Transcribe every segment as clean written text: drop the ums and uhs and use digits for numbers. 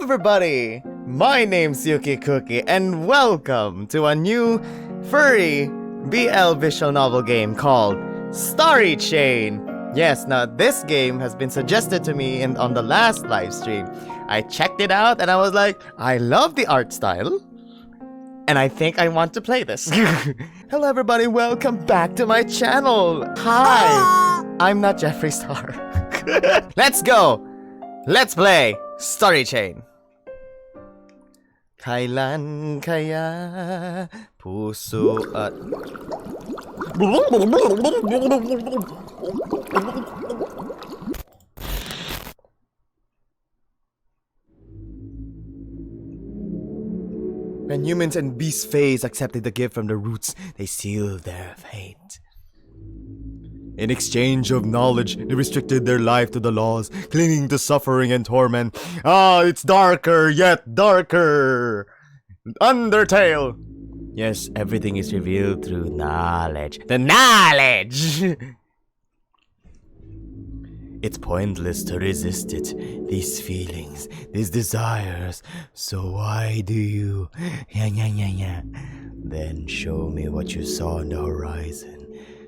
everybody! My name's Yuki Cookie, and welcome to a new furry BL visual novel game called Starry Chain. Yes, now this game has been suggested to me on the last live stream. I checked it out and I was like, I love the art style. And I think I want to play this. Hello everybody, welcome back to my channel. Hi, I'm not Jeffree Star. Let's go. Let's play Starry Chain. Kailan kaya puso at... When humans and beasts phase accepted the gift from the roots, they seal their fate. In exchange of knowledge, they restricted their life to the laws, clinging to suffering and torment. Ah, it's darker, yet darker! Undertale! Yes, everything is revealed through knowledge. The knowledge! It's pointless to resist it, these feelings, these desires. So why do you... Then show me what you saw on the horizon.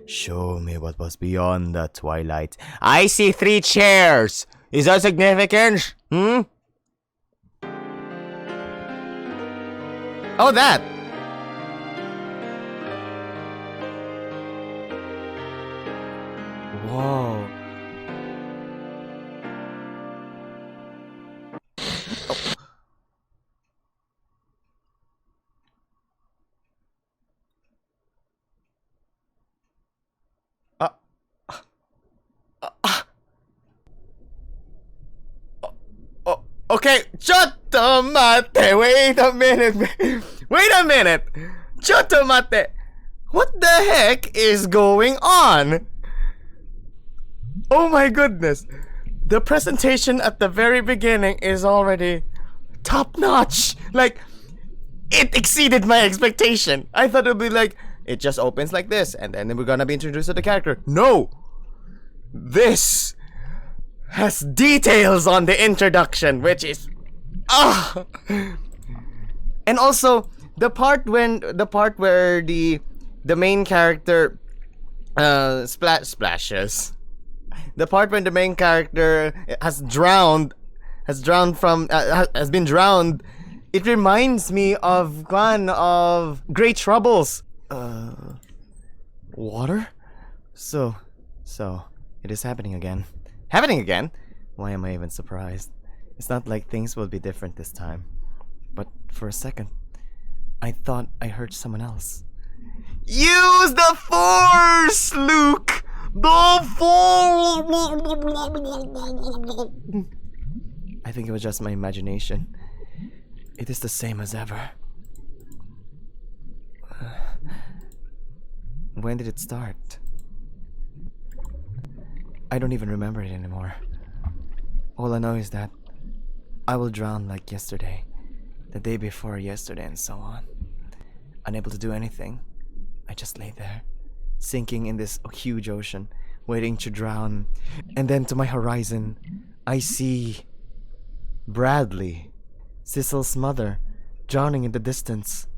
Show me what was beyond the twilight. I see 3 chairs! Is that significant? Oh, that! Whoa. Okay, Chotto mate, wait a minute, Chotto mate, what the heck is going on? Oh my goodness, the presentation at the very beginning is already top notch. Like, it exceeded my expectation. I thought it would be like, it just opens like this and then we're gonna be introduced to the character. No, this has details on the introduction, which is and also the part where the main character splashes, the part when the main character has been drowned. It reminds me of Great Troubles. Water. So it is happening again. Why am I even surprised? It's not like things will be different this time. But for a second, I thought I heard someone else. Use the Force, Luke! The Force! I think it was just my imagination. It is the same as ever. When did it start? I don't even remember it anymore. All I know is that I will drown like yesterday, the day before yesterday, and so on. Unable to do anything, I just lay there, sinking in this huge ocean, waiting to drown. And then to my horizon, I see Bradley, Cecil's mother, drowning in the distance,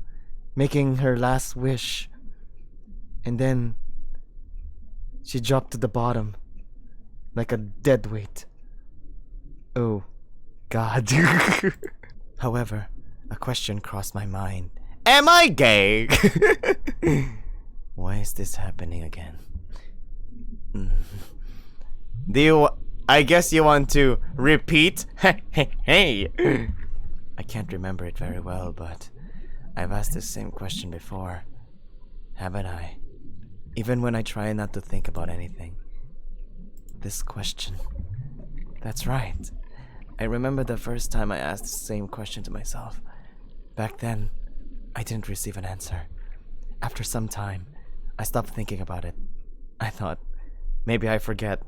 making her last wish. And then she dropped to the bottom like a dead weight. Oh, God. However, a question crossed my mind. Am I gay? Why is this happening again? I guess you want to repeat? Hey. I can't remember it very well, but I've asked the same question before. Haven't I? Even when I try not to think about anything. This question. That's right. I remember the first time I asked the same question to myself. Back then, I didn't receive an answer. After some time, I stopped thinking about it. I thought, maybe I forget.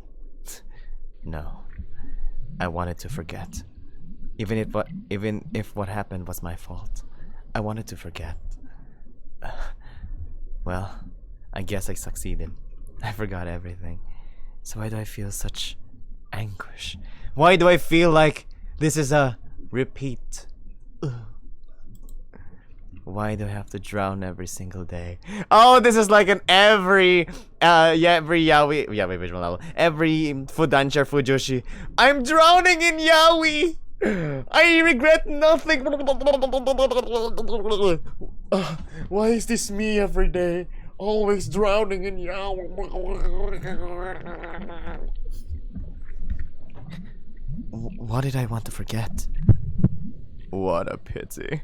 No. I wanted to forget. Even if what happened was my fault. I wanted to forget. Well, I guess I succeeded. I forgot everything. So why do I feel such anguish? Why do I feel like this is a Repeat. Why do I have to drown every single day? Oh, this is like an every yaoi visual novel. Every Fudanshi Fujoshi. I'm drowning in yaoi! I regret nothing. Why is this me every day? Always drowning in yaoi. What did I want to forget? What a pity.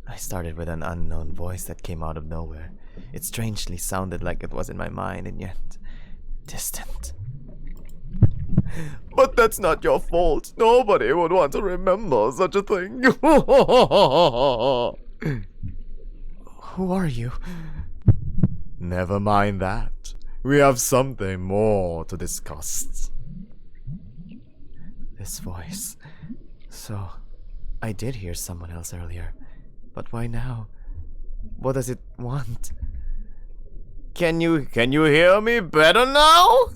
I started with an unknown voice that came out of nowhere. It strangely sounded like it was in my mind and yet distant. But that's not your fault. Nobody would want to remember such a thing. Who are you? Never mind that. We have something more to discuss. This voice. So, I did hear someone else earlier. But why now? What does it want? Can you hear me better now?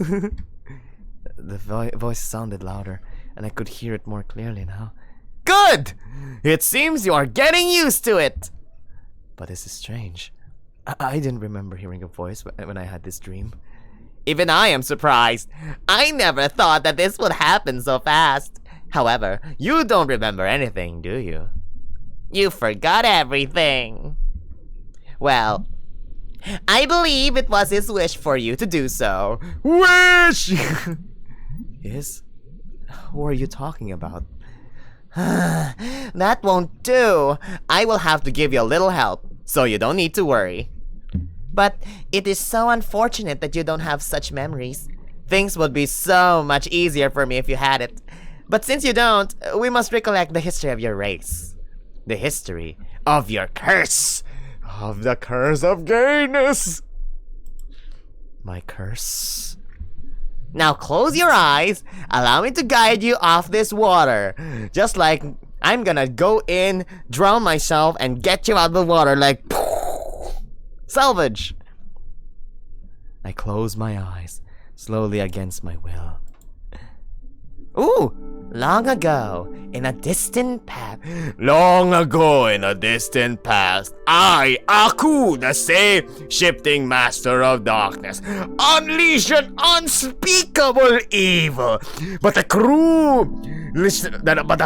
The voice sounded louder, and I could hear it more clearly now. Good! It seems you are getting used to it! But this is strange. I didn't remember hearing a voice when I had this dream. Even I am surprised. I never thought that this would happen so fast. However, you don't remember anything, do you? You forgot everything. Well, I believe it was his wish for you to do so. Wish! His? Who are you talking about? That won't do. I will have to give you a little help, so you don't need to worry. But it is so unfortunate that you don't have such memories. Things would be so much easier for me if you had it. But since you don't, we must recollect the history of your race. The history of your curse. Of the curse of gayness. My curse? Now close your eyes. Allow me to guide you off this water. Just like I'm gonna go in, drown myself, and get you out of the water like... Salvage! I close my eyes, slowly against my will. Ooh! Long ago, in a distant past. Long ago, in a distant past, I, Aku, the shape-shifting master of darkness, unleashed an unspeakable evil. But a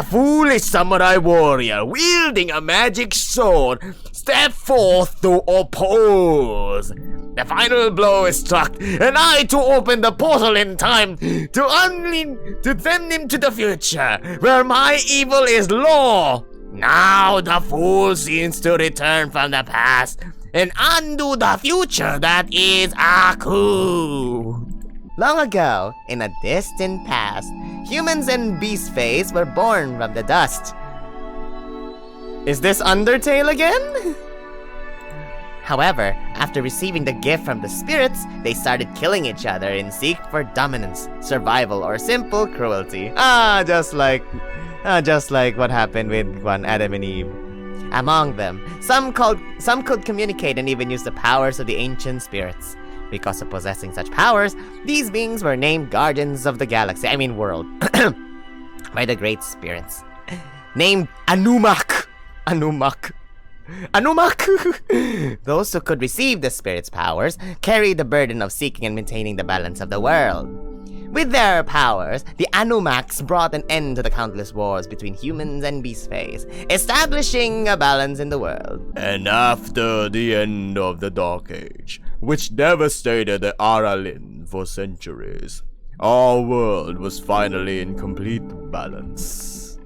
foolish samurai warrior, wielding a magic sword, stepped forth to oppose. The final blow is struck, and I to open the portal in time to send him to the future, where my evil is law. Now the fool seems to return from the past and undo the future that is Aku. Long ago, in a distant past, humans and beast face were born from the dust. Is this Undertale again? However, after receiving the gift from the spirits, they started killing each other in seek for dominance, survival, or simple cruelty. Just like what happened with one Adam and Eve. Among them, some could communicate and even use the powers of the ancient spirits. Because of possessing such powers, these beings were named Guardians of the Galaxy, world, by the great spirits. Named Anumak. Those who could receive the spirit's powers carried the burden of seeking and maintaining the balance of the world. With their powers, the Anumaks brought an end to the countless wars between humans and beast-face, establishing a balance in the world. And after the end of the Dark Age, which devastated the Aralin for centuries, our world was finally in complete balance.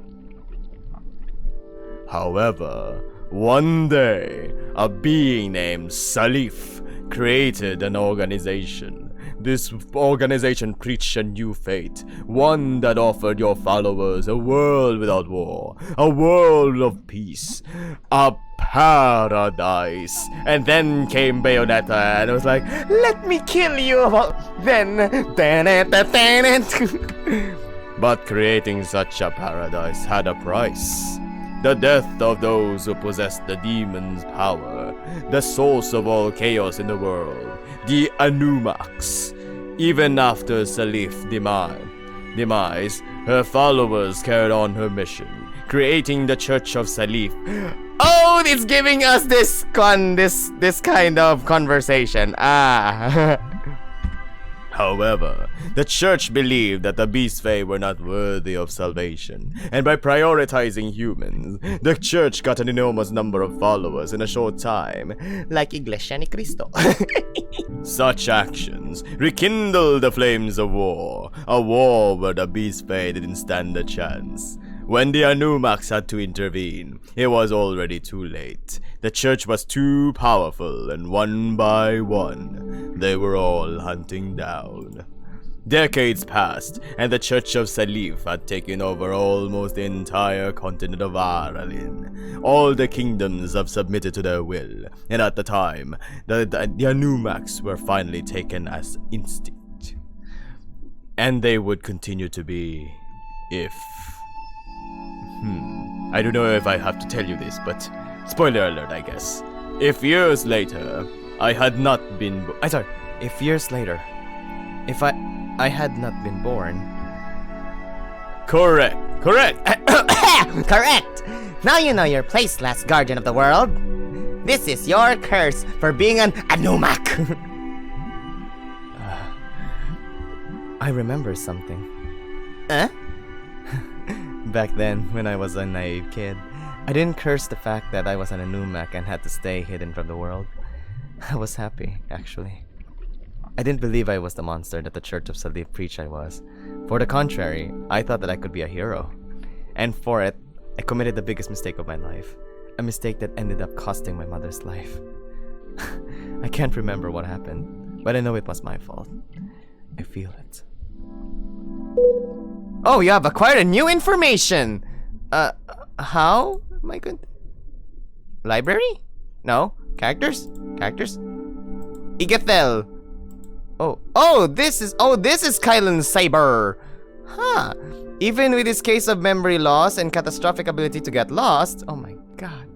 However, one day, a being named Salif created an organization. This organization preached a new fate, one that offered your followers a world without war, a world of peace, a paradise. And then came Bayonetta and it was like, let me kill you. But creating such a paradise had a price. The death of those who possessed the demon's power, the source of all chaos in the world, the Anumaks. Even after Salif's demise, Her followers carried on her mission, creating the Church of Salif. Oh, it's giving us this kind of conversation. However, the church believed that the Beast Fae were not worthy of salvation, and by prioritizing humans, the church got an enormous number of followers in a short time, Like Iglesia ni Cristo. Such actions rekindled the flames of war, a war where the Beast Fae didn't stand a chance. When the Anumax had to intervene, it was already too late. The church was too powerful, and one by one, they were all hunting down. Decades passed, and the Church of Salif had taken over almost the entire continent of Aralin. All the kingdoms have submitted to their will, and at the time, the Anumax were finally taken as instinct. And they would continue to be, if... I don't know if I have to tell you this, but spoiler alert, I guess. If years later, I had not been... If years later, if I had not been born... Correct! Correct! Now you know your place, last guardian of the world. This is your curse for being an Anumak. I remember something. Huh? Back then, when I was a naive kid, I didn't curse the fact that I was an Anumak and had to stay hidden from the world. I was happy, actually. I didn't believe I was the monster that the Church of Salif preached I was. For the contrary, I thought that I could be a hero. And for it, I committed the biggest mistake of my life. A mistake that ended up costing my mother's life. I can't remember what happened, but I know it was my fault. I feel it. Oh, you have acquired a new information! How? My good... Library? No. Characters? Igathel! This is Kailan Sabre! Huh. Even with his case of memory loss and catastrophic ability to get lost... Oh my god.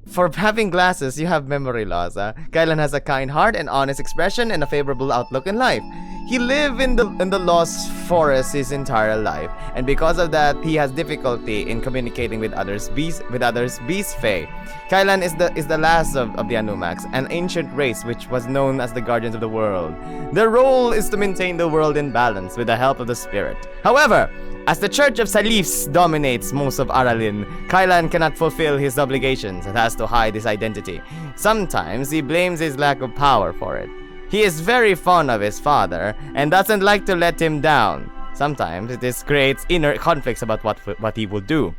For having glasses, you have memory loss, huh? Kailan has a kind heart, an honest expression, and a favorable outlook in life. He lived in the lost forest his entire life, and because of that, he has difficulty in communicating with others beast fae. Kailan is the last of the Anumax, an ancient race which was known as the guardians of the world. Their role is to maintain the world in balance with the help of the spirit. However, as the Church of Salif dominates most of Aralin, Kailan cannot fulfill his obligations and has to hide his identity. Sometimes he blames his lack of power for it. He is very fond of his father and doesn't like to let him down. Sometimes this creates inner conflicts about what he will do.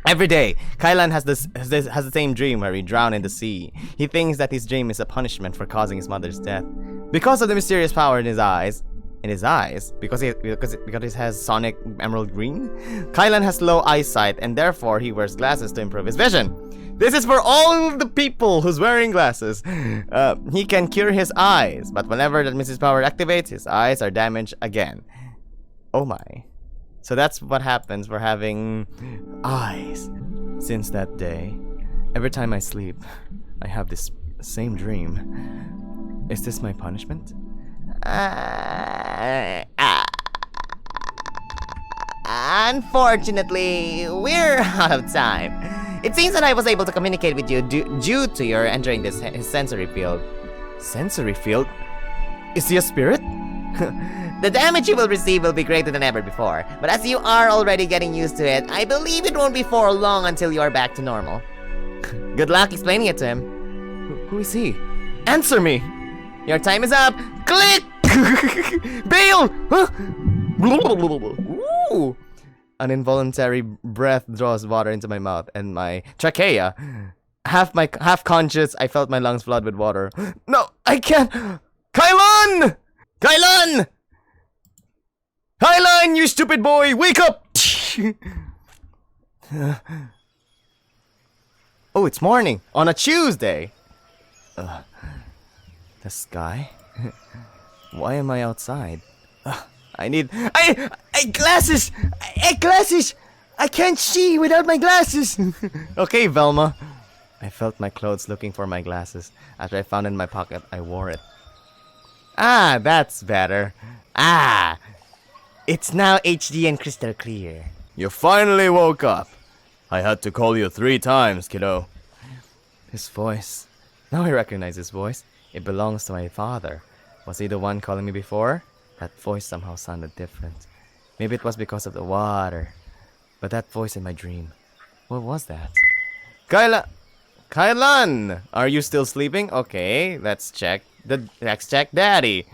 Every day, Kailan has the same dream where he drowned in the sea. He thinks that his dream is a punishment for causing his mother's death. Because of the mysterious power in his eyes, because he has sonic emerald green, Kailan has low eyesight and therefore he wears glasses to improve his vision. This is for all the people who's wearing glasses. He can cure his eyes, but whenever that mysterious power activates, his eyes are damaged again. Oh my. So that's what happens for having eyes. Since that day, every time I sleep, I have this same dream. Is this my punishment? Unfortunately, we're out of time. It seems that I was able to communicate with you due to your entering this sensory field. Sensory field? Is he a spirit? The damage you will receive will be greater than ever before, but as you are already getting used to it, I believe it won't be for long until you are back to normal. Good luck explaining it to him. Who is he? Answer me! Your time is up! Click! Bail! Huh? Ooh. An involuntary breath draws water into my mouth and my trachea. Half conscious, I felt my lungs flood with water. No, I can't! Kailan! Kailan! Kailan, you stupid boy! Wake up! Oh, it's morning on a Tuesday. The sky? Why am I outside? I need glasses! Glasses! I can't see without my glasses! Okay, Velma. I felt my clothes looking for my glasses. After I found it in my pocket, I wore it. Ah, that's better. Ah! It's now HD and crystal clear. You finally woke up. I had to call you 3 times, kiddo. His voice. Now I recognize his voice. It belongs to my father. Was he the one calling me before? That voice somehow sounded different. Maybe it was because of the water. But that voice in my dream. What was that? Kailan! Are you still sleeping? Okay, let's check. Let's check Daddy.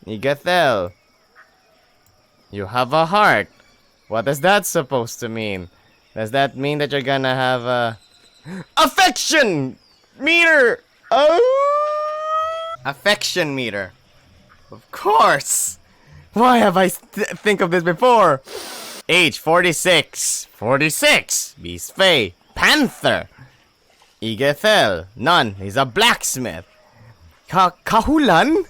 Igathel. You have a heart. What is that supposed to mean? Does that mean that you're gonna have a affection meter? Oh, affection meter. Of course. Why have I think of this before? Age 46. 46. Beast Fae. Panther. Igethel. None. He's a blacksmith. Kahulan?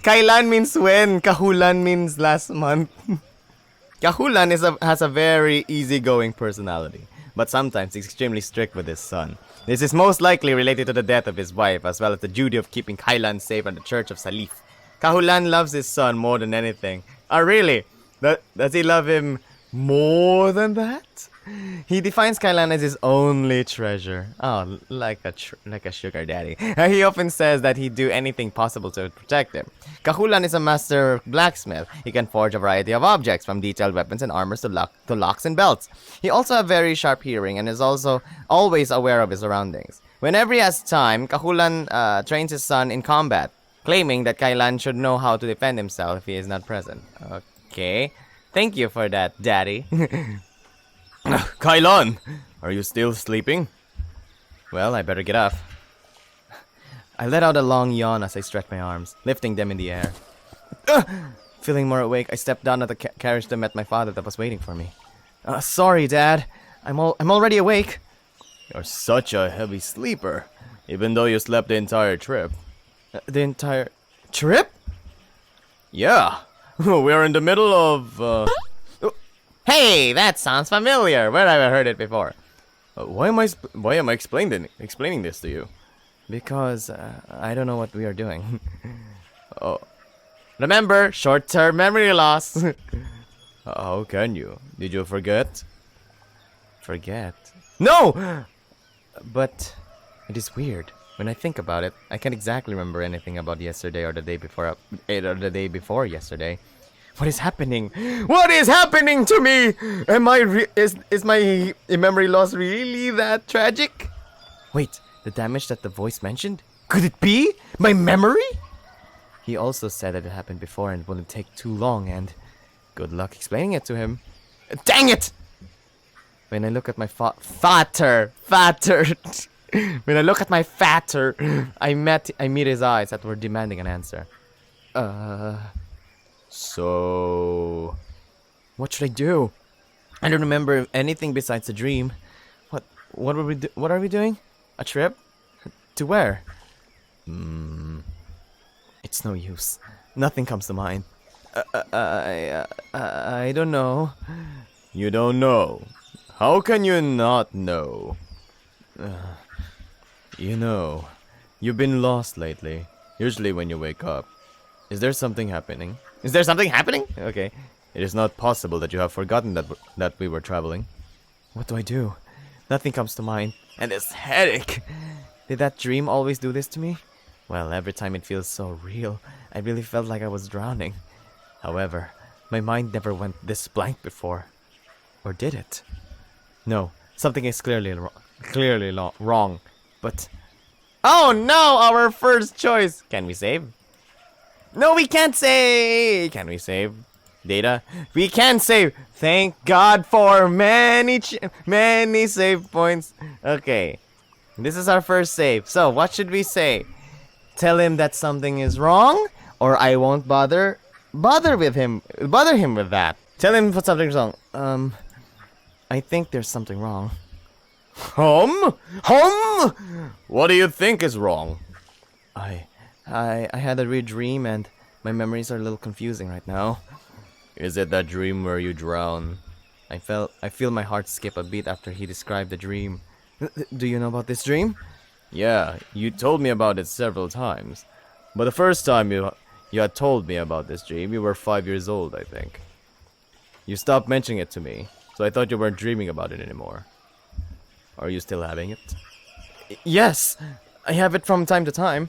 Kailan means when. Kahulan means last month. Kahulan has a very easygoing personality, but sometimes he's extremely strict with his son. This is most likely related to the death of his wife, as well as the duty of keeping Kailan safe from the Church of Salif. Kahulan loves his son more than anything. Oh, really? Does he love him more than that? He defines Kailan as his only treasure. Oh, like a sugar daddy. He often says that he'd do anything possible to protect him. Kahulan is a master blacksmith. He can forge a variety of objects, from detailed weapons and armors to locks and belts. He also has very sharp hearing and is also always aware of his surroundings. Whenever he has time, Kahulan trains his son in combat, claiming that Kailan should know how to defend himself if he is not present. Okay. Thank you for that, Daddy. Kailan, are you still sleeping? Well, I better get up. I let out a long yawn as I stretched my arms, lifting them in the air. Feeling more awake, I stepped down at the carriage to meet my father that was waiting for me. Sorry, Dad. I'm already awake. You're such a heavy sleeper, even though you slept the entire trip. The entire trip? Yeah, we're in the middle of. Hey, that sounds familiar. Where have I heard it before? Why am I explaining this to you? Because I don't know what we are doing. Oh, Remember, short-term memory loss. how can you? Did you forget? Forget? No! But it is weird. When I think about it, I can't exactly remember anything about yesterday or the day before yesterday. What is happening? What is happening to me? Is my memory loss really that tragic? Wait, the damage that the voice mentioned? Could it be my memory? He also said that it happened before and it wouldn't take too long, and good luck explaining it to him. Dang it! When I look at my fatter. When I look at my fatter, I meet his eyes that were demanding an answer. So, What should I do? I don't remember anything besides the dream. What are we doing? A trip? To where? It's no use. Nothing comes to mind. I don't know. you don't know. How can you not know? You know, you've been lost lately. Usually when you wake up. Is there something happening? Is there something happening? Okay. It is not possible that you have forgotten that we were traveling. What do I do? Nothing comes to mind. And this headache. Did that dream always do this to me? Well, every time it feels so real. I really felt like I was drowning. However, my mind never went this blank before. Or did it? No, something is clearly wrong. But oh no, our first choice. Can we save? No, we can't save. Can we save? Data? We can save. Thank God for many save points. Okay. This is our first save. So, what should we say? Tell him that something is wrong, or I won't bother him with that. Tell him that something's wrong. I think there's something wrong. Hum? What do you think is wrong? I had a weird dream and my memories are a little confusing right now. Is it that dream where you drown? I feel my heart skip a beat after he described the dream. Do you know about this dream? Yeah, you told me about it several times. But the first time you had told me about this dream, you were 5 years old, I think. You stopped mentioning it to me, so I thought you weren't dreaming about it anymore. Are you still having it? Yes, I have it from time to time.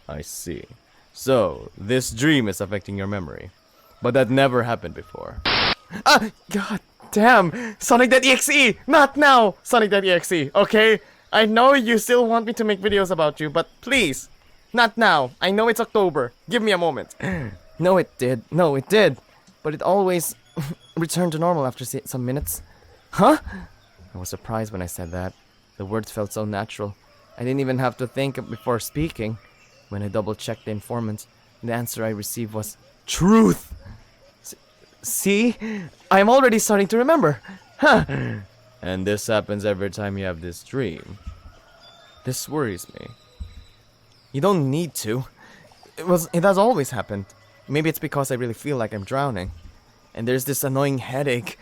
I see. So, this dream is affecting your memory. But that never happened before. Ah, god damn! Sonic.exe! Not now! Sonic.exe, okay? I know you still want me to make videos about you, but please! Not now! I know it's October. Give me a moment. No, it did. No, it did. But it always returned to normal after some minutes. Huh? I was surprised when I said that. The words felt so natural. I didn't even have to think before speaking. When I double-checked the informant, the answer I received was truth! See? I'm already starting to remember. Huh. And this happens every time you have this dream. This worries me. You don't need to. It has always happened. Maybe it's because I really feel like I'm drowning. And there's this annoying headache.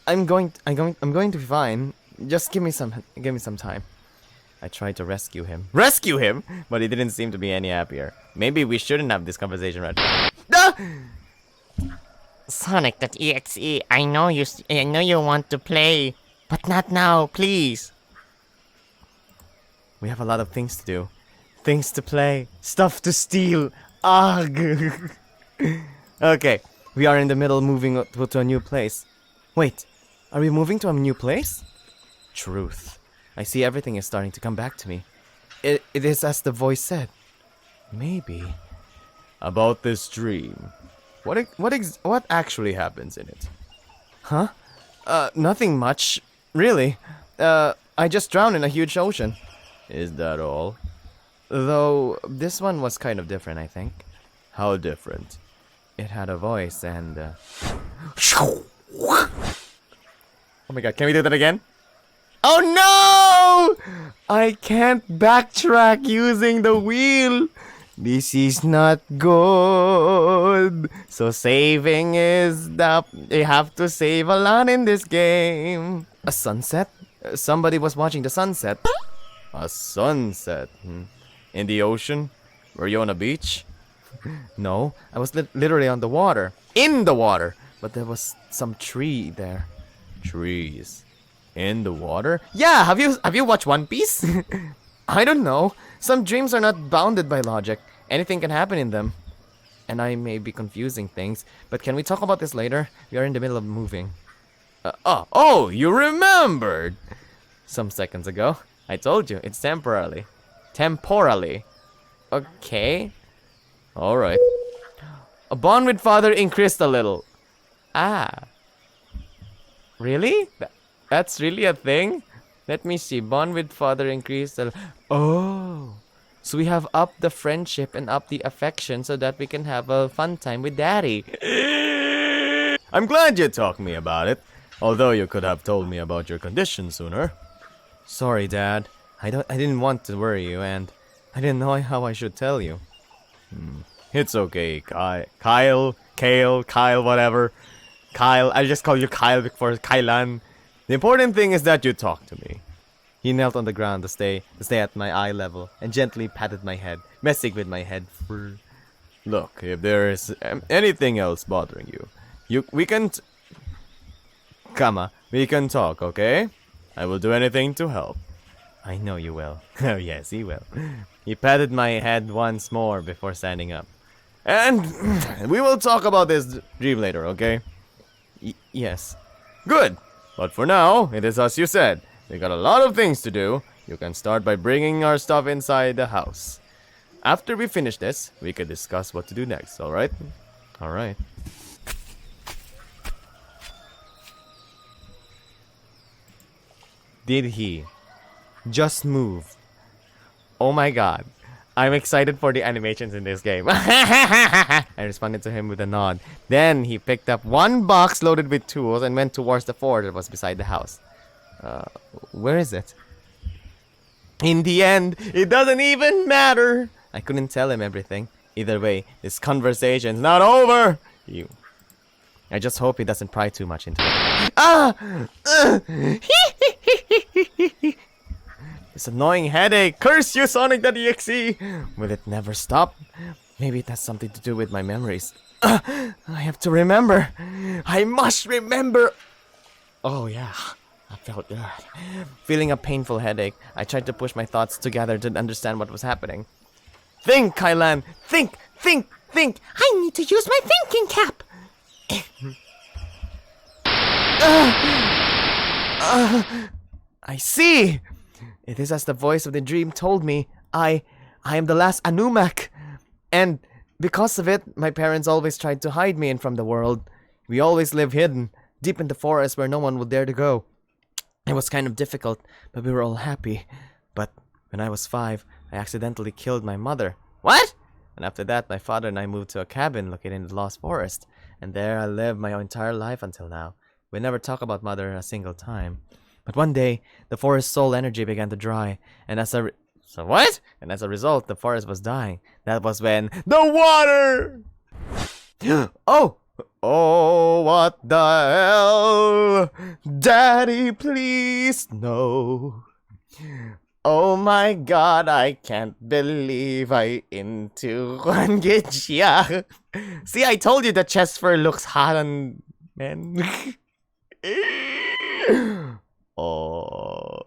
I'm going to be fine. Just give me some time. I tried to rescue him. Rescue him? But he didn't seem to be any happier. Maybe we shouldn't have this conversation right now. Ah! Sonic.exe, I know you want to play, but not now, please. We have a lot of things to do. Things to play. Stuff to steal. Ugh. Okay, we are in the middle moving to a new place. Wait, are we moving to a new place? Truth. I see everything is starting to come back to me. It is as the voice said. Maybe. About this dream. What actually happens in it? Huh? Nothing much. Really. I just drowned in a huge ocean. Is that all? Though, this one was kind of different, I think. How different? It had a voice and, Oh my god, can we do that again? Oh no! I can't backtrack using the wheel. This is not good. So saving is you have to save a lot in this game. A sunset? Somebody was watching the sunset. A sunset? In the ocean? Were you on a beach? No, I was literally on the water. In the water! But there was some tree there. Trees. In the water? Yeah, have you watched One Piece? I don't know. Some dreams are not bounded by logic. Anything can happen in them. And I may be confusing things, but can we talk about this later? We are in the middle of moving. Oh, you remembered! Some seconds ago. I told you, it's temporarily. Temporally. Okay. Alright. A bond with father increased a little. Ah. Really? That's really a thing? Let me see. Bond with father increased a little. Oh. So we have upped the friendship and upped the affection so that we can have a fun time with daddy. I'm glad you talked me about it. Although you could have told me about your condition sooner. Sorry, Dad. I didn't want to worry you, and I didn't know how I should tell you. It's okay, Kyle, whatever. Kyle, I just call you Kyle before Kailan. The important thing is that you talk to me. He knelt on the ground to stay at my eye level and gently patted my head, messing with my head. Look, if there is anything else bothering you, we can talk, okay? I will do anything to help. I know you will. Oh yes, he will. He patted my head once more before standing up. And we will talk about this dream later, okay? Yes. Good. But for now, it is as you said. We got a lot of things to do. You can start by bringing our stuff inside the house. After we finish this, we can discuss what to do next, alright? Alright. Did he just move? Oh my god. I'm excited for the animations in this game. I responded to him with a nod. Then he picked up one box loaded with tools and went towards the fort that was beside the house. Where is it? In the end, it doesn't even matter. I couldn't tell him everything. Either way, this conversation's not over. I just hope he doesn't pry too much into it. This annoying headache. Curse you, Sonic.exe. Will it never stop? Maybe it has something to do with my memories. I have to remember. I must remember. Oh yeah, I felt good. Feeling a painful headache, I tried to push my thoughts together to understand what was happening. Think, Kailan! Think! Think! Think! I need to use my thinking cap! I see! It is as the voice of the dream told me. I am the last Anumak. And because of it, my parents always tried to hide me from the world. We always lived hidden, deep in the forest where no one would dare to go. It was kind of difficult, but we were all happy. But when I was 5, I accidentally killed my mother. What? And after that, my father and I moved to a cabin located in the Lost Forest. And there I lived my entire life until now. We never talk about mother a single time. But one day, the forest's soul energy began to dry. And as a So what? And as a result, the forest was dying. That was when the water. Oh, oh, what the hell? Daddy, please no. Oh my God, I can't believe I into one gitya. See, I told you the chest fur looks hot on men. Oh.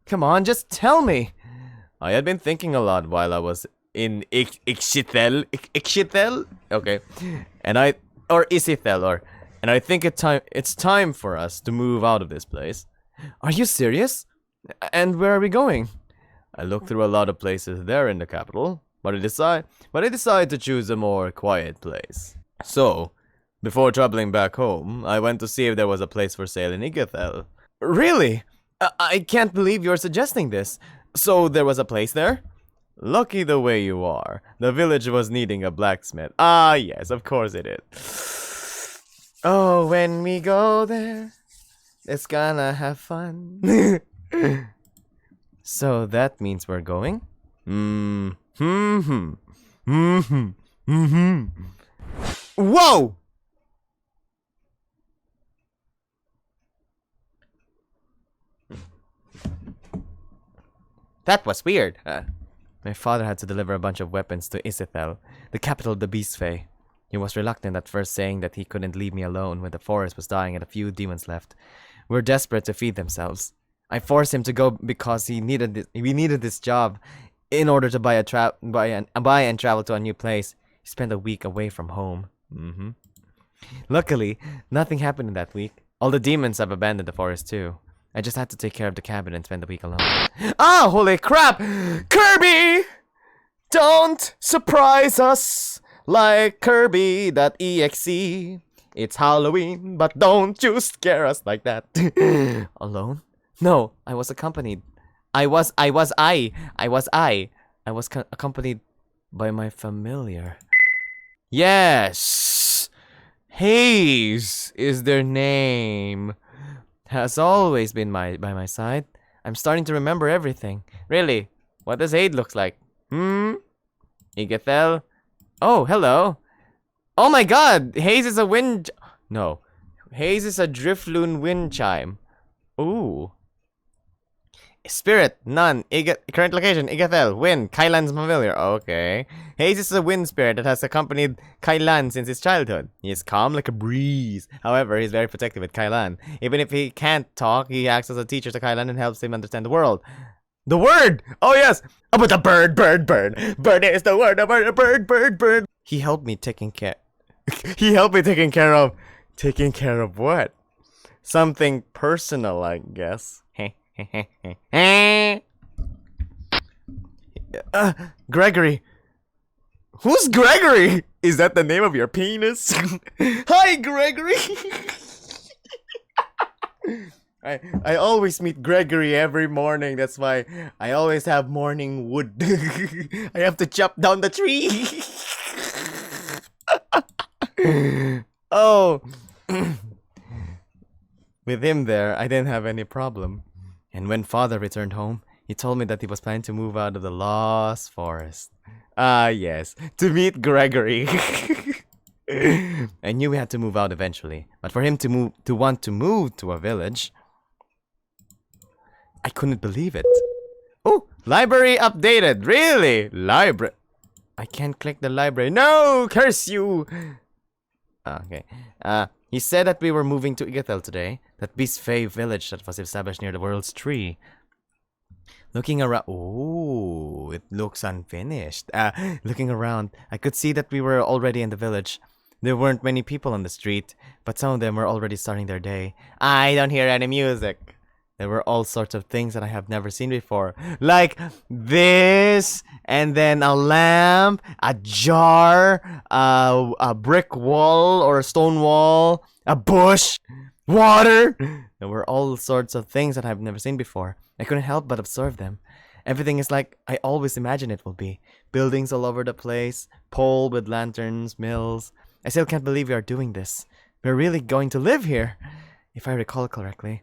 Come on, just tell me. I had been thinking a lot while I was in Ixithel. Ixithel? Okay. And I think it's time for us to move out of this place. Are you serious? And where are we going? I looked through a lot of places there in the capital, but I decided to choose a more quiet place. So, before traveling back home, I went to see if there was a place for sale in Igithel. Really? I can't believe you're suggesting this. So there was a place there? Lucky the way you are. The village was needing a blacksmith. Ah, yes, of course it is. Oh, when we go there, it's gonna have fun. So that means we're going? Whoa! That was weird. My father had to deliver a bunch of weapons to Isithel, the capital of the Beast Fae. He was reluctant at first, saying that he couldn't leave me alone when the forest was dying and a few demons left. We were desperate to feed themselves. I forced him to go because we needed this job in order to buy and travel to a new place. He spent a week away from home. Luckily, nothing happened in that week. All the demons have abandoned the forest too. I just had to take care of the cabin and spend the week alone. Ah, holy crap! Kirby! Don't surprise us like Kirby.exe. It's Halloween, but don't you scare us like that. Alone? No, I was accompanied. I was accompanied by my familiar. Yes! Haze is their name. Has always been by my side. I'm starting to remember everything. Really? What does Aid look like? Igethel? Oh, hello. Oh my god! Haze is a wind... No. Haze is a Drifloon wind chime. Ooh. Spirit, none. Current location, Igethel. Wind, Kailan's familiar. Okay. Haze is a wind spirit that has accompanied Kailan since his childhood. He is calm like a breeze. However, he's very protective with Kailan. Even if he can't talk, he acts as a teacher to Kailan and helps him understand the world. The word! Oh yes! Oh, but the bird! Bird is the word! Bird! He helped me taking care... He helped me taking care of... Taking care of what? Something personal, I guess. Gregory. Who's Gregory? Is that the name of your penis? Hi, Gregory. I always meet Gregory every morning. That's why I always have morning wood. I have to chop down the tree. Oh. With him there, I didn't have any problem. And when father returned home, he told me that he was planning to move out of the Lost Forest. Ah, yes, to meet Gregory. I knew we had to move out eventually, but for him to want to move to a village, I couldn't believe it. Oh, Library updated. Really? Library. I can't click the library. No! Curse you! Okay. He said that we were moving to Igathel today. That Beast Fae village that was established near the world's tree. Looking around. Oh, it looks unfinished. Looking around, I could see that we were already in the village. There weren't many people on the street, but some of them were already starting their day. I don't hear any music. There were all sorts of things that I have never seen before. Like this, and then a lamp, a jar, a brick wall or a stone wall, a bush, water. There were all sorts of things that I've never seen before. I couldn't help but observe them. Everything is like I always imagine it will be. Buildings all over the place, pole with lanterns, mills. I still can't believe we are doing this. We're really going to live here. If I recall correctly,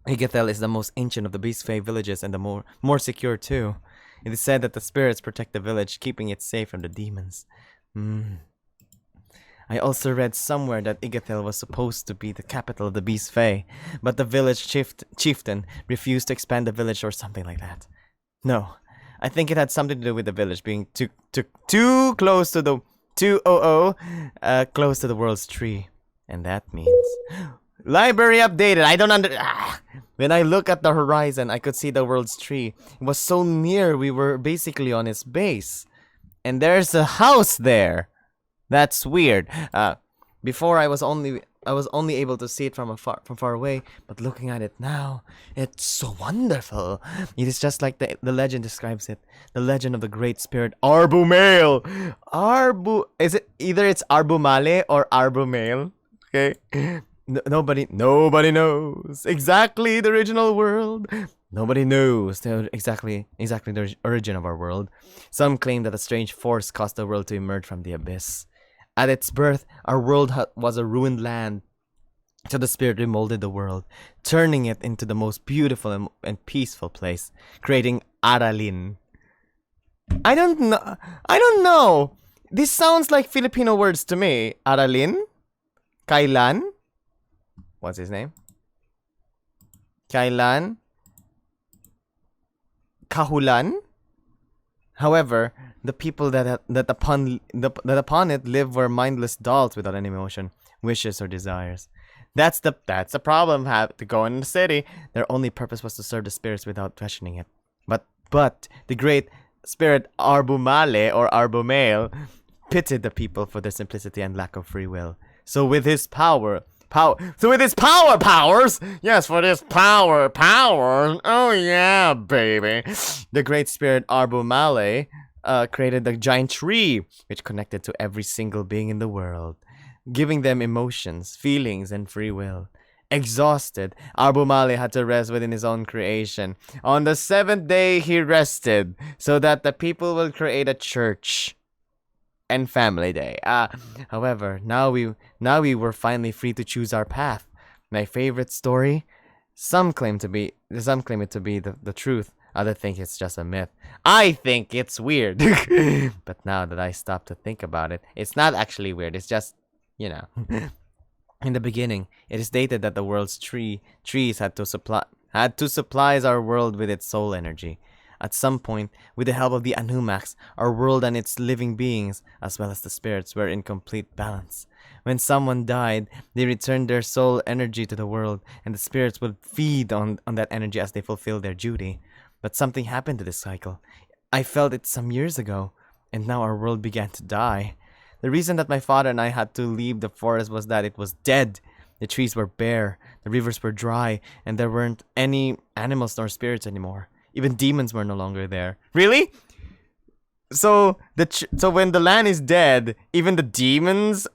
Igathel is the most ancient of the Beast Fae villages and the more secure too. It is said that the spirits protect the village, keeping it safe from the demons. I also read somewhere that Igathel was supposed to be the capital of the Beast Fae, but the village chieftain refused to expand the village or something like that. No, I think it had something to do with the village being too close to the close to the world's tree, and that means library updated. I don't When I look at the horizon, I could see the world's tree. It was so near, we were basically on its base, and there's a house there. That's weird. Before I was only able to see it from far away, but looking at it now, it's so wonderful. It is just like the legend describes it. The legend of the great spirit Arbumale. Is it either it's Arbumale or Arbumale? Okay. Nobody knows exactly the original world. Nobody knows exactly the origin of our world. Some claim that a strange force caused the world to emerge from the abyss. At its birth, our world was a ruined land. So the spirit remolded the world, turning it into the most beautiful and peaceful place, creating Aralin. I don't know. This sounds like Filipino words to me. Aralin? Kailan? What's his name? Kailan? Kahulan? However, the people that upon it live were mindless dolls without any emotion, wishes, or desires. That's the problem. Have to go in the city. Their only purpose was to serve the spirits without questioning it. But the great spirit Arbumale or Arbumale pitied the people for their simplicity and lack of free will. So with his powers, yes, for this powers, oh yeah, baby. The great spirit Arbumale created the giant tree, which connected to every single being in the world, giving them emotions, feelings, and free will. Exhausted, Arbumale had to rest within his own creation. On the 7th day, he rested, so that the people will create a church and family day. However, now we were finally free to choose our path. My favorite story. Some claim it to be the truth. Others think it's just a myth. I think it's weird. But now that I stop to think about it, it's not actually weird. It's just, In the beginning, it is stated that the world's trees had to supply our world with its soul energy. At some point, with the help of the Anumax, our world and its living beings, as well as the spirits, were in complete balance. When someone died, they returned their soul energy to the world, and the spirits would feed on that energy as they fulfilled their duty. But something happened to this cycle. I felt it some years ago, and now our world began to die. The reason that my father and I had to leave the forest was that it was dead. The trees were bare, the rivers were dry, and there weren't any animals nor spirits anymore. Even demons were no longer there. Really? So when the land is dead, even the demons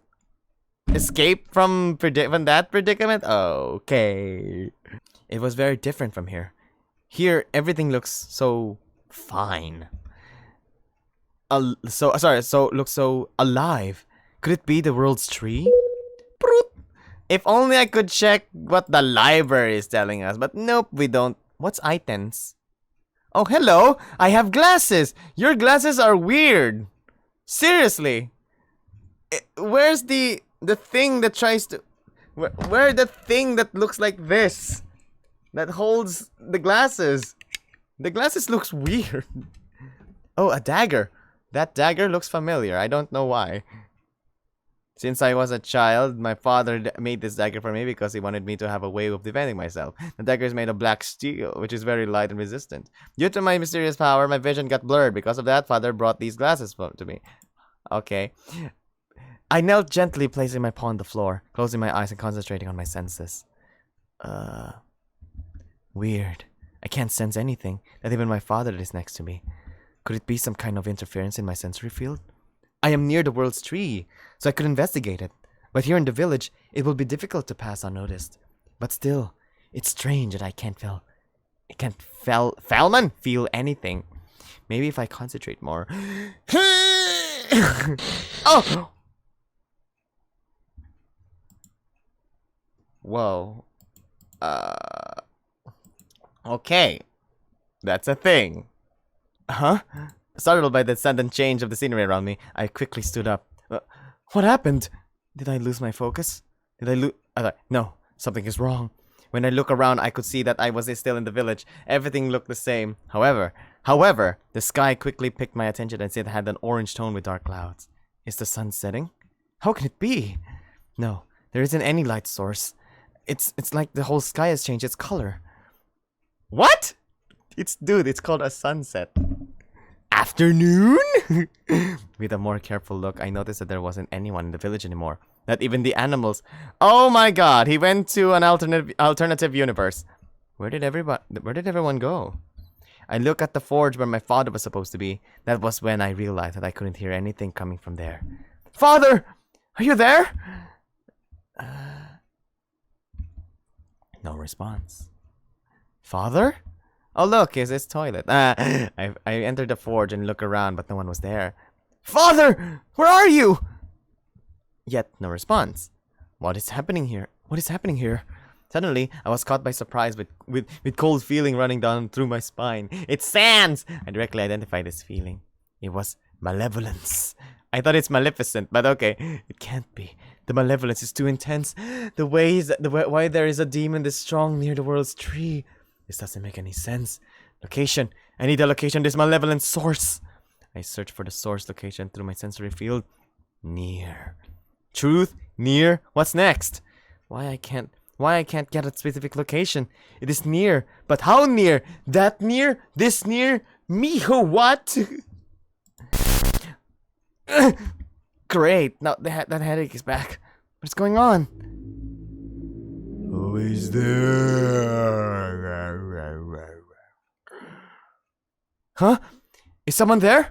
escape from that predicament? Okay. It was very different from here. Here, everything looks so fine. Looks so alive. Could it be the world's tree? If only I could check what the library is telling us, but nope, we don't. What's items? Oh, hello! I have glasses! Your glasses are weird! Seriously! Where's the thing that tries to... Where the thing that looks like this? That holds the glasses? The glasses looks weird. Oh, a dagger. That dagger looks familiar. I don't know why. Since I was a child, my father made this dagger for me because he wanted me to have a way of defending myself. The dagger is made of black steel, which is very light and resistant. Due to my mysterious power, my vision got blurred. Because of that, father brought these glasses to me. Okay. I knelt gently, placing my paw on the floor, closing my eyes and concentrating on my senses. Weird. I can't sense anything, not even my father is next to me. Could it be some kind of interference in my sensory field? I am near the world's tree, so I could investigate it. But here in the village, it will be difficult to pass unnoticed. But still, it's strange that I can't feel anything. Maybe if I concentrate more. Oh! Whoa. Okay. That's a thing. Huh? Startled by the sudden change of the scenery around me, I quickly stood up. What happened? Did I lose my focus? No, something is wrong. When I look around, I could see that I was still in the village. Everything looked the same. However, the sky quickly picked my attention and said it had an orange tone with dark clouds. Is the sun setting? How can it be? No, there isn't any light source. It's like the whole sky has changed its color. What? It's called a sunset. Afternoon? With a more careful look, I noticed that there wasn't anyone in the village anymore. Not even the animals. Oh my god, he went to an alternative universe. Where did everyone go? I looked at the forge where my father was supposed to be. That was when I realized that I couldn't hear anything coming from there. Father! Are you there? No response. Father? Oh look, it's his toilet. I entered the forge and looked around, but no one was there. Father! Where are you? Yet no response. What is happening here? Suddenly, I was caught by surprise with cold feeling running down through my spine. It's Sans! I directly identified this feeling. It was malevolence. I thought it's maleficent, but okay, it can't be. The malevolence is too intense. Why there is a demon this strong near the world's tree? This doesn't make any sense. Location. I need a location. This malevolent source. I searched for the source location through my sensory field. Near. Truth. Near. What's next? Why I can't get a specific location? It is near. But how near? That near? This near? Me? What? Great. Now that headache is back. What's going on? Who is there? Huh? Is someone there?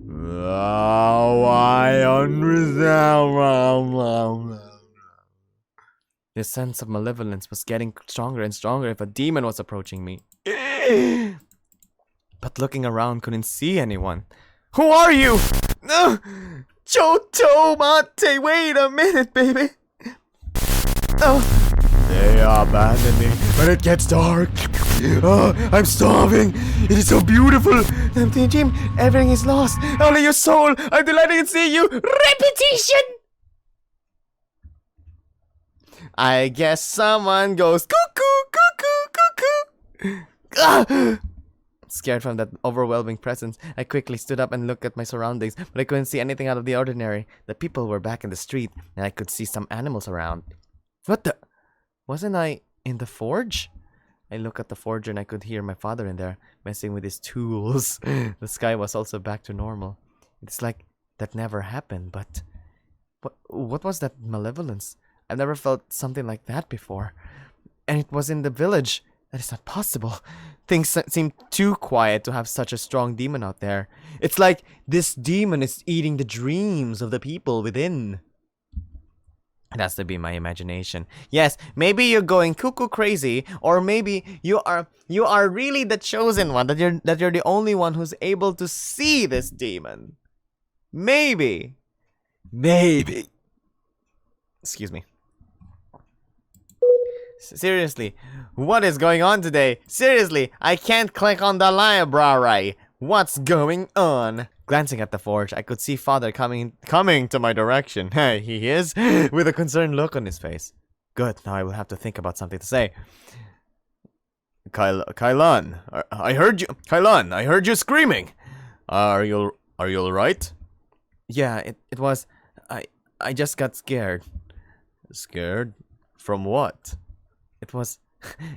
Oh, I understand. The sense of malevolence was getting stronger and stronger if a demon was approaching me. But looking around, couldn't see anyone. Who are you? Choto Mate, wait a minute, baby. Oh. They abandoned me when it gets dark. Oh, I'm starving. It is so beautiful. Team, everything is lost. Only your soul. I'm delighted to see you. Repetition. I guess someone goes cuckoo, cuckoo, cuckoo. Scared from that overwhelming presence, I quickly stood up and looked at my surroundings, but I couldn't see anything out of the ordinary. The people were back in the street, and I could see some animals around. What the? Wasn't I in the forge? I looked at the forge and I could hear my father in there, messing with his tools. The sky was also back to normal. It's like that never happened, but... What was that malevolence? I've never felt something like that before. And it was in the village. That is not possible. Things seem too quiet to have such a strong demon out there. It's like this demon is eating the dreams of the people within. It has to be my imagination. Yes, maybe you're going cuckoo crazy, or maybe you are really the chosen one, that you're the only one who's able to see this demon. Maybe. Excuse me. Seriously, what is going on today? Seriously, I can't click on the library. What's going on? Glancing at the forge, I could see father coming to my direction. Hey, he is, with a concerned look on his face. Good, now I will have to think about something to say. Kailan, I heard you. Kailan, I heard you screaming. Are you all right? Yeah, it was. I just got scared. Scared? From what? It was.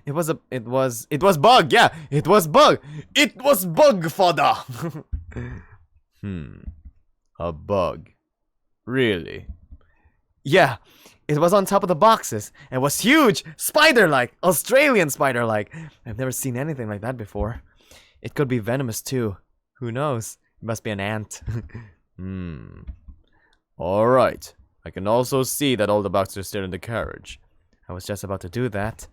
It was bug. Yeah, it was bug. It was bug fodder. A bug. Really? Yeah, it was on top of the boxes and was huge, spider-like, Australian spider-like. I've never seen anything like that before. It could be venomous too. Who knows? It must be an ant. Alright. I can also see that all the boxes are still in the carriage. I was just about to do that.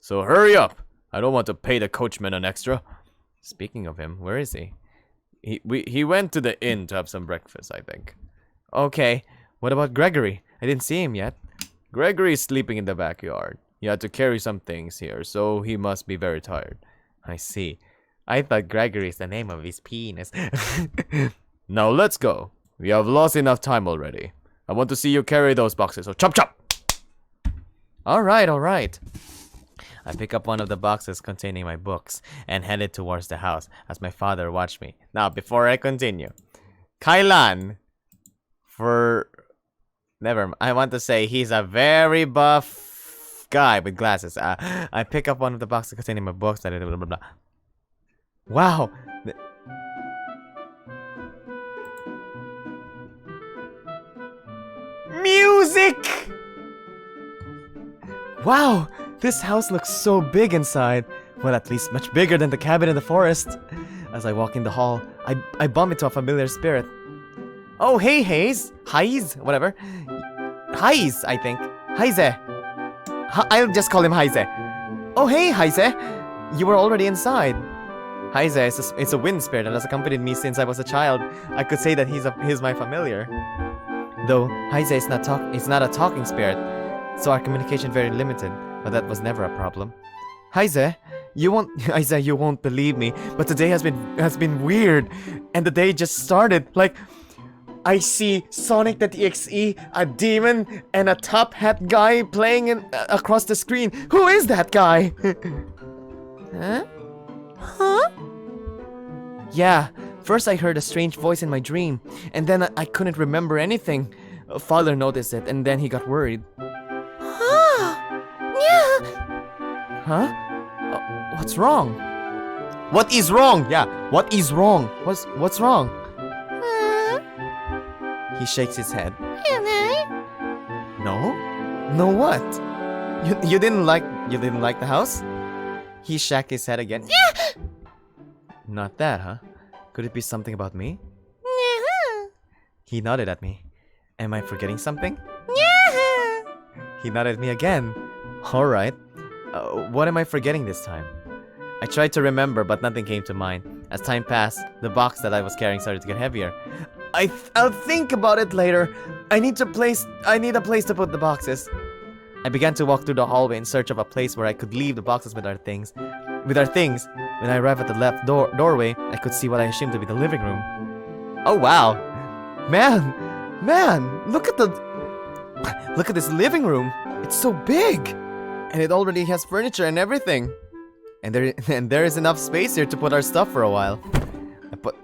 So hurry up! I don't want to pay the coachman an extra. Speaking of him, where is he? He went to the inn to have some breakfast, I think. Okay, what about Gregory? I didn't see him yet. Gregory is sleeping in the backyard. He had to carry some things here, so he must be very tired. I see. I thought Gregory is the name of his penis. Now let's go. We have lost enough time already. I want to see you carry those boxes, so chop chop! Alright, alright. I pick up one of the boxes containing my books and headed towards the house as my father watched me. Now, before I continue, Kailan, I want to say he's a very buff guy with glasses. I pick up one of the boxes containing my books. Blah, blah, blah, blah. Wow. Music! Wow, this house looks so big inside. Well, at least much bigger than the cabin in the forest. As I walk in the hall, I bump into a familiar spirit. Oh, hey, Hayes. Hayes? Whatever. Hayes, I think. Heise. I'll just call him Heise. Oh, hey, Heise. You were already inside. Heise is a wind spirit that has accompanied me since I was a child. I could say that he's my familiar. Though Heise is not a talking spirit, so our communication very limited, but that was never a problem. Heise, you won't believe me, but today has been weird, and the day just started. Like, I see Sonic the EXE, a demon, and a top hat guy playing across the screen. Who is that guy? Huh? Huh? Yeah, first I heard a strange voice in my dream, and then I couldn't remember anything. Father noticed it, and then he got worried. Huh? What's wrong? What is wrong? Yeah, what is wrong? What's wrong? He shakes his head. No? No what? You didn't like the house? He shook his head again. Not that, huh? Could it be something about me? He nodded at me. Am I forgetting something? He nodded at me again. Alright. What am I forgetting this time? I tried to remember, but nothing came to mind. As time passed, the box that I was carrying started to get heavier. I'll think about it later. I need a place to put the boxes. I began to walk through the hallway in search of a place where I could leave the boxes with our things. When I arrived at the left doorway, I could see what I assumed to be the living room. Oh wow. Man, look at this living room. It's so big. And it already has furniture and everything. And there is enough space here to put our stuff for a while. I put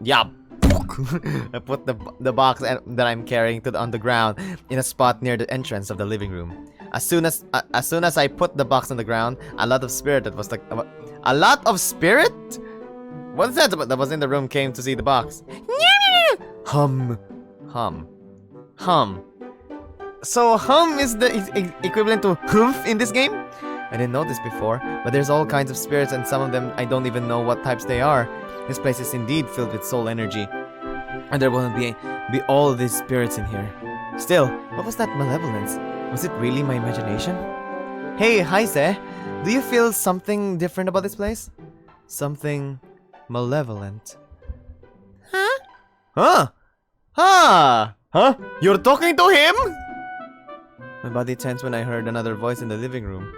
the box that I'm carrying on the ground in a spot near the entrance of the living room. As soon as I put the box on the ground, a lot of spirit that was like a lot of spirit. What's that was in the room came to see the box. Hum. So hum is the equivalent to humph in this game? I didn't know this before, but there's all kinds of spirits and some of them I don't even know what types they are. This place is indeed filled with soul energy. And there will be all of these spirits in here. Still, what was that malevolence? Was it really my imagination? Hey, Heise, do you feel something different about this place? Something malevolent. Huh? Huh? You're talking to him? My body tensed when I heard another voice in the living room.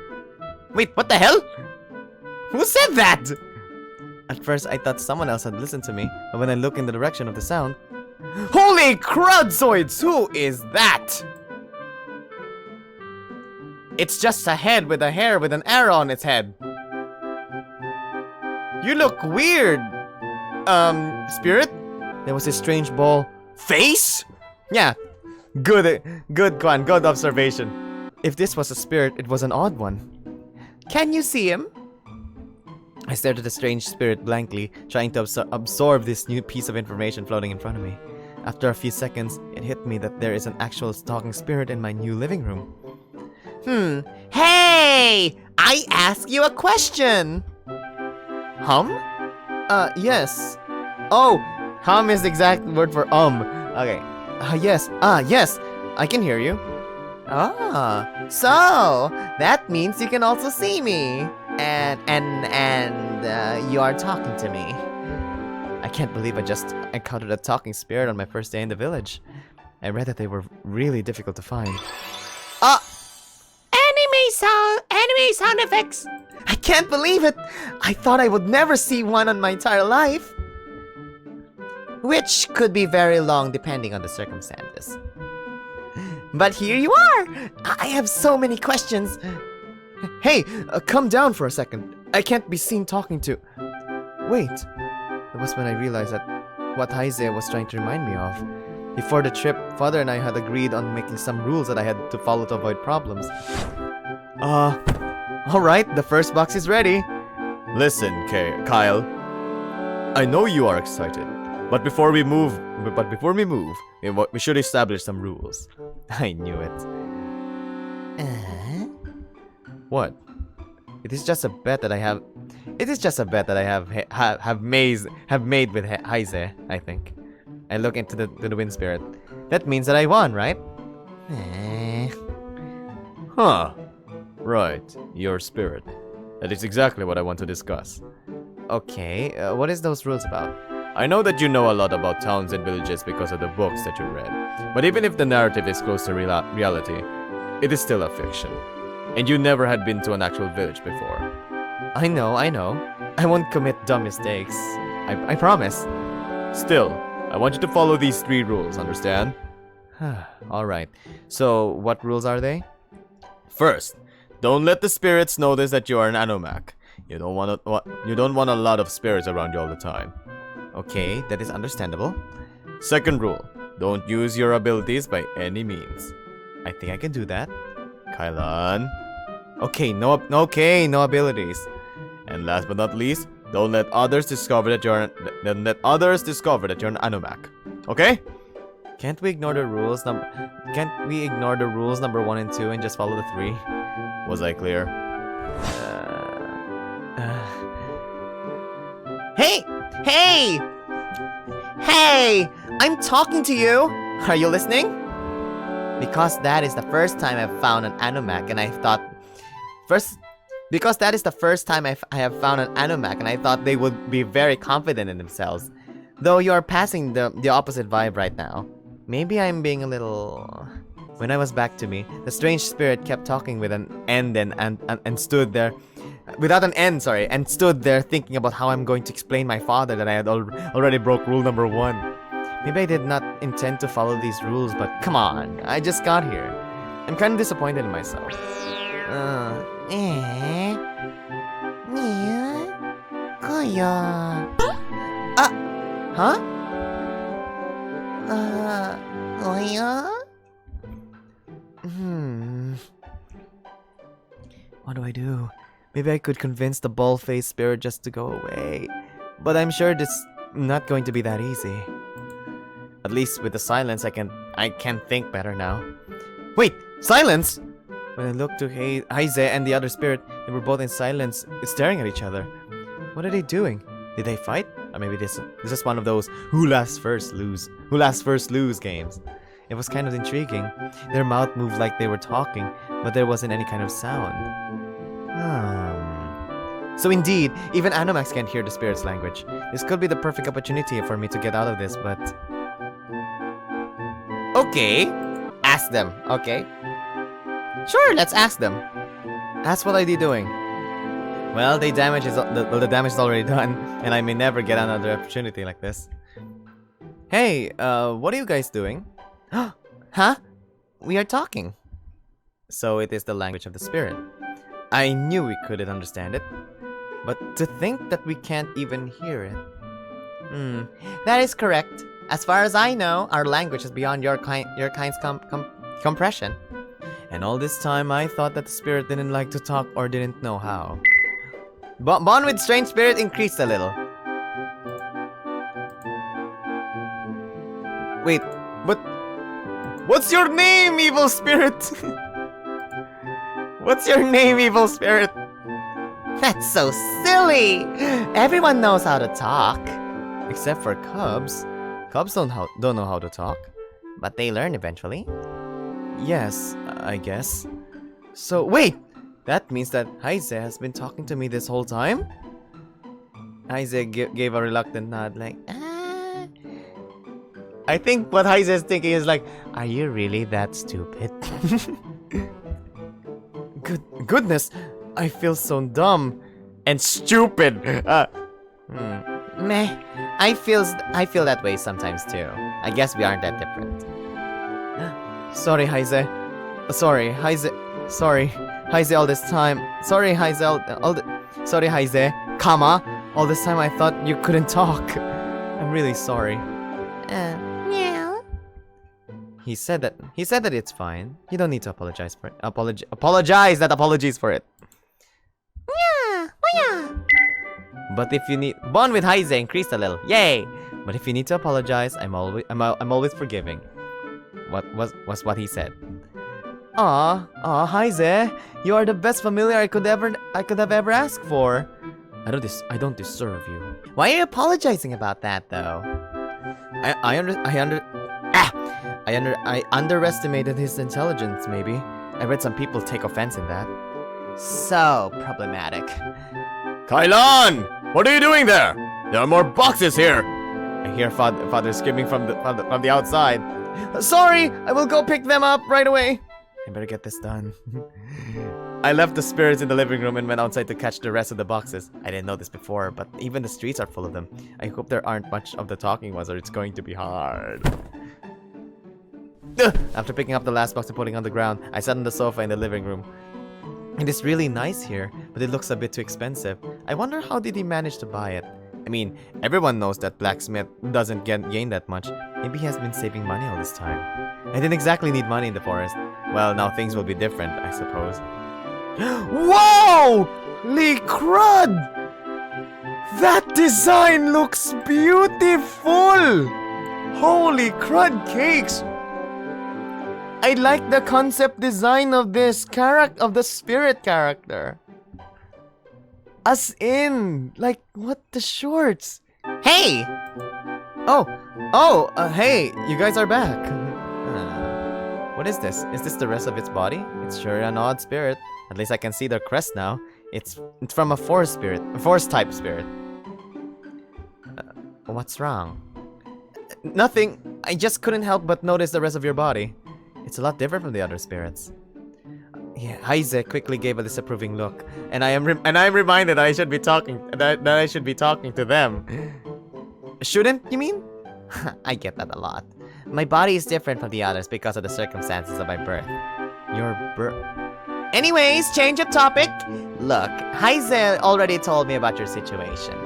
Wait, what the hell? Who said that? At first, I thought someone else had listened to me, but when I looked in the direction of the sound... Holy crudzoids! Who is that? It's just a head with a hair with an arrow on its head. You look weird. Spirit? There was this strange ball. Face? Yeah. Good, Kwan. Good observation. If this was a spirit, it was an odd one. Can you see him? I stared at the strange spirit blankly, trying to absorb this new piece of information floating in front of me. After a few seconds, it hit me that there is an actual talking spirit in my new living room. Hey! I asked you a question! Hum? Yes. Oh, hum is the exact word for Okay. Yes. Yes. I can hear you. So that means you can also see me. And you are talking to me. I can't believe I just encountered a talking spirit on my first day in the village. I read that they were really difficult to find. Anime sound effects! I can't believe it! I thought I would never see one in my entire life. Which could be very long depending on the circumstances. But here you are! I have so many questions. Hey, come down for a second. I can't be seen talking to... Wait. That was when I realized that what Heise was trying to remind me of. Before the trip, Father and I had agreed on making some rules that I had to follow to avoid problems. Alright, the first box is ready. Listen, Kyle. I know you are excited, but before we move, we should establish some rules. I knew it. What? It is just a bet that I have. It is just a bet that I have made with Heise, I think. I look into the wind spirit. That means that I won, right? Huh. Right, your spirit. That is exactly what I want to discuss. Okay, what is those rules about? I know that you know a lot about towns and villages because of the books that you read. But even if the narrative is close to reality, it is still a fiction. And you never had been to an actual village before. I know. I won't commit dumb mistakes. I promise. Still, I want you to follow these 3 rules, understand? Alright. So, what rules are they? First, don't let the spirits notice that you are an Anomak. You don't want a lot of spirits around you all the time. Okay, that is understandable. Second rule, don't use your abilities by any means. I think I can do that. Kailan. Okay, no abilities. And last but not least, don't let others discover that you're an Anomak. Okay? Can't we ignore the rules number 1 and 2 and just follow the 3? Was I clear? Hey! I'm talking to you! Are you listening? Because that is the first time I've found an Anomak and I thought... Because that is the first time I have found an Anomak and I thought they would be very confident in themselves. Though you are passing the opposite vibe right now. Maybe I'm being a little... When I was back to me, the strange spirit kept talking with an end and stood there... Without an end, sorry, and stood there thinking about how I'm going to explain my father that I had already broke rule number 1. Maybe I did not intend to follow these rules, but come on, I just got here. I'm kind of disappointed in myself. Huh? What do I do? Maybe I could convince the ball-faced spirit just to go away. But I'm sure this is not going to be that easy. At least with the silence, I can think better now. Wait! Silence? When I looked to Heise and the other spirit, they were both in silence, staring at each other. What are they doing? Did they fight? Or maybe this is one of those who last first lose games. It was kind of intriguing. Their mouth moved like they were talking, but there wasn't any kind of sound. So indeed, even Anomaks can't hear the spirit's language. This could be the perfect opportunity for me to get out of this, but... Okay. Ask them, okay? Sure, let's ask them. Ask what are they doing? Well, the damage is already done, and I may never get another opportunity like this. Hey, what are you guys doing? Huh? We are talking. So it is the language of the spirit. I knew we couldn't understand it. But to think that we can't even hear it. That is correct. As far as I know, our language is beyond your kind's compression. And all this time, I thought that the spirit didn't like to talk or didn't know how. Bond with strange spirit increased a little. Wait, but what's your name, evil spirit? What's your name, evil spirit? That's so silly. Everyone knows how to talk, Except for cubs. Cubs don't know how to talk. but they learn eventually. Yes, I guess. So wait, that means that Heise has been talking to me this whole time? Heise gave a reluctant nod like, I think what Heise is thinking is like, are you really that stupid? Goodness, I feel so dumb and stupid. Meh. I feel that way sometimes too. I guess we aren't that different. Sorry, Heise. Sorry, Heise. Sorry, Heise. All this time. Sorry, Heise. Sorry, Heise. Comma. All this time I thought you couldn't talk. I'm really sorry. Meow. He said that it's fine. You don't need to apologize for it. Apologize, not apologies for it. Yeah. Yeah. But if you need Bond with Heise increased a little. Yay. But if you need to apologize, I'm always forgiving. Was what he said. Aw, Heise, you are the best familiar I could have ever asked for. I don't deserve you. Why are you apologizing about that though? I underestimated his intelligence, maybe. I read some people take offense in that. So problematic. Kailan! What are you doing there? There are more boxes here! I hear father screaming from the outside. Sorry, I will go pick them up right away. I better get this done. I left the spirits in the living room and went outside to catch the rest of the boxes. I didn't know this before, but even the streets are full of them. I hope there aren't much of the talking ones or it's going to be hard. After picking up the last box and putting it on the ground, I sat on the sofa in the living room. It is really nice here, but it looks a bit too expensive. I wonder how did he manage to buy it? I mean, everyone knows that blacksmith doesn't gain that much. Maybe he has been saving money all this time. I didn't exactly need money in the forest. Well, now things will be different, I suppose. Whoa! Lee crud! That design looks beautiful! Holy crud cakes! I like the concept design of this of the spirit character. As in, like, what, the shorts? Hey! Hey, you guys are back. What is this? Is this the rest of its body? It's sure an odd spirit. At least I can see their crest now. It's from a forest type spirit. What's wrong? Nothing. I just couldn't help but notice the rest of your body. It's a lot different from the other spirits. Yeah, Heise quickly gave a disapproving look, and I'm reminded I should be talking that I should be talking to them. Shouldn't you mean? I get that a lot. My body is different from the others because of the circumstances of my birth. Your birth. Anyways, change of topic. Look, Heise already told me about your situation.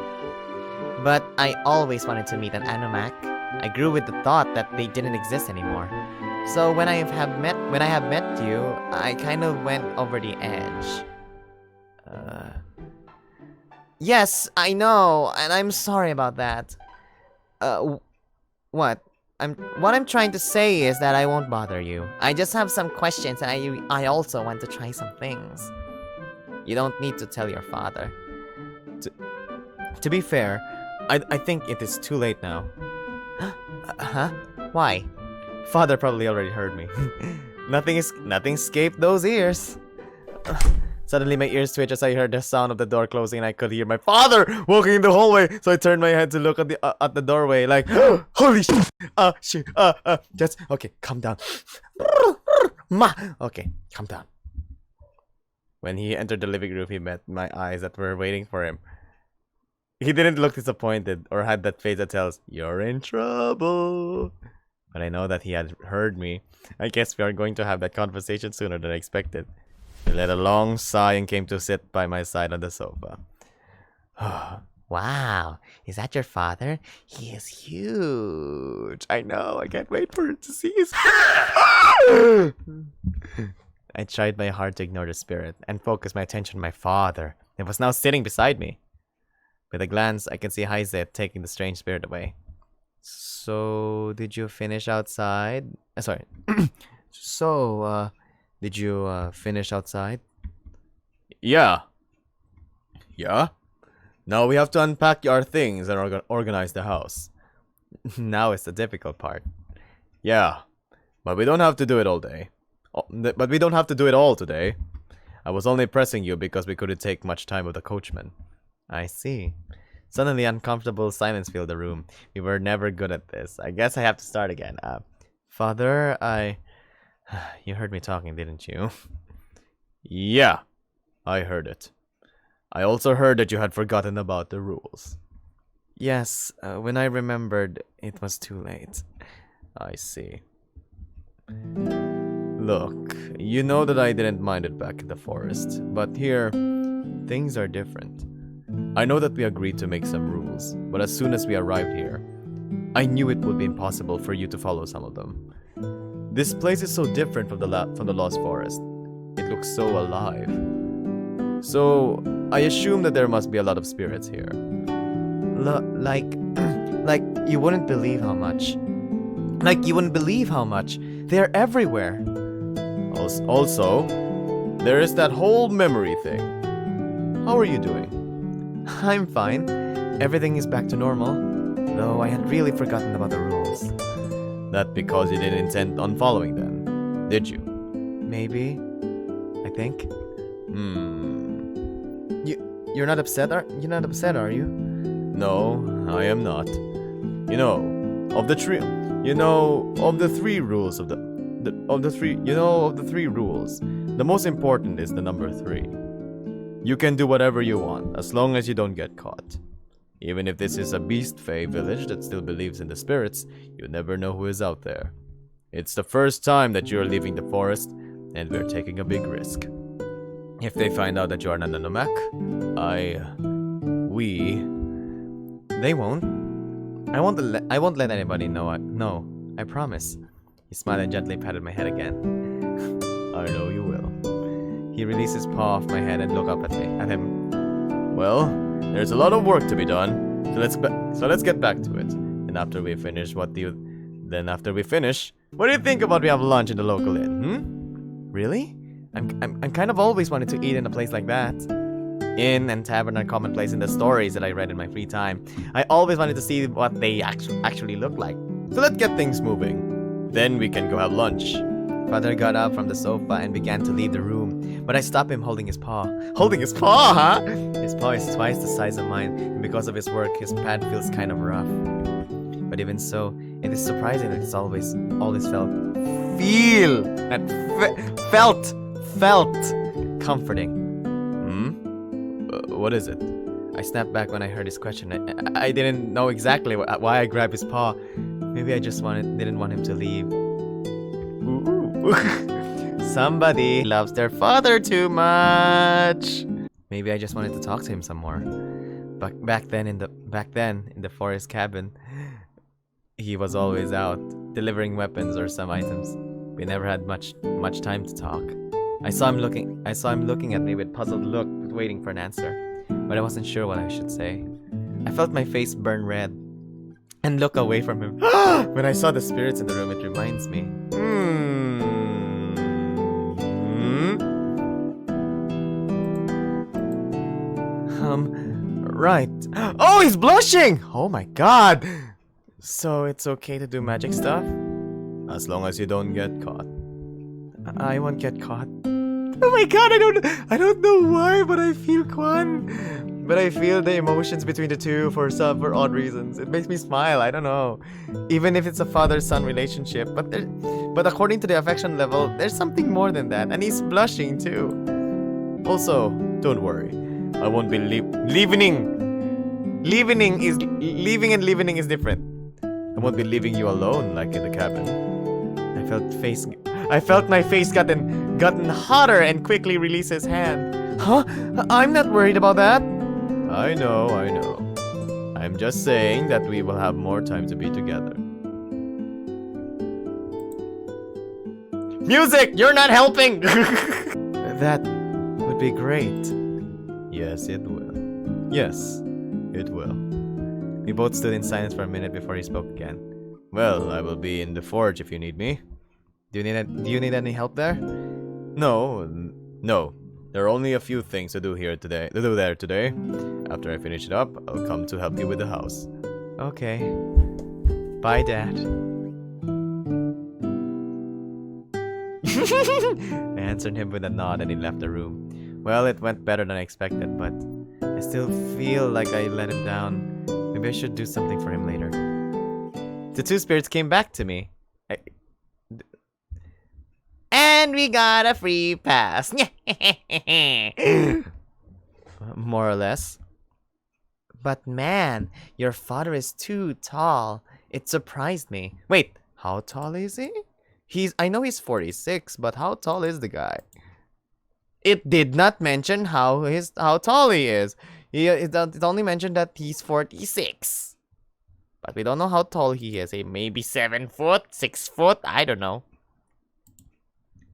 But I always wanted to meet an Anumak. I grew with the thought that they didn't exist anymore. So when I have met you, I kind of went over the edge. Yes, I know, and I'm sorry about that. What I'm trying to say is that I won't bother you. I just have some questions, and I also want to try some things. You don't need to tell your father. To be fair, I think it is too late now. Huh? Why? Father probably already heard me. Nothing escaped those ears. Suddenly my ears twitched as I heard the sound of the door closing and I could hear my father walking in the hallway. So I turned my head to look at the doorway like, holy shit, just, okay, calm down. Okay, calm down. When he entered the living room, he met my eyes that were waiting for him. He didn't look disappointed or had that face that tells, you're in trouble. But I know that he had heard me. I guess we are going to have that conversation sooner than I expected. He let a long sigh and came to sit by my side on the sofa. Wow, is that your father? He is huge. I know, I can't wait for to see his. I tried my hard to ignore the spirit and focus my attention on my father. It was now sitting beside me. With a glance, I can see Haizet taking the strange spirit away. So, did you finish outside? Sorry. Did you finish outside? Yeah. Yeah? Now we have to unpack our things and organize the house. Now is the difficult part. Yeah, but we don't have to do it all day. But we don't have to do it all today. I was only pressing you because we couldn't take much time with the coachman. I see. Suddenly, uncomfortable silence filled the room. We were never good at this. I guess I have to start again. Father, You heard me talking, didn't you? Yeah, I heard it. I also heard that you had forgotten about the rules. Yes, when I remembered, it was too late. I see. Look, you know that I didn't mind it back in the forest, but here, things are different. I know that we agreed to make some rules, but as soon as we arrived here, I knew it would be impossible for you to follow some of them. This place is so different from the Lost Forest. It looks so alive. So, I assume that there must be a lot of spirits here. Like you wouldn't believe how much. Like you wouldn't believe how much. They're everywhere. Also, there is that whole memory thing. How are you doing? I'm fine. Everything is back to normal. Though I had really forgotten about the rules. That because you didn't intend on following them, did you? Maybe. I think. You're not upset, are you? No, I am not. Of the three rules, the most important is the number 3. You can do whatever you want, as long as you don't get caught. Even if this is a beast fae village that still believes in the spirits, you never know who is out there. It's the first time that you're leaving the forest, and we're taking a big risk. If they find out that you are an Nanomak, They won't. I won't let anybody know. No, I promise. He smiled and gently patted my head again. I know you will. He released his paw off my head and looked up at him. Well, there's a lot of work to be done. So let's get back to it. And after we finish, what do you think about we have lunch in the local inn? Really? I'm kind of always wanted to eat in a place like that. Inn and tavern are commonplace in the stories that I read in my free time. I always wanted to see what they actually look like. So let's get things moving. Then we can go have lunch. Father got up from the sofa and began to leave the room, but I stopped him holding his paw. Holding his paw, huh? His paw is twice the size of mine, and because of his work, his pad feels kind of rough. But even so, it is surprising that it's always felt comforting. What is it? I snapped back when I heard his question. I didn't know exactly why I grabbed his paw. Maybe I just didn't want him to leave. Somebody loves their father too much. Maybe I just wanted to talk to him some more. But back then in the forest cabin, he was always out delivering weapons or some items. We never had much time to talk. I saw him looking at me with puzzled look, waiting for an answer, but I wasn't sure what I should say. I felt my face burn red and look away from him. When I saw the spirits in the room, it reminds me. Right. Oh, he's blushing! Oh my god! So it's okay to do magic stuff? As long as you don't get caught. I won't get caught. Oh my god, I don't know why, but I feel Kwan. But I feel the emotions between the two for odd reasons. It makes me smile, I don't know. Even if it's a father-son relationship. But according to the affection level, there's something more than that. And he's blushing too. Also, don't worry. I won't be leaving. Leaving and leaving is different. I won't be leaving you alone like in the cabin. I felt my face gotten hotter and quickly released his hand. Huh? I'm not worried about that. I know, I know. I'm just saying that we will have more time to be together. Music! You're not helping! That would be great. Yes, it will. Yes, it will. We both stood in silence for a minute before he spoke again. Well, I will be in the forge if you need me. Do you need any help there? No, no. There are only a few things to do there today. After I finish it up, I'll come to help you with the house. Okay. Bye, Dad. I answered him with a nod and he left the room. Well, it went better than I expected, but I still feel like I let him down. Maybe I should do something for him later. The two spirits came back to me. And we got a free pass. More or less. But man, your father is too tall. It surprised me. Wait, how tall is he? I know he's 46, but how tall is the guy? It did not mention how tall he is. It only mentioned that he's 46. But we don't know how tall he is. He may be 7 foot, 6 foot, I don't know.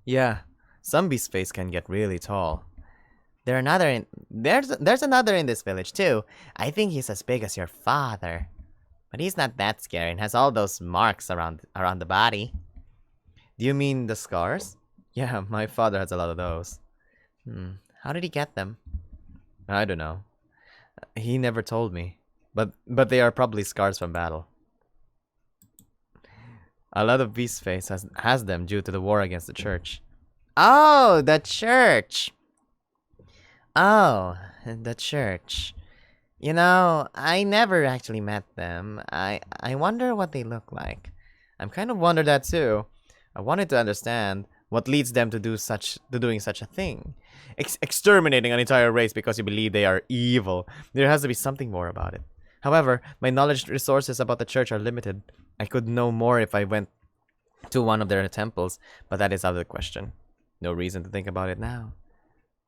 Yeah, some beast face can get really tall. There's another in this village too. I think he's as big as your father. But he's not that scary and has all those marks around the body. Do you mean the scars? Yeah, my father has a lot of those. How did he get them? I don't know. He never told me. But they are probably scars from battle. A lot of beast face has them due to the war against the church. Oh, the church. Oh, the church. You know, I never actually met them. I wonder what they look like. I'm kind of wonder that too. I wanted to understand what leads them to doing such a thing. Exterminating an entire race because you believe they are evil. There has to be something more about it. However, my knowledge resources about the church are limited. I could know more if I went to one of their temples, but that is out of the question. No reason to think about it now.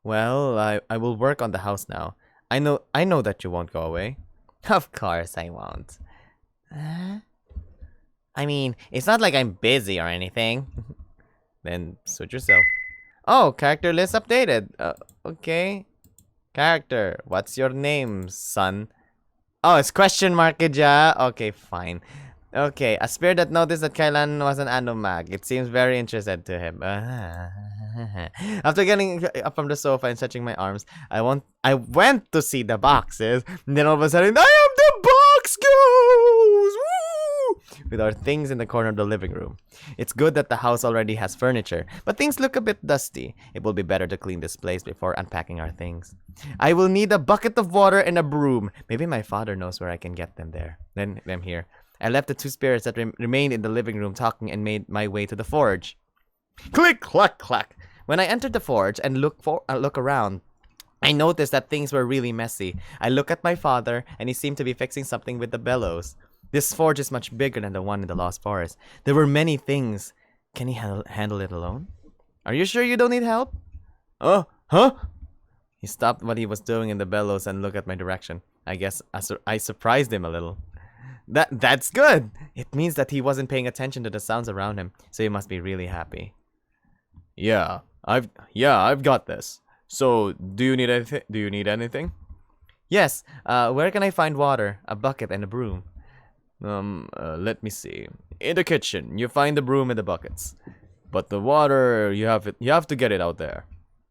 Well, I will work on the house now. I know that you won't go away. Of course I won't. I mean, it's not like I'm busy or anything. Then suit yourself. Oh, character list updated. Okay. Character, what's your name, son? Oh, it's question mark ja. Okay, fine. Okay, a spirit that noticed that Kailan was an Anumag. It seems very interested to him. After getting up from the sofa and stretching my arms, I went to see the boxes. And then all of a sudden, I am the box ghost! Woo! With our things in the corner of the living room. It's good that the house already has furniture, but things look a bit dusty. It will be better to clean this place before unpacking our things. I will need a bucket of water and a broom. Maybe my father knows where I can get them there. Then them here. I left the two spirits that remained in the living room talking and made my way to the forge. Click, clack, clack. When I entered the forge and look around, I noticed that things were really messy. I look at my father, and he seemed to be fixing something with the bellows. This forge is much bigger than the one in the Lost Forest. There were many things. Can he handle it alone? Are you sure you don't need help? Oh, huh? He stopped what he was doing in the bellows and looked at my direction. I guess I surprised him a little. That's good. It means that he wasn't paying attention to the sounds around him, so he must be really happy. Yeah, I've got this. So, do you need anything? Yes. Where can I find water, a bucket, and a broom? Let me see. In the kitchen, you find the broom and the buckets. But the water, you have to get it out there.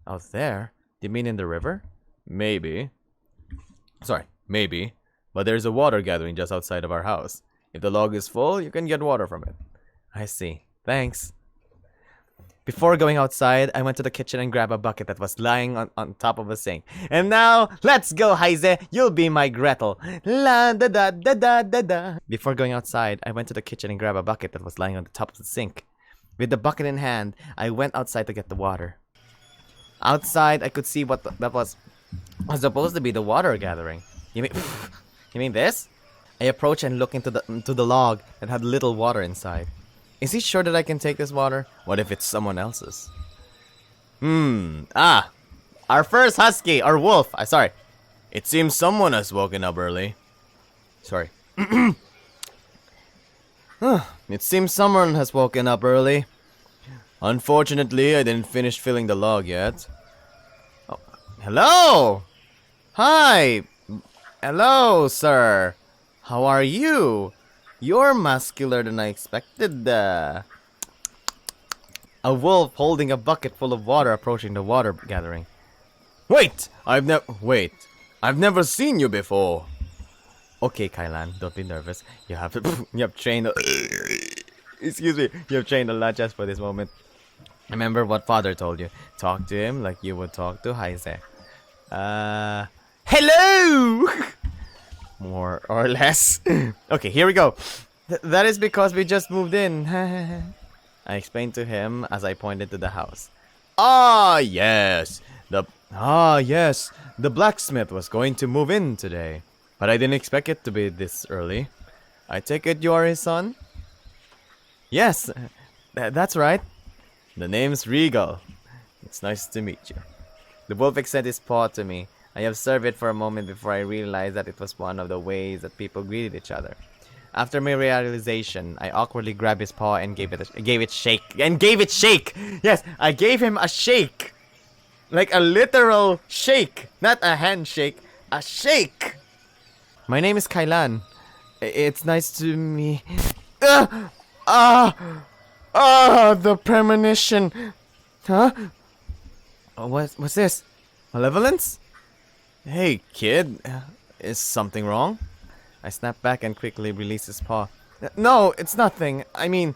Out there? Do you mean in the river? Maybe. But there's a water gathering just outside of our house. If the log is full, you can get water from it. I see. Thanks. Before going outside, I went to the kitchen and grabbed a bucket that was lying on top of a sink. And now, let's go, Heise! You'll be my Gretel. La da da da da da da. Before going outside, I went to the kitchen and grabbed a bucket that was lying on the top of the sink. With the bucket in hand, I went outside to get the water. Outside, I could see what that was supposed to be the water gathering. You mean this? I approached and looked into the log that had little water inside. Is he sure that I can take this water? What if it's someone else's? Our first husky, or wolf, sorry. It seems someone has woken up early. Sorry. It seems someone has woken up early. Unfortunately, I didn't finish filling the log yet. Oh, hello! Hi! Hello, sir. How are you? You're muscular than I expected. A wolf holding a bucket full of water approaching the water gathering. Wait! I've never seen you before. Okay, Kailan, don't be nervous. You have trained. Excuse me. You have trained a lot just for this moment. Remember what father told you. Talk to him like you would talk to Heise. Hello! More or less. Okay, here we go. That is because we just moved in. I explained to him as I pointed to the house. Yes. The blacksmith was going to move in today. But I didn't expect it to be this early. I take it you are his son? Yes, that's right. The name's Regal. It's nice to meet you. The wolf extended his paw to me. I observed it for a moment before I realized that it was one of the ways that people greeted each other. After my realization, I awkwardly grabbed his paw and gave it shake. Yes, I gave him a shake. Like a literal shake. Not a handshake. A shake. My name is Kailan. It's nice to meet. The premonition. Huh? What's this? Malevolence? Hey, kid. Is something wrong? I snapped back and quickly released his paw. No, it's nothing. I mean,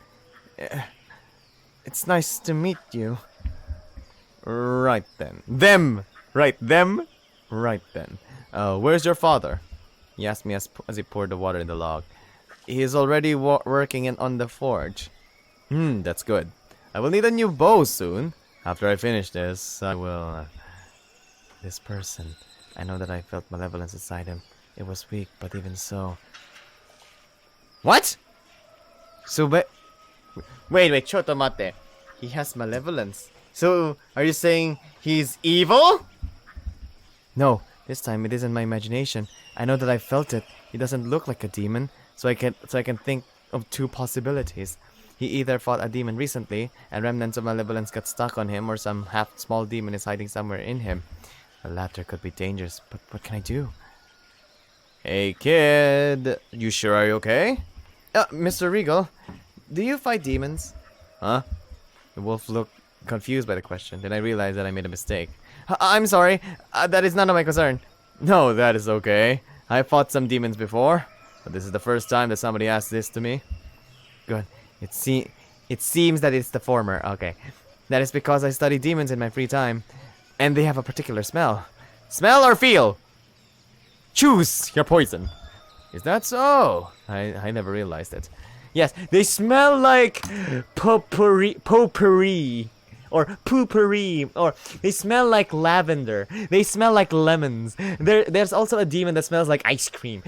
it's nice to meet you. Right then. Them! Right then. Where's your father? He asked me as he poured the water in the log. He is already working on the forge. That's good. I will need a new bow soon. After I finish this, I will... This person. I know that I felt malevolence inside him. It was weak, but even so... What? Wait, chotomate. He has malevolence. So, are you saying he's evil? No, this time it isn't my imagination. I know that I felt it. He doesn't look like a demon, so I can think of two possibilities. He either fought a demon recently, and remnants of malevolence got stuck on him, or some half-small demon is hiding somewhere in him. The latter could be dangerous, but what can I do? Hey kid, you sure are you okay? Mr. Regal, do you fight demons? Huh? The wolf looked confused by the question. Then I realized that I made a mistake. I'm sorry, that is none of my concern. No, that is okay. I fought some demons before, but this is the first time that somebody asked this to me. Good. It seems that it's the former. Okay. That is because I study demons in my free time, and they have a particular smell. Smell or feel? Choose your poison. Is that so? I never realized it. Yes, they smell like potpourri, or poopery, or they smell like lavender. They smell like lemons. There's also a demon that smells like ice cream.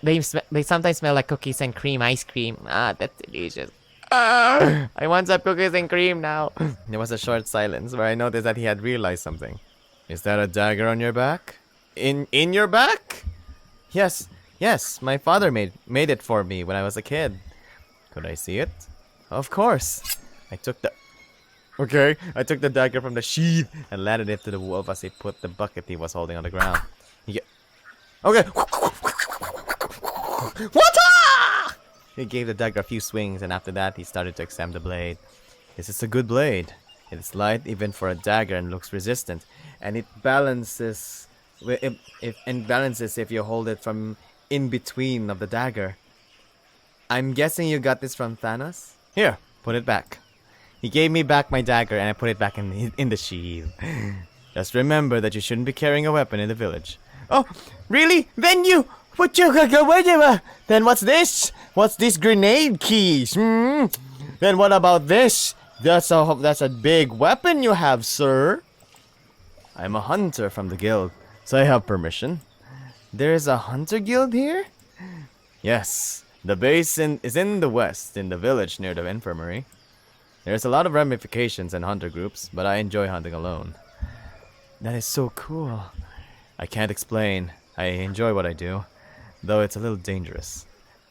They sometimes smell like cookies and cream ice cream. That's delicious. I want some cookies and cream now. There was a short silence where I noticed that he had realized something. Is that a dagger on your back? In your back? Yes, my father made it for me when I was a kid. Could I see it? Of course. I took the dagger from the sheath and landed it to the wolf as he put the bucket he was holding on the ground. Okay. What? He gave the dagger a few swings, and after that, he started to examine the blade. This is a good blade. It is light even for a dagger and looks resistant, and it balances if you hold it from in between of the dagger. I'm guessing you got this from Thanos? Here, put it back. He gave me back my dagger, and I put it back in the sheath. Just remember that you shouldn't be carrying a weapon in the village. Oh, really? Then Then what's this? What's this grenade keys? Then what about this? That's a big weapon you have, sir. I'm a hunter from the guild, so I have permission. There is a hunter guild here? Yes, the base is in the west, in the village near the infirmary. There's a lot of ramifications and hunter groups, but I enjoy hunting alone. That is so cool. I can't explain. I enjoy what I do, though it's a little dangerous.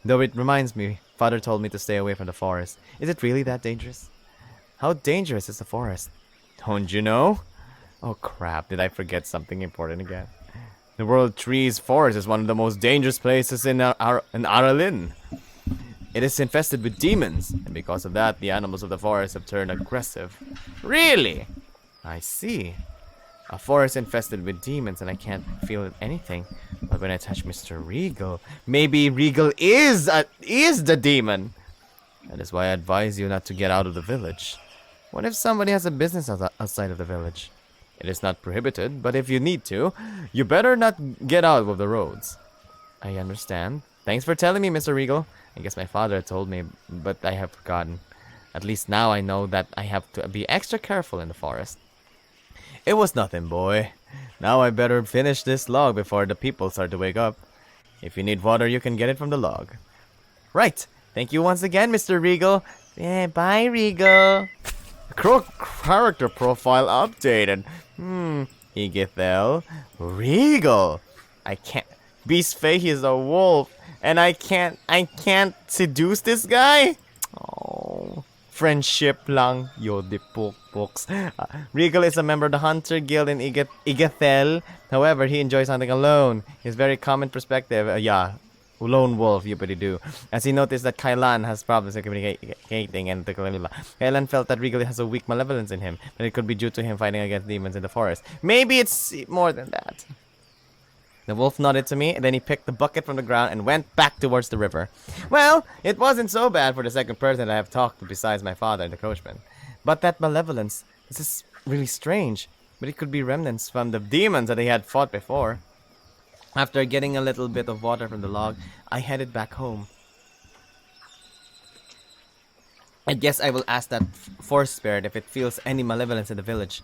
Though it reminds me, Father told me to stay away from the forest. Is it really that dangerous? How dangerous is the forest? Don't you know? Oh crap, did I forget something important again? The World Trees Forest is one of the most dangerous places in Aralyn. It is infested with demons, and because of that, the animals of the forest have turned aggressive. Really? I see. A forest infested with demons, and I can't feel anything. But when I touch Mr. Regal, maybe Regal is the demon. That is why I advise you not to get out of the village. What if somebody has a business outside of the village? It is not prohibited, but if you need to, you better not get out of the roads. I understand. Thanks for telling me, Mr. Regal. I guess my father told me, but I have forgotten. At least now I know that I have to be extra careful in the forest. It was nothing, boy. Now I better finish this log before the people start to wake up. If you need water, you can get it from the log. Right. Thank you once again, Mr. Regal. Yeah, bye, Regal. Character profile updated. Igithel. Regal. I can't. Beast Fae is a wolf. And I can't seduce this guy? Oh. Friendship lang. Yodi books. Regal is a member of the Hunter Guild in Igithel. However, he enjoys hunting alone. His very common perspective. Yeah. Lone wolf, you pretty do. As he noticed that Kailan has problems in communicating and Kailan felt that Regal has a weak malevolence in him, but it could be due to him fighting against demons in the forest. Maybe it's more than that. The wolf nodded to me, and then he picked the bucket from the ground and went back towards the river. Well, it wasn't so bad for the second person I have talked to besides my father and the coachman. But that malevolence, this is really strange. But it could be remnants from the demons that he had fought before. After getting a little bit of water from the log, I headed back home. I guess I will ask that forest spirit if it feels any malevolence in the village.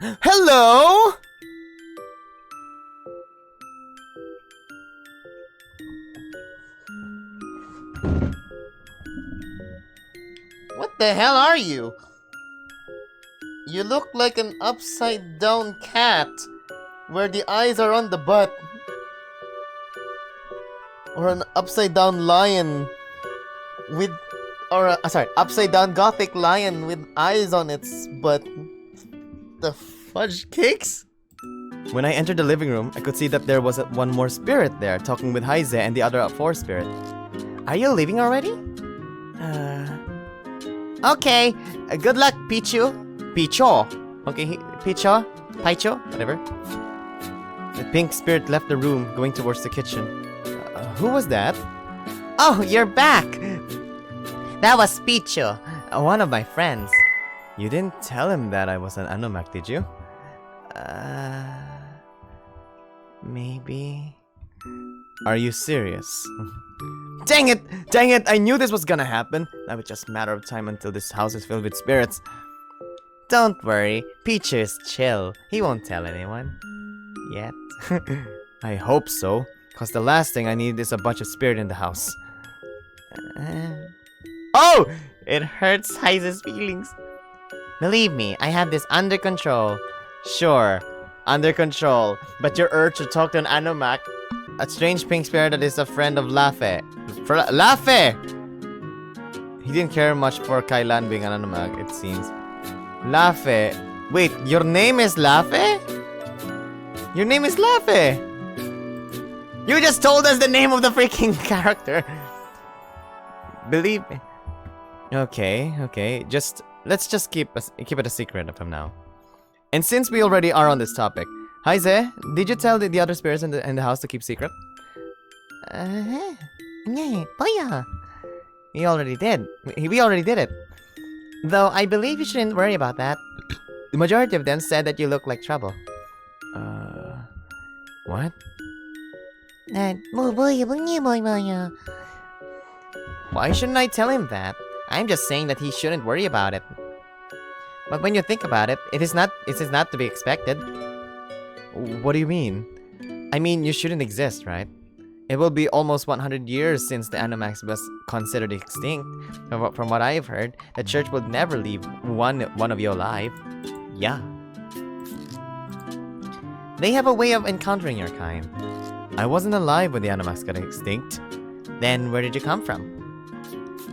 Hello? What the hell are you? You look like an upside down cat, where the eyes are on the butt. Or an upside down lion with... upside down gothic lion with eyes on its butt. The fudge cakes? When I entered the living room, I could see that there was one more spirit there, talking with Heize and the other forest spirit. Are you leaving already? Okay, good luck, Pichu. Picho. Okay, Picho? Paicho? Whatever. The pink spirit left the room, going towards the kitchen. Who was that? Oh, you're back! That was Pichu, one of my friends. You didn't tell him that I was an Anomak, did you? Maybe... Are you serious? Dang it! Dang it! I knew this was gonna happen! Now it's just a matter of time until this house is filled with spirits. Don't worry, Pichu is chill. He won't tell anyone. Yet. I hope so, cause the last thing I need is a bunch of spirit in the house. Oh! It hurts Heise's feelings. Believe me, I have this under control. Sure, under control, but your urge to talk to an Anomak, a strange pink spirit that is a friend of Lafe. Lafe! He didn't care much for Kailan being an Anomak, it seems. Lafe. Wait, your name is Lafe? Your name is Lafe! You just told us the name of the freaking character! Believe me. Okay. Let's just keep it a secret from now. And since we already are on this topic, Heize, did you tell the other spirits in the house to keep secret? Boya. We already did it. Though I believe you shouldn't worry about that. The majority of them said that you look like trouble. What? Why shouldn't I tell him that? I'm just saying that he shouldn't worry about it. But when you think about it, it is not to be expected. What do you mean? I mean, you shouldn't exist, right? It will be almost 100 years since the Anomaks was considered extinct. From what I've heard, the church will never leave one of you alive. Yeah. They have a way of encountering your kind. I wasn't alive when the Animax got extinct. Then where did you come from?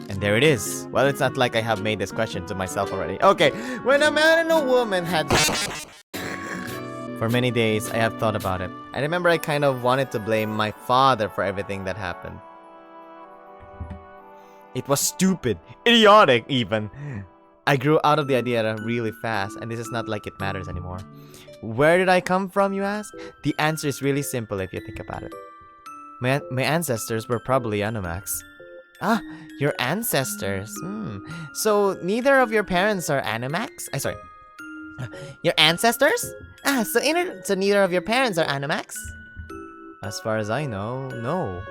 And there it is. Well, it's not like I have made this question to myself already. Okay, when a man and a woman had... For many days, I have thought about it. I remember I kind of wanted to blame my father for everything that happened. It was stupid, idiotic even. I grew out of the idea really fast, and this is not like it matters anymore. Where did I come from, you ask? The answer is really simple if you think about it. My ancestors were probably Animax. Ah, your ancestors. So neither of your parents are Animax? Sorry. Your ancestors? So neither of your parents are Animax? As far as I know, no.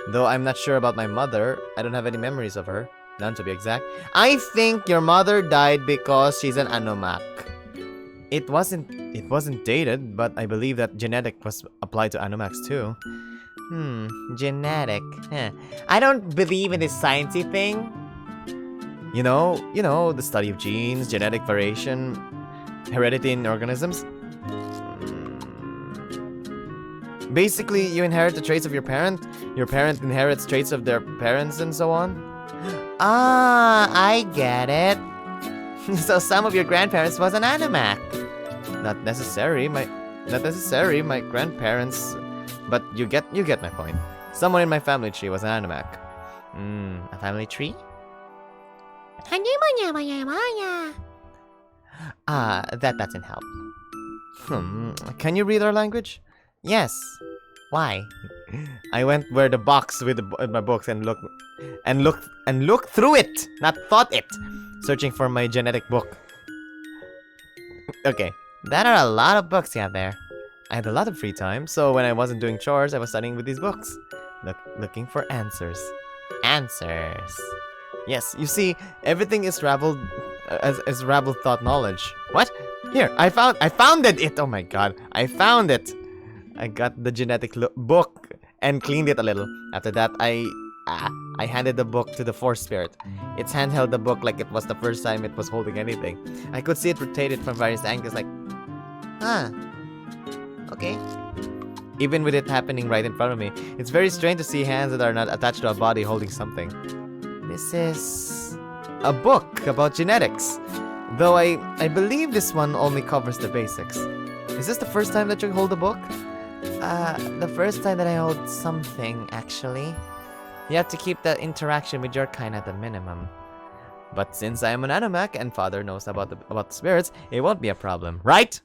Though I'm not sure about my mother. I don't have any memories of her. None to be exact. I think your mother died because she's an Anomak. It wasn't dated, but I believe that genetic was applied to Animax too. Genetic. I don't believe in this sciencey thing. You know, the study of genes, genetic variation, heredity in organisms. Basically, you inherit the traits of your parent inherits traits of their parents, and so on. Ah, I get it. So some of your grandparents was an Animac. Not necessary, my grandparents, but you get my point. Someone in my family tree was an Animac. A family tree? That doesn't help. Can you read our language? Yes. Why? I went where the box with my books and looked through it, not thought it, searching for my genetic book. Okay, that are a lot of books you have there. I had a lot of free time, so when I wasn't doing chores, I was studying with these books, looking for answers. Answers. Yes, you see, everything is raveled as raveled thought knowledge. What? Here, I found it. Oh my god, I found it. I got the genetic book and cleaned it a little. After that, I handed the book to the force spirit. Its hand held the book like it was the first time it was holding anything. I could see it rotated from various angles like, okay. Even with it happening right in front of me, it's very strange to see hands that are not attached to a body holding something. This is a book about genetics. Though I believe this one only covers the basics. Is this the first time that you hold a book? The first time that I hold something, actually. You have to keep that interaction with your kind at the minimum. But since I am an Animac and father knows about the spirits, it won't be a problem, right?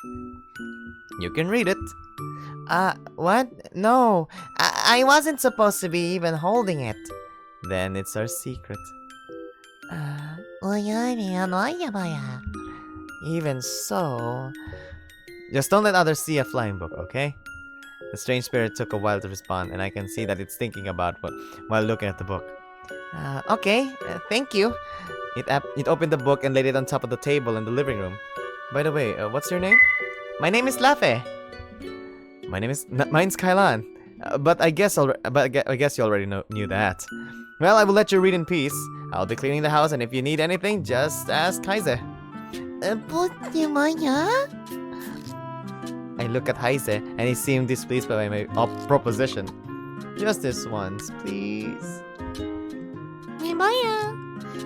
You can read it. What? No, I wasn't supposed to be even holding it. Then it's our secret. Even so... Just don't let others see a flying book, okay? The strange spirit took a while to respond, and I can see that it's thinking about what while looking at the book. Okay, thank you. It opened the book and laid it on top of the table in the living room. By the way, what's your name? My name is Lafe. Mine's Kailan. But I guess you already knew that. Well, I will let you read in peace. I'll be cleaning the house, and if you need anything, just ask Heise. I look at Heise, and he seemed displeased by my proposition. Just this once, please.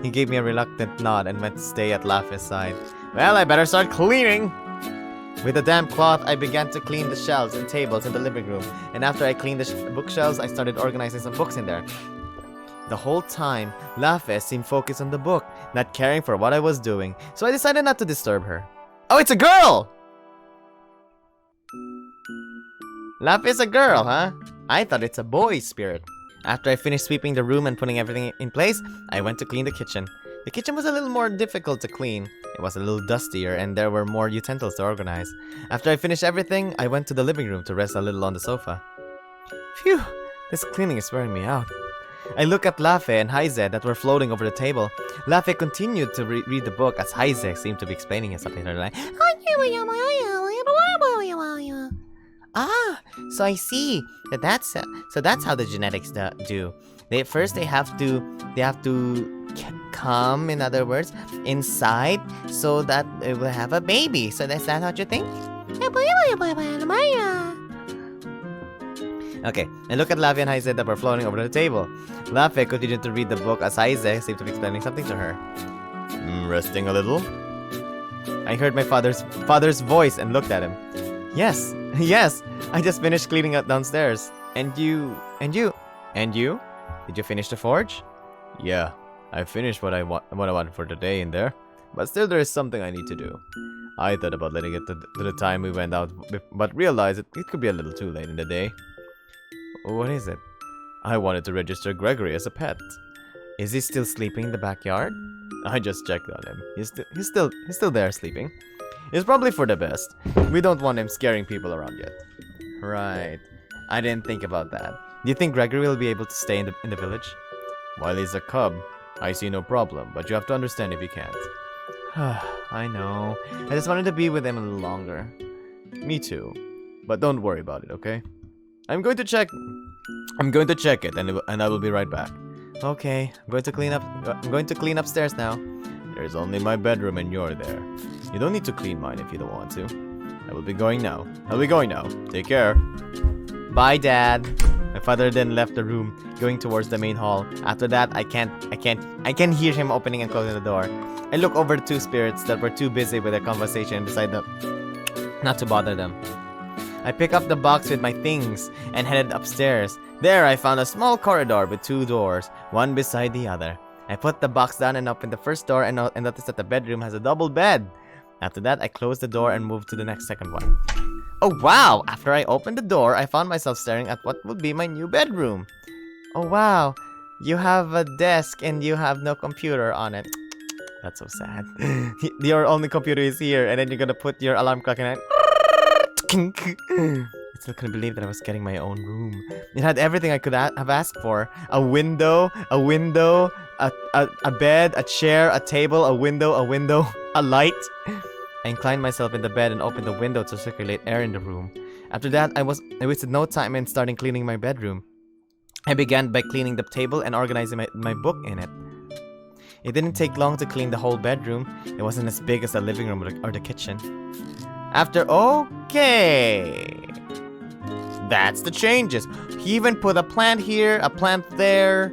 He gave me a reluctant nod and went to stay at Lafe's side. Well, I better start cleaning! With a damp cloth, I began to clean the shelves and tables in the living room, and after I cleaned the bookshelves, I started organizing some books in there. The whole time, Lafe seemed focused on the book, not caring for what I was doing, so I decided not to disturb her. Oh, it's a girl! Lafe is a girl, huh? I thought it's a boy spirit. After I finished sweeping the room and putting everything in place, I went to clean the kitchen. The kitchen was a little more difficult to clean. It was a little dustier and there were more utensils to organize. After I finished everything, I went to the living room to rest a little on the sofa. Phew, this cleaning is wearing me out. I look at Lafe and Heise that were floating over the table. Lafe continued to read the book as Heise seemed to be explaining something like, so I see. That's how the genetics do. They have to come, in other words, inside so that it will have a baby. So that's that what you think? Okay, and look at Laffy and Heise that were floating over the table. Laffy continued to read the book as Heise seemed to be explaining something to her. Resting a little? I heard my father's voice and looked at him. Yes, yes, I just finished cleaning up downstairs. And you? Did you finish the forge? Yeah, I finished what I wanted for today in there. But still there is something I need to do. I thought about letting it to the time we went out, but realized it could be a little too late in the day. What is it? I wanted to register Gregory as a pet. Is he still sleeping in the backyard? I just checked on him. He's still there sleeping. It's probably for the best. We don't want him scaring people around yet. Right. I didn't think about that. Do you think Gregory will be able to stay in the village? While he's a cub, I see no problem, but you have to understand if he can't. I know. I just wanted to be with him a little longer. Me too. But don't worry about it, okay? I'm going to check it and I will be right back. Okay, I'm going to clean upstairs now. There's only my bedroom and you're there. You don't need to clean mine if you don't want to. I will be going now. Take care. Bye, Dad. My father then left the room, going towards the main hall. After that, I can hear him opening and closing the door. I look over the two spirits that were too busy with their conversation and decide not to bother them. I pick up the box with my things and headed upstairs. There, I found a small corridor with two doors, one beside the other. I put the box down and opened the first door and noticed that the bedroom has a double bed. After that, I closed the door and moved to the second one. Oh wow! After I opened the door, I found myself staring at what would be my new bedroom. Oh wow! You have a desk and you have no computer on it. That's so sad. Your only computer is here, and then you're gonna put your alarm clock in it. I still couldn't believe that I was getting my own room. It had everything I could have asked for. A window, a bed, a chair, a table, a window, a light. I inclined myself in the bed and opened the window to circulate air in the room. After that, I wasted no time in starting cleaning my bedroom. I began by cleaning the table and organizing my book in it. It didn't take long to clean the whole bedroom. It wasn't as big as the living room or the kitchen. Okay. That's the changes. He even put a plant here, a plant there.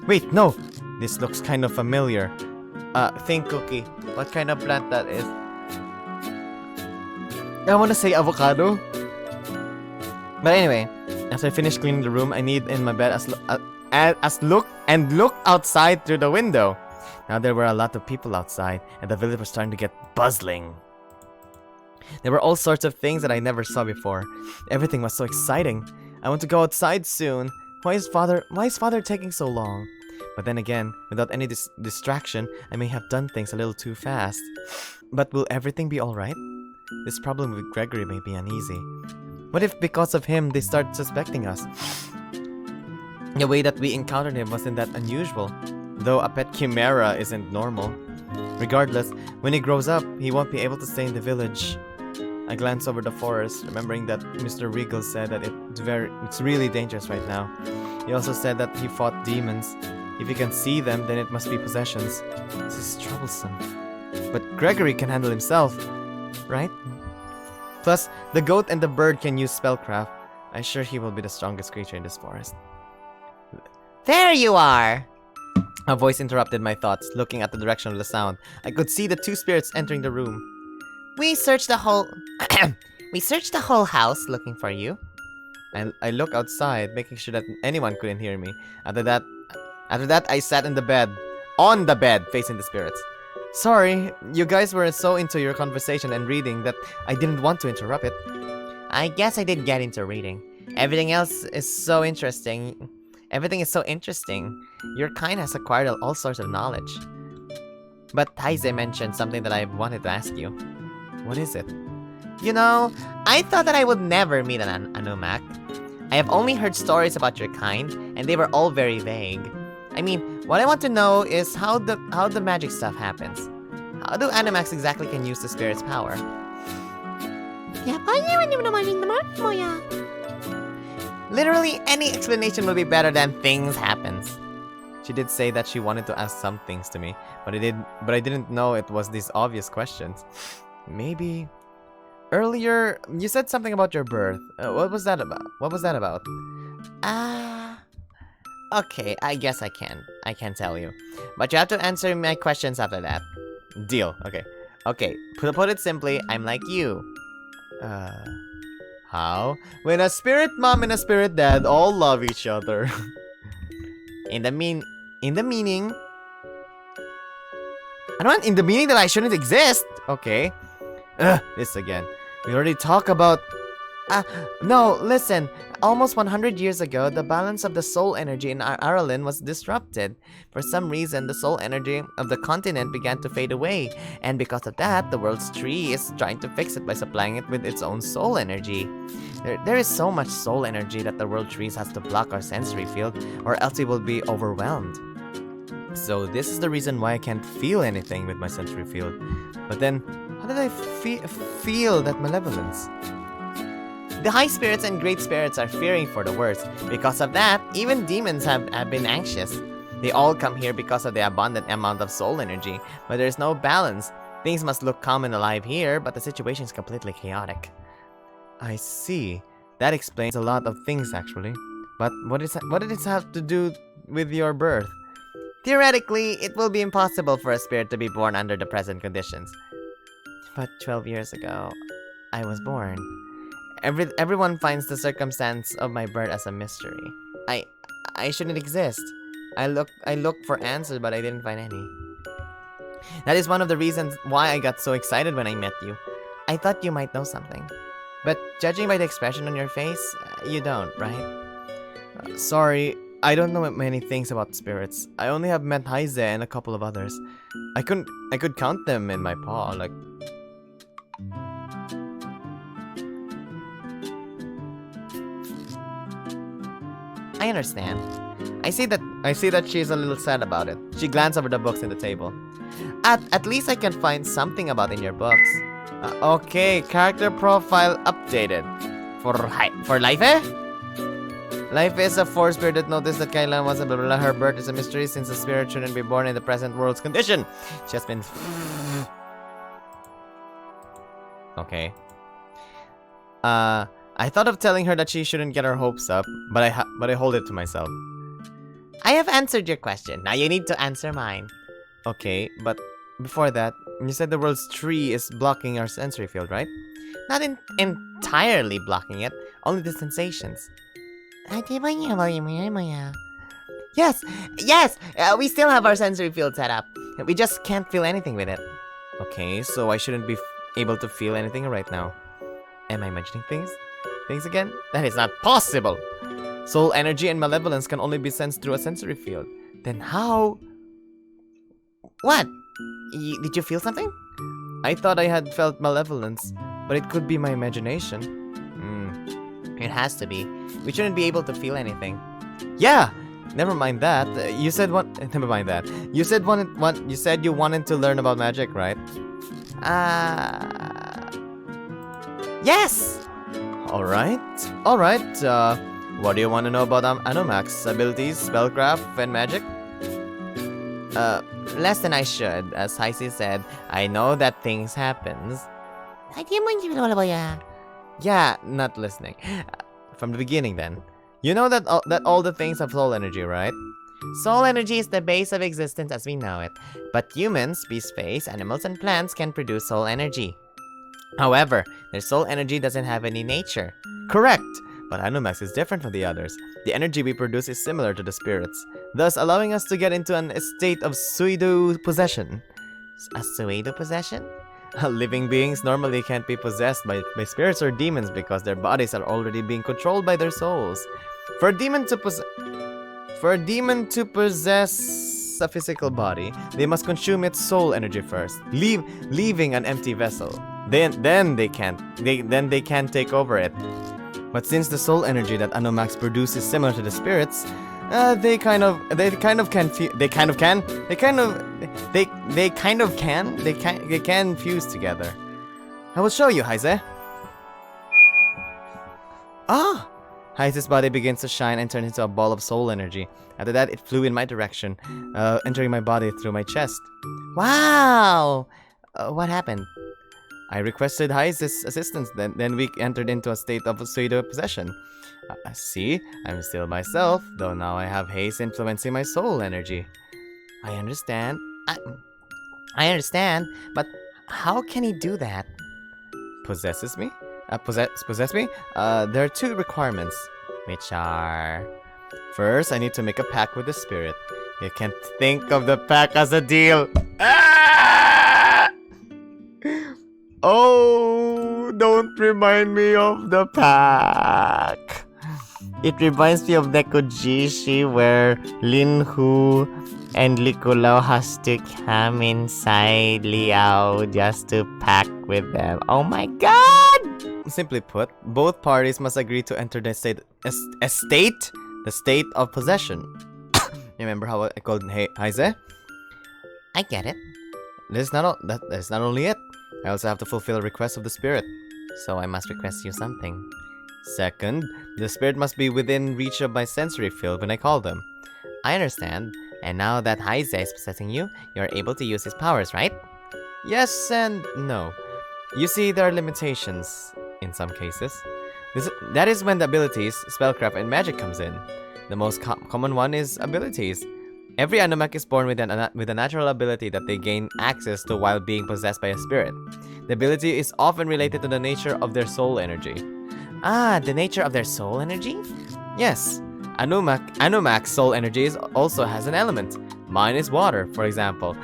Wait, no. This looks kind of familiar. Think Cookie. What kind of plant that is? I want to say avocado. But anyway, after I finished cleaning the room, I kneeled in my bed looked outside through the window. Now there were a lot of people outside, and the village was starting to get buzzing. There were all sorts of things that I never saw before. Everything was so exciting. I want to go outside soon. Why is father taking so long? But then again, without any distraction, I may have done things a little too fast. But will everything be alright? This problem with Gregory may be uneasy. What if because of him they start suspecting us? The way that we encountered him wasn't that unusual, though a pet chimera isn't normal. Regardless, when he grows up, he won't be able to stay in the village. I glance over the forest, remembering that Mr. Regal said that it's really dangerous right now. He also said that he fought demons. If he can see them, then it must be possessions. This is troublesome. But Gregory can handle himself, right? Plus, the goat and the bird can use spellcraft. I'm sure he will be the strongest creature in this forest. There you are! A voice interrupted my thoughts. Looking at the direction of the sound, I could see the two spirits entering the room. We searched the whole house looking for you. I look outside, making sure that anyone couldn't hear me. After that, I sat on the bed, facing the spirits. Sorry, you guys were so into your conversation and reading that I didn't want to interrupt it. I guess I did get into reading. Everything is so interesting. Your kind has acquired all sorts of knowledge. But Heise mentioned something that I wanted to ask you. What is it? You know, I thought that I would never meet an Anumak. I have only heard stories about your kind, and they were all very vague. I mean, what I want to know is how the magic stuff happens. How do Animax exactly can use the spirit's power? Literally, any explanation will be better than things happens. She did say that she wanted to ask some things to me, but I didn't know it was these obvious questions. Maybe Earlier, you said something about your birth. What was that about? What was that about? Okay, I guess I can. I can tell you. But you have to answer my questions after that. Deal. Okay. Okay, to put it simply, I'm like you. How? When a spirit mom and a spirit dad all love each other. In the meaning... I don't in the meaning that I shouldn't exist. Okay. This again. We already talked about. No, listen. Almost 100 years ago, the balance of the soul energy in Aralyn was disrupted. For some reason, the soul energy of the continent began to fade away, and because of that, the world's tree is trying to fix it by supplying it with its own soul energy. There is so much soul energy that the world trees has to block our sensory field, or else it will be overwhelmed. So this is the reason why I can't feel anything with my sensory field. But then, how did I feel that malevolence? The high spirits and great spirits are fearing for the worst. Because of that, even demons have been anxious. They all come here because of the abundant amount of soul energy, but there's no balance. Things must look calm and alive here, but the situation is completely chaotic. I see. That explains a lot of things, actually. But what did this have to do with your birth? Theoretically, it will be impossible for a spirit to be born under the present conditions. But 12 years ago, I was born. Everyone finds the circumstance of my birth as a mystery. I shouldn't exist. I looked for answers, but I didn't find any. That is one of the reasons why I got so excited when I met you. I thought you might know something. But judging by the expression on your face, you don't, right? Sorry, I don't know many things about spirits. I only have met Heise and a couple of others. I could count them in my paw, like... I understand. I see that she's a little sad about it. She glanced over the books on the table. At least I can find something about in your books. Okay, character profile updated. For Life, eh? Life is a force spirit that noticed that Kailan wasn't blah, blah, blah. Her birth is a mystery since the spirit shouldn't be born in the present world's condition. She has been... Okay. I thought of telling her that she shouldn't get her hopes up, but I hold it to myself. I have answered your question. Now you need to answer mine. Okay, but before that, you said the world's tree is blocking our sensory field, right? Not entirely blocking it, only the sensations. Yes, we still have our sensory field set up. We just can't feel anything with it. Okay, so I shouldn't be able to feel anything right now. Am I imagining things? Things again? That is not possible. Soul energy and malevolence can only be sensed through a sensory field. Then how? What? Did you feel something? I thought I had felt malevolence, but it could be my imagination. It has to be. We shouldn't be able to feel anything. Yeah! Never mind that. You said what? Never mind that. You said You said you wanted to learn about magic, right? Yes! Alright. What do you want to know about Anomax's abilities, spellcraft, and magic? Less than I should. As Heise said, I know that things happens. Yeah, not listening. From the beginning then. You know that all the things have soul energy, right? Soul energy is the base of existence as we know it. But humans, beast face, animals, and plants can produce soul energy. However, their soul energy doesn't have any nature. Correct! But Anomax is different from the others. The energy we produce is similar to the spirits, thus allowing us to get into a state of pseudo possession. A pseudo possession? Living beings normally can't be possessed by spirits or demons because their bodies are already being controlled by their souls. For a demon to possess a physical body, they must consume its soul energy first, leaving an empty vessel. Then they can't take over it. But since the soul energy that Anomax produces is similar to the spirits, they kind of can fuse together. I will show you, Heise. Ah! Heise's body begins to shine and turn into a ball of soul energy. After that, it flew in my direction, entering my body through my chest. Wow! What happened? I requested Hai's assistance, then we entered into a state of pseudo-possession. See, I'm still myself, though now I have haze influencing my soul energy. I understand. I understand, but how can he do that? Possess me? There are 2 requirements. Which are... First, I need to make a pact with the spirit. You can't think of the pact as a deal. Ah! Oh, don't remind me of the pact. It reminds me of Nekojishi, where Linhu and Likulao has to come inside Liao just to pact with them. Oh my god! Simply put, both parties must agree to enter the state of possession. Remember how I called Haize? I get it. That's not only it. I also have to fulfill a request of the spirit. So I must request you something. Second, the spirit must be within reach of my sensory field when I call them. I understand. And now that Haize is possessing you, you're able to use his powers, right? Yes and no. You see, there are limitations in some cases. That is when the abilities, spellcraft, and magic comes in. The most common one is abilities. Every Anumak is born with a natural ability that they gain access to while being possessed by a spirit. The ability is often related to the nature of their soul energy. Ah, the nature of their soul energy? Yes. Anumak's soul energy also has an element. Mine is water, for example.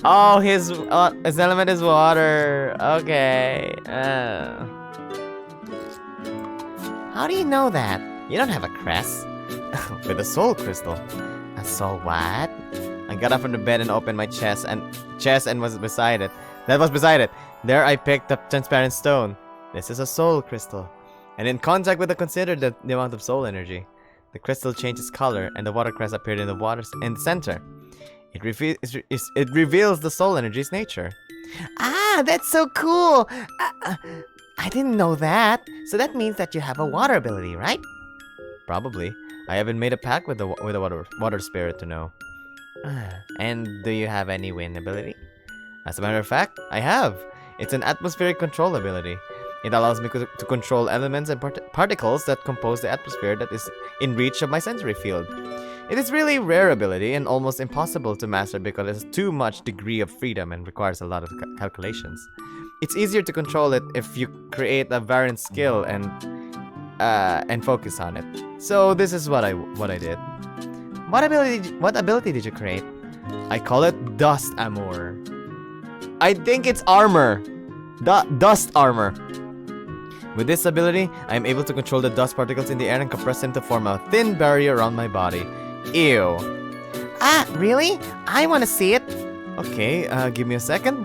Oh, his element is water. Okay. How do you know that? You don't have a crest. With a soul crystal. A soul what? I got up from the bed and opened my chest and was beside it. That was beside it. There I picked up transparent stone. This is a soul crystal. And in contact with considered the amount of soul energy. The crystal changed its color, and the water crest appeared in the center. It reveals the soul energy's nature. Ah, that's so cool! I didn't know that. So that means that you have a water ability, right? Probably. I haven't made a pact with the water spirit to know. And do you have any wind ability? As a matter of fact, I have. It's an atmospheric control ability. It allows me to control elements and particles that compose the atmosphere that is in reach of my sensory field. It is really a rare ability and almost impossible to master because it has too much degree of freedom and requires a lot of calculations. It's easier to control it if you create a variant skill and focus on it. So this is what I did. What ability did you create? I call it Dust Amour. I think it's armor. Dust armor. With this ability, I am able to control the dust particles in the air and compress them to form a thin barrier around my body. Ew. Ah, really? I want to see it. Okay, give me a second.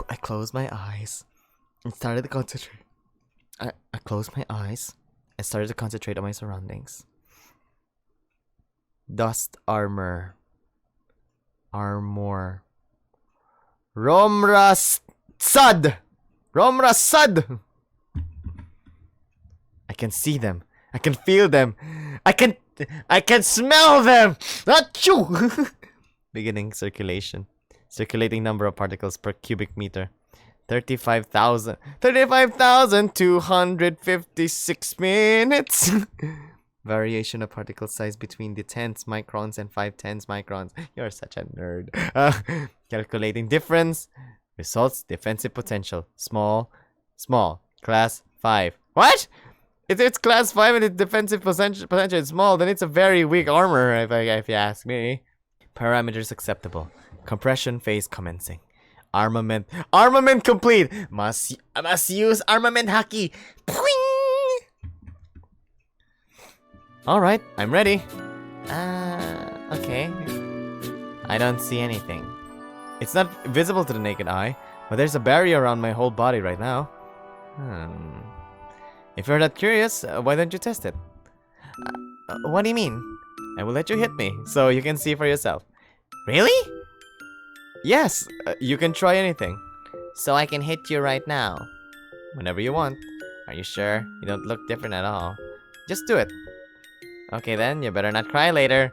I closed my eyes and started to concentrate. I closed my eyes and started to concentrate on my surroundings. Dust armor. Armor. Romrasad! Romrasad! I can see them. I can feel them. I can smell them! Achoo! Beginning circulation. Circulating number of particles per cubic meter. 35,256 minutes! Variation of particle size between the 10th microns and 5/10 microns. You're such a nerd. Calculating difference. Results, defensive potential. Small. Class 5. What? If it's class 5 and its defensive potential is small, then it's a very weak armor, if you ask me. Parameters acceptable. Compression phase commencing. Armament complete! Must use armament haki. Alright, I'm ready. Okay. I don't see anything. It's not visible to the naked eye, but there's a barrier around my whole body right now. If you're that curious, why don't you test it? What do you mean? I will let you hit me, so you can see for yourself. Really? Yes, you can try anything. So I can hit you right now? Whenever you want. Are you sure? You don't look different at all. Just do it. Okay then, you better not cry later.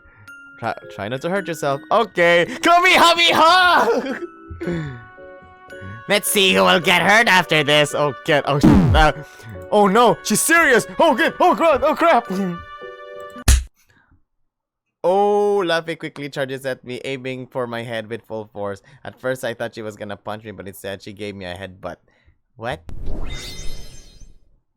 Try not to hurt yourself. Okay. Kami Hami Ha! Let's see who will get hurt after this. Oh, oh no, she's serious. Oh, good. Oh, God. Oh, crap. Oh, Laffy quickly charges at me, aiming for my head with full force. At first, I thought she was gonna punch me, but instead, she gave me a headbutt. What?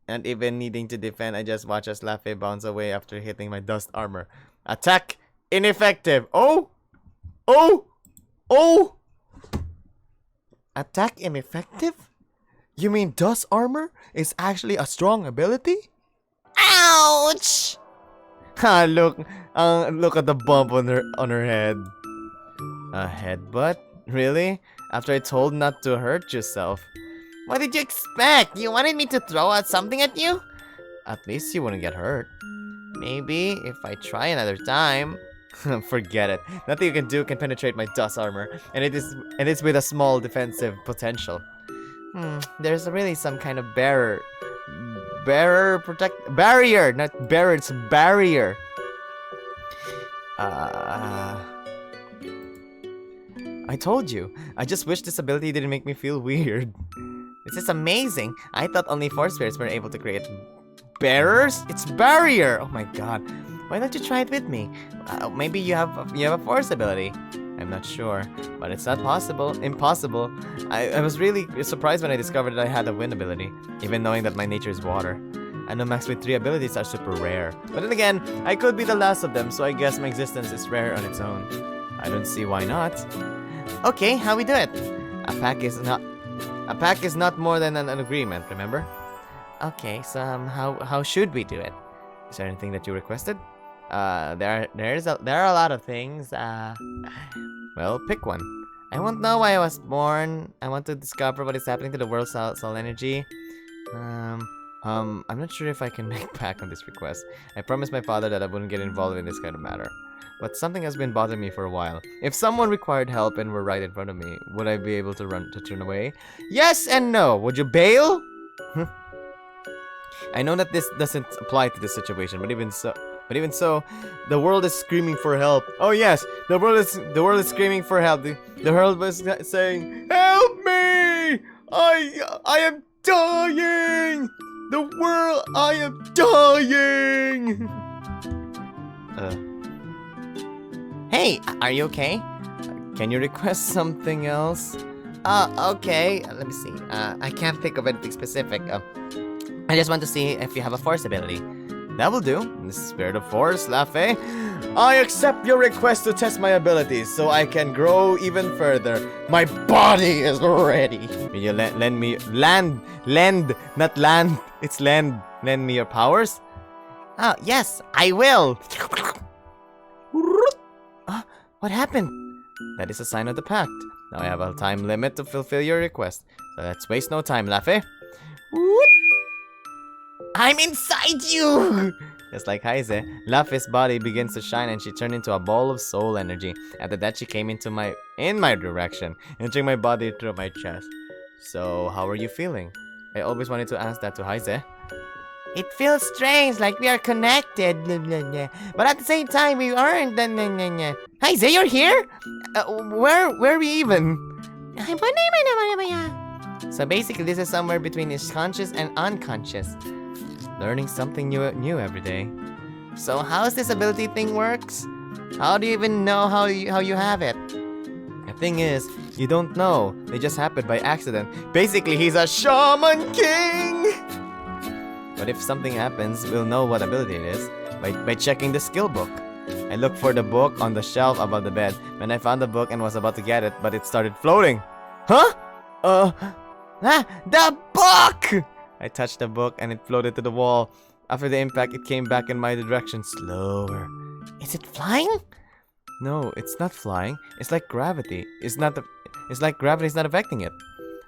And even needing to defend, I just watch as Laffy bounce away after hitting my dust armor. Attack ineffective. Oh! Oh! Oh! Attack ineffective? You mean dust armor is actually a strong ability? Ouch! Ha! Look at the bump on her head. A headbutt? Really? After I told not to hurt yourself. What did you expect? You wanted me to throw out something at you? At least you wouldn't get hurt. Maybe if I try another time. Forget it. Nothing you can do can penetrate my dust armor, and it is with a small defensive potential. There's really some kind of barrier, not barrier, it's barrier. I told you. I just wish this ability didn't make me feel weird. This is amazing. I thought only force spirits were able to create bearers. It's barrier. Oh my god. Why don't you try it with me? Maybe you have a force ability. I'm not sure, but it's not impossible. I was really surprised when I discovered that I had a wind ability, even knowing that my nature is water. I know max with 3 abilities are super rare. But then again, I could be the last of them, so I guess my existence is rare on its own. I don't see why not. Okay, how we do it? A pact is not more than an agreement, remember? Okay, so how should we do it? Is there anything that you requested? There are a lot of things. Well, pick one. I won't know why I was born. I want to discover what is happening to the world's soul energy. I'm not sure if I can make back on this request. I promised my father that I wouldn't get involved in this kind of matter. But something has been bothering me for a while. If someone required help and were right in front of me, would I be able to turn away? Yes and no. Would you bail? I know that this doesn't apply to this situation, but even so, the world is screaming for help. Oh yes, the world is screaming for help. The world was saying, "Help me! I am dying! The world, I am dying!" Hey, are you okay? Can you request something else? Okay. Let me see. I can't think of anything specific. I just want to see if you have a force ability. That will do. In the spirit of force, Laffy, I accept your request to test my abilities so I can grow even further. My body is ready. Will you lend me your powers? Oh, yes, I will. What happened? That is a sign of the pact. Now I have a time limit to fulfill your request. So let's waste no time, Laffy. I'm inside you! Just like Heise, Laffy's body begins to shine and she turned into a ball of soul energy. After that, she came in my direction, entering my body through my chest. So, how are you feeling? I always wanted to ask that to Heise. It feels strange, like we are connected, but at the same time, we aren't. Heise, you're here? Where are we even? So basically, this is somewhere between his conscious and unconscious. Learning something new every day. So how's this ability thing works? How do you even know how you have it? The thing is, you don't know. They just happened by accident. Basically, he's a shaman king! But if something happens, we'll know what ability it is by checking the skill book. I looked for the book on the shelf above the bed. When I found the book and was about to get it, but it started floating. Huh? The book! I touched the book and it floated to the wall. After the impact, it came back in my direction slower. Is it flying? No, it's not flying. It's like gravity. It's like gravity's not affecting it.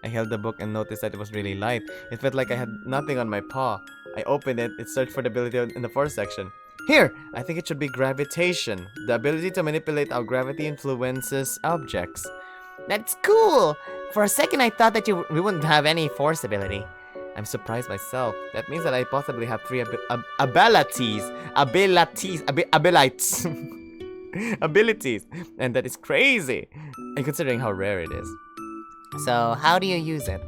I held the book and noticed that it was really light. It felt like I had nothing on my paw. I opened it. It searched for the ability in the force section. Here! I think it should be gravitation. The ability to manipulate how gravity influences objects. That's cool! For a second, I thought that we wouldn't have any force ability. I'm surprised myself. That means that I possibly have 3 abilities. Abilities. Abilities. And that is crazy. And considering how rare it is. So, how do you use it?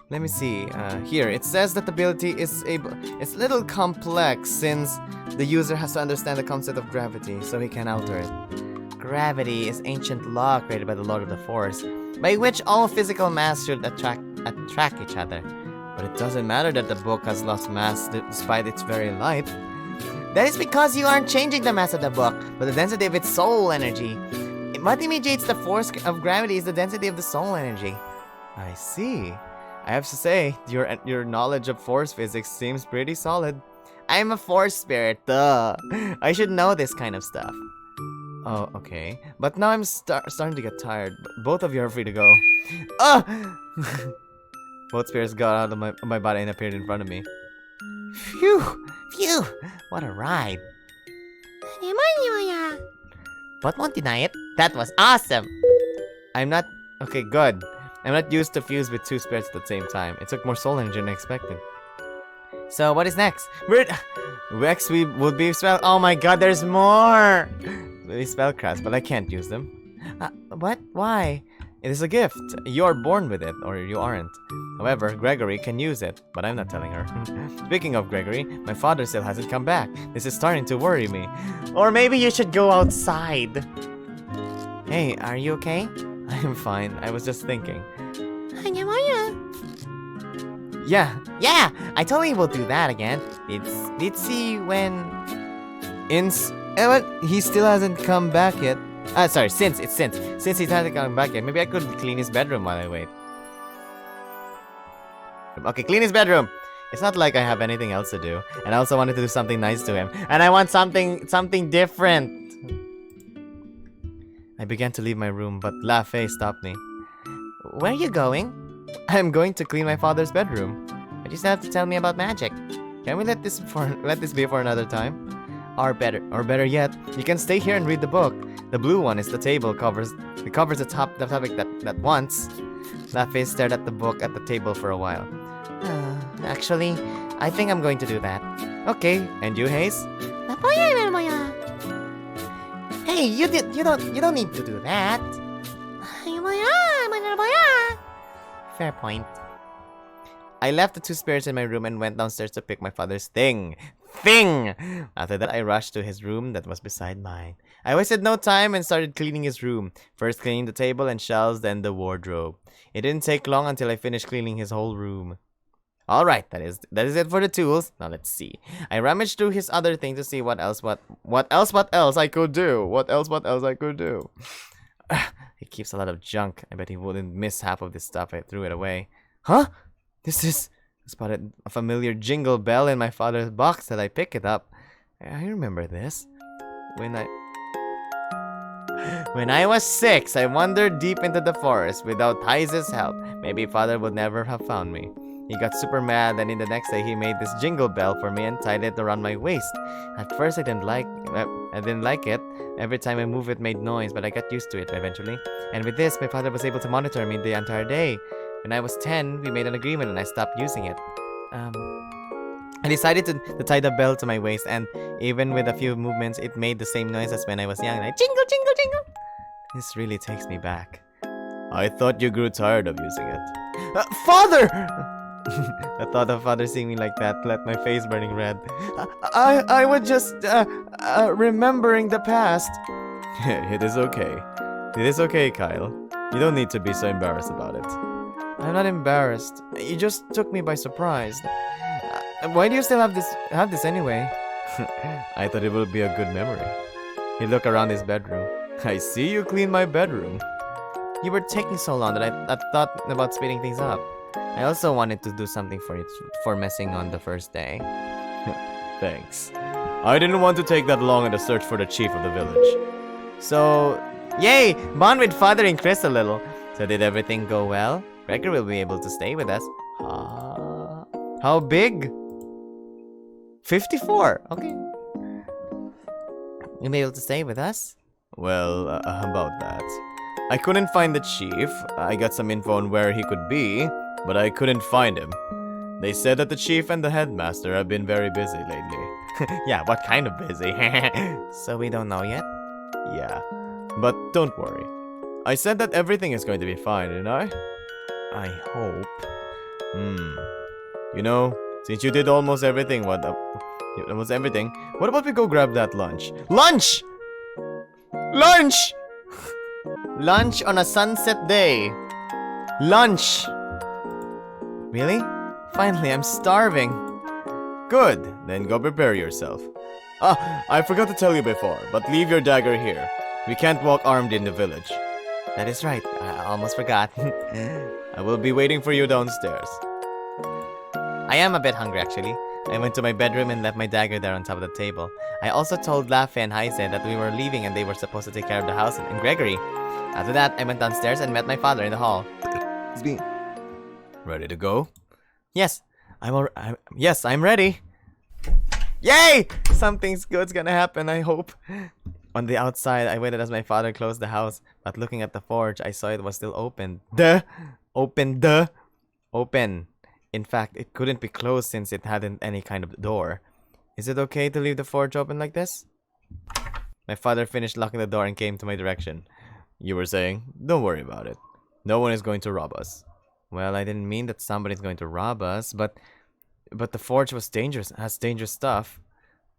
Let me see. Here, it says that the ability is it's a little complex since the user has to understand the concept of gravity, so he can alter it. Gravity is ancient law created by the Lord of the Force, by which all physical mass should attract each other. But it doesn't matter that the book has lost mass despite its very life. That is because you aren't changing the mass of the book, but the density of its soul energy. What mediates the force of gravity is the density of the soul energy. I see. I have to say, your knowledge of force physics seems pretty solid. I'm a force spirit, duh. I should know this kind of stuff. Oh, okay. But now I'm starting to get tired. Both of you are free to go. Ah! Both spirits got out of my body and appeared in front of me. Phew! Phew! What a ride. But won't deny it. That was awesome. I'm not... Okay, good. I'm not used to fuse with two spirits at the same time. It took more soul energy than I expected. So what is next? Next we would be spell... Oh my god, there's more! These spellcraft, but I can't use them. What? Why? It is a gift. You're born with it, or you aren't. However, Gregory can use it, but I'm not telling her. Speaking of Gregory, my father still hasn't come back. This is starting to worry me. Or maybe you should go outside. Hey, are you okay? I'm fine. I was just thinking. Yeah. Yeah, I totally will do that again. Did see when... What? He still hasn't come back yet. Sorry, since he hasn't come back yet, maybe I could clean his bedroom while I wait. Okay, clean his bedroom. It's not like I have anything else to do, and I also wanted to do something nice to him, and I want something different. I began to leave my room, but La Fei stopped me. Where are you going? I'm going to clean my father's bedroom. But you still have to tell me about magic. Can we let this be for another time? Or better yet, you can stay here and read the book. The blue one is the table covers the topic that once. La Fei stared at the book at the table for a while. Actually, I think I'm going to do that. Okay, and you, Hayes? Hey, you don't need to do that. Fair point. I left the two spirits in my room and went downstairs to pick my father's thing. After that, I rushed to his room that was beside mine. I wasted no time and started cleaning his room. First cleaning the table and shelves, then the wardrobe. It didn't take long until I finished cleaning his whole room. Alright, that is it for the tools. Now let's see. I rummaged through his other thing to see what else I could do. He keeps a lot of junk. I bet he wouldn't miss half of this stuff. I threw it away. Huh? I spotted a familiar jingle bell in my father's box that I picked it up. I remember this. When I was 6, I wandered deep into the forest without Thais' help. Maybe father would never have found me. He got super mad, and in the next day he made this jingle bell for me and tied it around my waist. At first I didn't like it. Every time I moved it made noise, but I got used to it eventually. And with this, my father was able to monitor me the entire day. When I was 10, we made an agreement and I stopped using it. I decided to tie the bell to my waist, and even with a few movements, it made the same noise as when I was young. Like, jingle, jingle, jingle! This really takes me back. I thought you grew tired of using it. Father! The thought of father seeing me like that left my face burning red. I was just, remembering the past. It is okay. It is okay, Kyle. You don't need to be so embarrassed about it. I'm not embarrassed. You just took me by surprise. Why do you still have this anyway? I thought it would be a good memory. He looked around his bedroom. I see you clean my bedroom. You were taking so long that I thought about speeding things up. I also wanted to do something for you for messing on the first day. Thanks. I didn't want to take that long in the search for the chief of the village. So, yay! Bond with father and Chris a little. So did everything go well? Gregor will be able to stay with us. How big? 54. Okay. You'll be able to stay with us? Well, about that. I couldn't find the chief. I got some info on where he could be, but I couldn't find him. They said that the chief and the headmaster have been very busy lately. Yeah, what kind of busy? So we don't know yet? Yeah, but don't worry. I said that everything is going to be fine, didn't I? I hope. You know, since you did almost everything, what about we go grab that lunch? Lunch! Lunch! Lunch on a sunset day. Lunch! Really? Finally, I'm starving. Good, then go prepare yourself. Ah, I forgot to tell you before, but leave your dagger here. We can't walk armed in the village. That is right. I almost forgot. I will be waiting for you downstairs. I am a bit hungry, actually. I went to my bedroom and left my dagger there on top of the table. I also told Laffy and Heise that we were leaving and they were supposed to take care of the house and Gregory. After that, I went downstairs and met my father in the hall. Ready to go? Yes, I'm ready. Yay! Something's good's gonna happen, I hope. On the outside, I waited as my father closed the house, but looking at the forge, I saw it was still open. Open. In fact, it couldn't be closed since it hadn't any kind of door. Is it okay to leave the forge open like this? My father finished locking the door and came to my direction. You were saying, don't worry about it. No one is going to rob us. Well, I didn't mean that somebody's going to rob us, but the forge was dangerous, has dangerous stuff.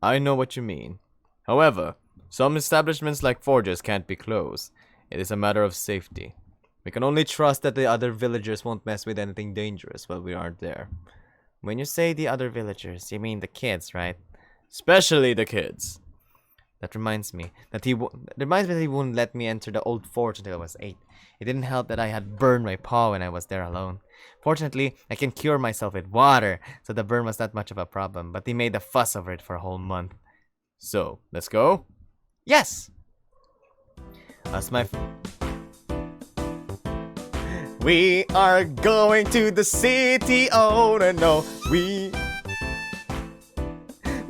I know what you mean. However, some establishments like forges can't be closed. It is a matter of safety. We can only trust that the other villagers won't mess with anything dangerous while we aren't there. When you say the other villagers, you mean the kids, right? Especially the kids. That reminds me that he wouldn't let me enter the old forge until I was 8. It didn't help that I had burned my paw when I was there alone. Fortunately, I can cure myself with water, so the burn was not much of a problem, but he made a fuss over it for a whole month. So, let's go? Yes! We are going to the city, oh no,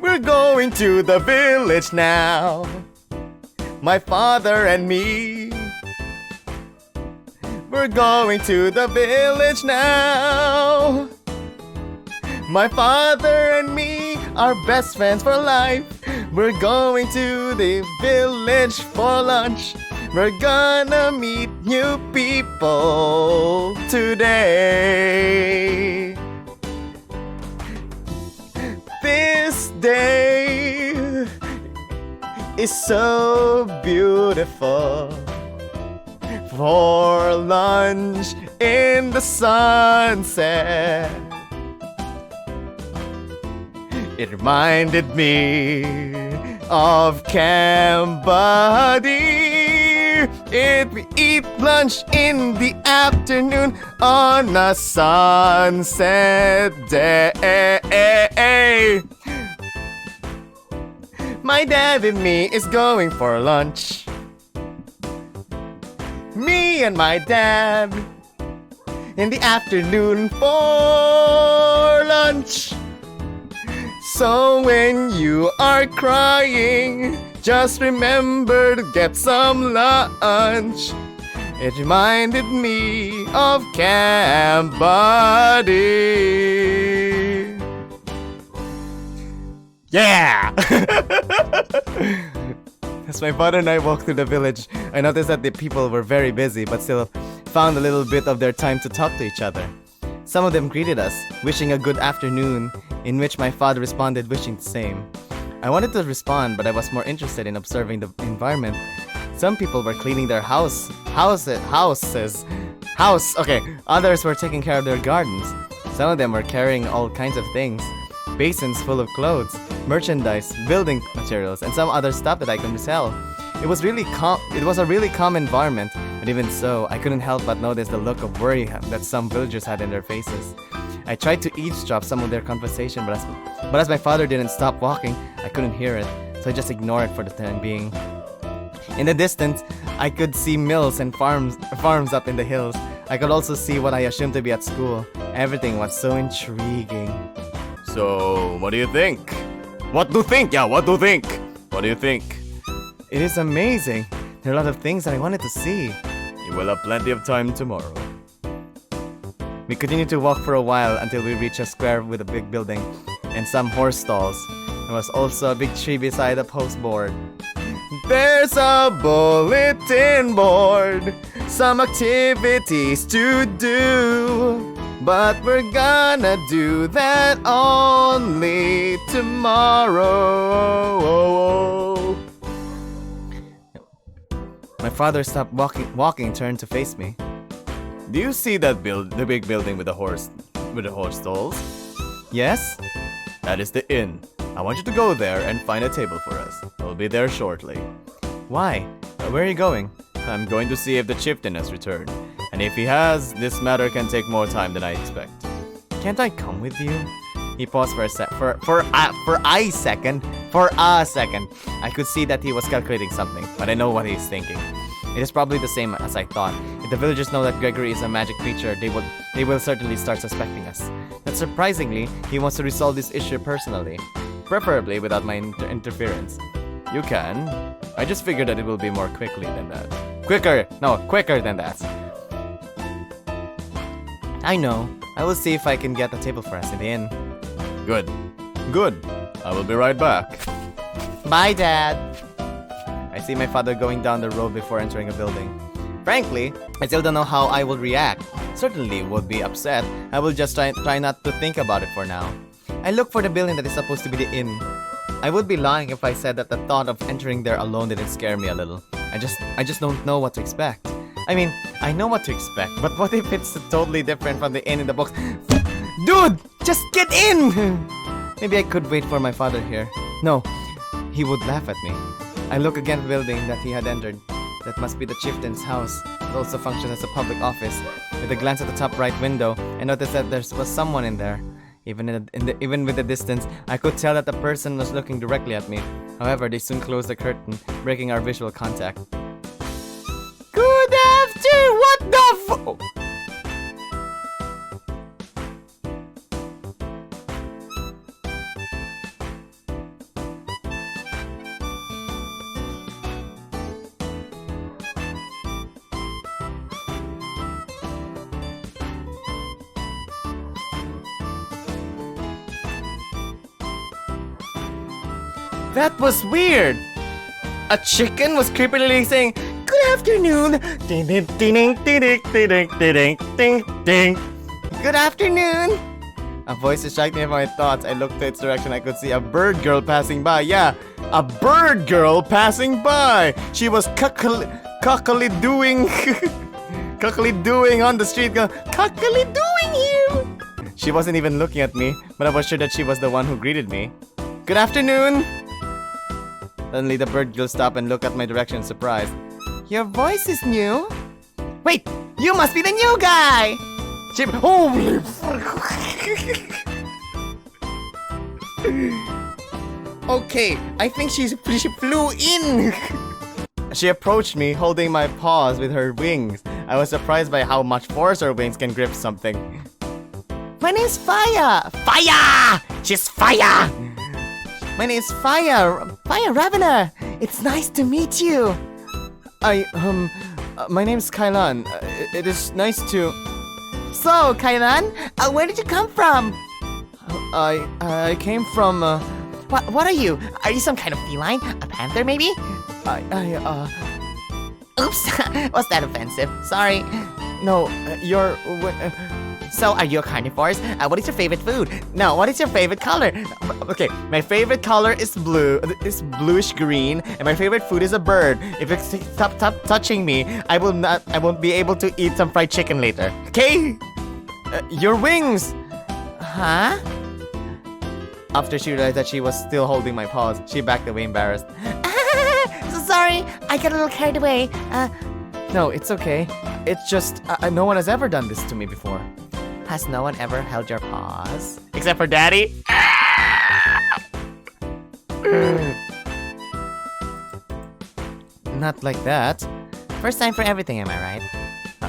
We're going to the village now, my father and me. We're going to the village now. My father and me are best friends for life. We're going to the village for lunch. We're gonna meet new people today. This day is so beautiful. For lunch in the sunset, it reminded me of Cambodia. We eat lunch in the afternoon on a sunset day. My dad and me is going for lunch. Me and my dad in the afternoon for lunch. So when you are crying, just remember to get some lunch. It reminded me of Cambodia. Yeah! As my father and I walked through the village, I noticed that the people were very busy but still found a little bit of their time to talk to each other. Some of them greeted us, wishing a good afternoon, in which my father responded wishing the same. I wanted to respond, but I was more interested in observing the environment. Some people were cleaning their houses. Others were taking care of their gardens. Some of them were carrying all kinds of things. Basins full of clothes, merchandise, building materials, and some other stuff that I couldn't sell. It was a really calm environment, but even so, I couldn't help but notice the look of worry that some villagers had in their faces. I tried to eavesdrop some of their conversation, but as my father didn't stop walking, I couldn't hear it, so I just ignored it for the time being. In the distance, I could see mills and farms up in the hills. I could also see what I assumed to be at school. Everything was so intriguing. So, what do you think? What do you think? What do you think? It is amazing. There are a lot of things that I wanted to see. You will have plenty of time tomorrow. We continued to walk for a while until we reached a square with a big building and some horse stalls. There was also a big tree beside a post board. There's a bulletin board some activities to do, but we're gonna do that only tomorrow. My father stopped walking, turned to face me. Do you see that the big building with the horse stalls? Yes? That is the inn. I want you to go there and find a table for us. We'll be there shortly. Why? Where are you going? I'm going to see if the chieftain has returned. And if he has, this matter can take more time than I expect. Can't I come with you? He paused for a second. I could see that he was calculating something, but I know what he's thinking. It is probably the same as I thought. If the villagers know that Gregory is a magic creature, they will certainly start suspecting us. But surprisingly, he wants to resolve this issue personally, preferably without my interference. You can. I just figured that it will be more quickly than that. Quicker than that. I know. I will see if I can get a table for us in the inn. Good. I will be right back. Bye, Dad. I see my father going down the road before entering a building. Frankly, I still don't know how I will react. Certainly would be upset. I will just try not to think about it for now. I look for the building that is supposed to be the inn. I would be lying if I said that the thought of entering there alone didn't scare me a little. I just don't know what to expect. I mean, I know what to expect, but what if it's totally different from the inn in the books? Dude, just get in! Maybe I could wait for my father here. No, he would laugh at me. I look again at the building that he had entered. That must be the chieftain's house. It also functions as a public office. With a glance at the top right window, I noticed that there was someone in there. Even with the distance, I could tell that the person was looking directly at me. However, they soon closed the curtain, breaking our visual contact. Good afternoon! What the f- That was weird! A chicken was creepily saying, "Good afternoon!" Ding ding ding ding ding ding ding ding. Good afternoon! A voice distracted me from my thoughts. I looked to its direction. I could see a bird girl passing by. Yeah, a bird girl passing by! She was cuckily doing on the street. Cuckily doing here! She wasn't even looking at me, but I was sure that she was the one who greeted me. Good afternoon! Suddenly, the bird girl stopped and looked at my direction in surprise. Your voice is new? Wait, you must be the new guy! Holy Okay, I think she flew in! She approached me, holding my paws with her wings. I was surprised by how much force her wings can grip something. My name's Fire! Fire! She's Fire! My name is Fire Ravener. It's nice to meet you. My name's Kailan. It is nice to... So, Kailan, where did you come from? I came from, What are you? Are you some kind of feline? A panther, maybe? Oops, was that offensive? Sorry. No, you're... So, are you a carnivores? What is your favorite food? No, what is your favorite color? Okay, my favorite color is blue. It's bluish green, and my favorite food is a bird. If you stop touching me, I won't be able to eat some fried chicken later. Okay? Your wings! Huh? After she realized that she was still holding my paws, she backed away embarrassed. So sorry, I got a little carried away. No, it's okay. It's just, no one has ever done this to me before. Has no one ever held your paws? Except for Daddy? Not like that. First time for everything, am I right?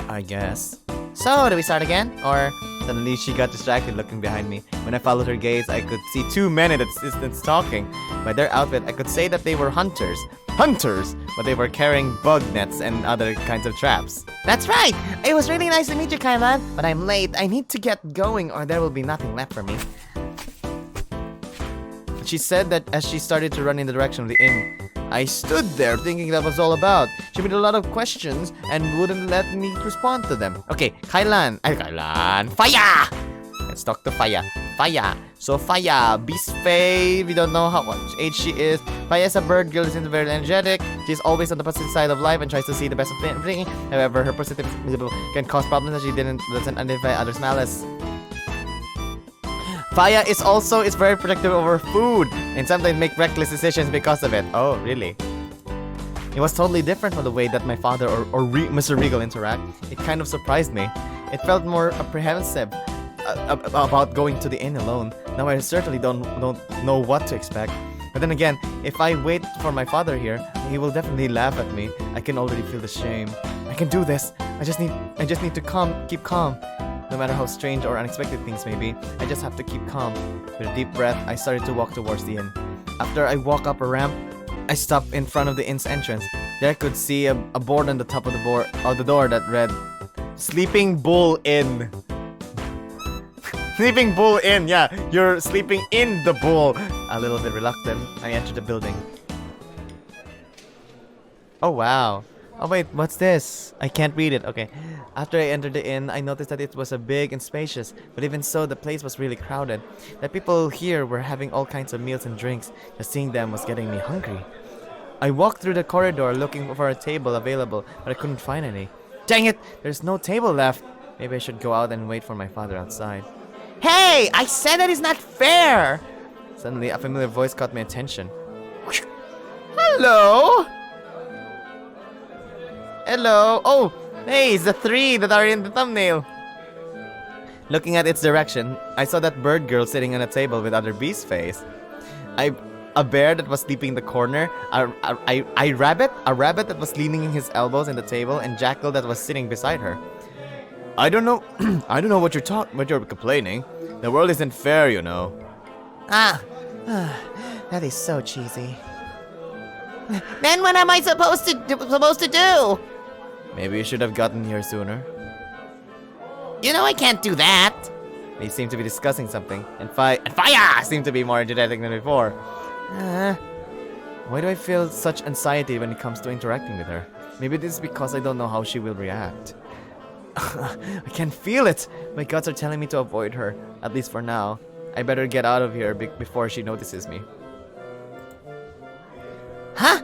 I guess. So, do we start again? Or... Suddenly, she got distracted looking behind me. When I followed her gaze, I could see two men at a distance talking. By their outfit, I could say that they were hunters. Hunters! But they were carrying bug nets and other kinds of traps. That's right! It was really nice to meet you, Kailan. But I'm late. I need to get going or there will be nothing left for me. She said that as she started to run in the direction of the inn. I stood there thinking that was all about. She made a lot of questions and wouldn't let me respond to them. Okay, Kailan. Fire! Let's talk to Fire. Fire. So Fire, Beast Fae, we don't know how much age she is. Fire is a bird girl, is very energetic. She's always on the positive side of life and tries to see the best of everything. However, her positive can cause problems that she doesn't identify others' malice. Fire is very protective over food and sometimes make reckless decisions because of it. Oh, really? It was totally different from the way that my father or Mr. Regal interact. It kind of surprised me. It felt more apprehensive about going to the inn alone. Now I certainly don't know what to expect. But then again, if I wait for my father here, he will definitely laugh at me. I can already feel the shame. I can do this. I just need to keep calm. No matter how strange or unexpected things may be, I just have to keep calm. With a deep breath, I started to walk towards the inn. After I walk up a ramp, I stopped in front of the inn's entrance. There I could see a board on the top of the door that read, "Sleeping Bull Inn." Sleeping Bull Inn, yeah, you're sleeping in the bull. A little bit reluctant, I entered the building. Oh wow. Oh wait, what's this? I can't read it. Okay. After I entered the inn, I noticed that it was a big and spacious, but even so, the place was really crowded. The people here were having all kinds of meals and drinks. Just seeing them was getting me hungry. I walked through the corridor looking for a table available, but I couldn't find any. Dang it! There's no table left. Maybe I should go out and wait for my father outside. Hey! I said that is not fair! Suddenly, a familiar voice caught my attention. Hello? Hello? Oh, hey, it's the three that are in the thumbnail. Looking at its direction, I saw that bird girl sitting on a table with other beast face. A bear that was sleeping in the corner, a rabbit that was leaning his elbows in the table, and Jackal that was sitting beside her. I don't know what you're complaining. The world isn't fair, you know. That is so cheesy. Then what am I supposed to do? Maybe you should have gotten here sooner. You know I can't do that. They seem to be discussing something, and Fire seemed to be more energetic than before. Why do I feel such anxiety when it comes to interacting with her? Maybe this is because I don't know how she will react. I can feel it! My guts are telling me to avoid her, at least for now. I better get out of here before she notices me. Huh?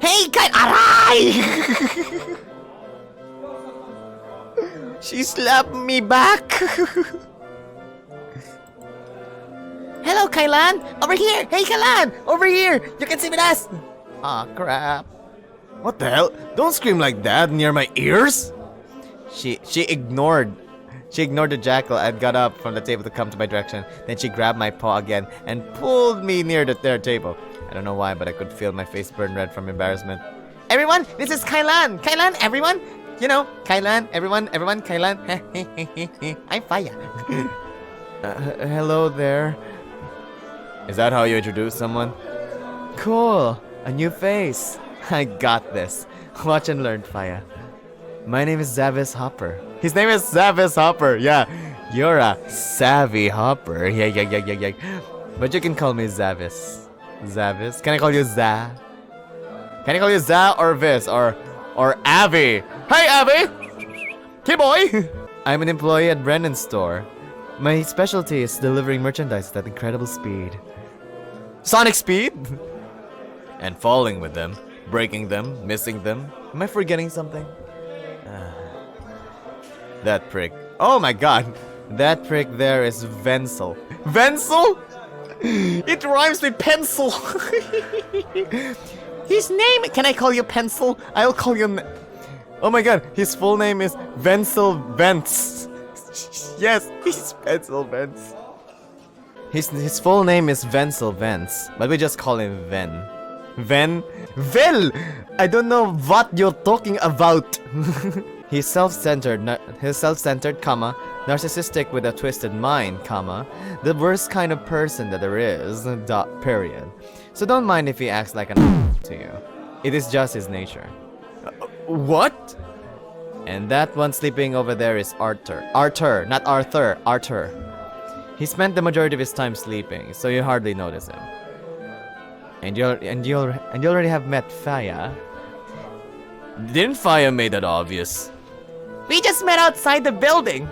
Hey, Aray! She slapped me back! Hello, Kailan! Over here! Hey, Kailan! Over here! You can sit with us! Aw, crap. What the hell? Don't scream like that near my ears! She ignored the jackal and got up from the table to come to my direction. Then she grabbed my paw again and pulled me near their table. I don't know why, but I could feel my face burn red from embarrassment. Everyone, this is Kailan! Kailan, everyone! You know, Kailan, everyone, Kailan. I'm Fire. Hello there. Is that how you introduce someone? Cool. A new face. I got this. Watch and learn, Fire. My name is Zavis Hopper. His name is Zavis Hopper. Yeah, you're a savvy hopper. Yeah. But you can call me Zavis. Zavis? Can I call you Za? Can I call you Za or Vis or Abby? Hey, Abby! Hey, boy! I'm an employee at Brennan's store. My specialty is delivering merchandise at incredible speed. Sonic speed? And falling with them, breaking them, missing them. Am I forgetting something? That prick. Oh my god! That prick there is Venzel. Venzel? It rhymes with pencil! His name... Can I call you Pencil? I'll call you... Oh my god, his full name is Venzel Vence. Yes, he's Venzel Vence. His full name is Venzel Vence, but we just call him Ven. Vel! I don't know what you're talking about. He's self-centered, comma, narcissistic with a twisted mind, comma, the worst kind of person that there is, period. So don't mind if he acts like an to you. It is just his nature. What? And that one sleeping over there is Arthur. Arthur, not Arthur, Arthur. He spent the majority of his time sleeping, so you hardly notice him. And you already have met Faya. Didn't Faya make that obvious? We just met outside the building.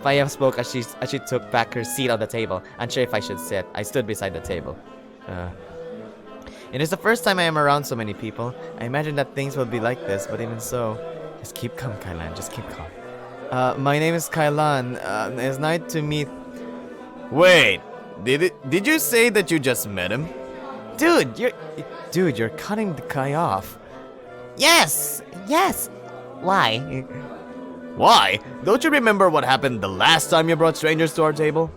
Faya spoke as she took back her seat on the table, unsure if I should sit. I stood beside the table. It is the first time I am around so many people. I imagine that things will be like this, but even so, just keep calm, Kailan. Just keep calm. My name is Kailan. It's nice to meet. Wait, did you say that you just met him? Dude, you're cutting the guy off. Yes. Why? Why? Don't you remember what happened the last time you brought strangers to our table?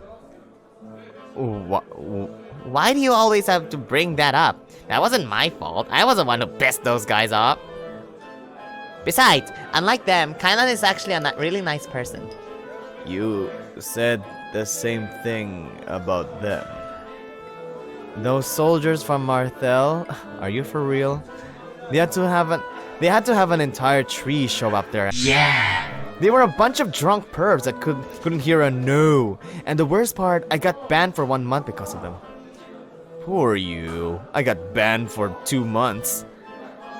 Why do you always have to bring that up? That wasn't my fault. I was the one who pissed those guys off. Besides, unlike them, Kailan is actually a really nice person. You said the same thing about them. Those soldiers from Marthel, are you for real? They had to have an entire tree show up there. Yeah. They were a bunch of drunk pervs that couldn't hear a no. And the worst part, I got banned for 1 month because of them. Poor you. I got banned for 2 months.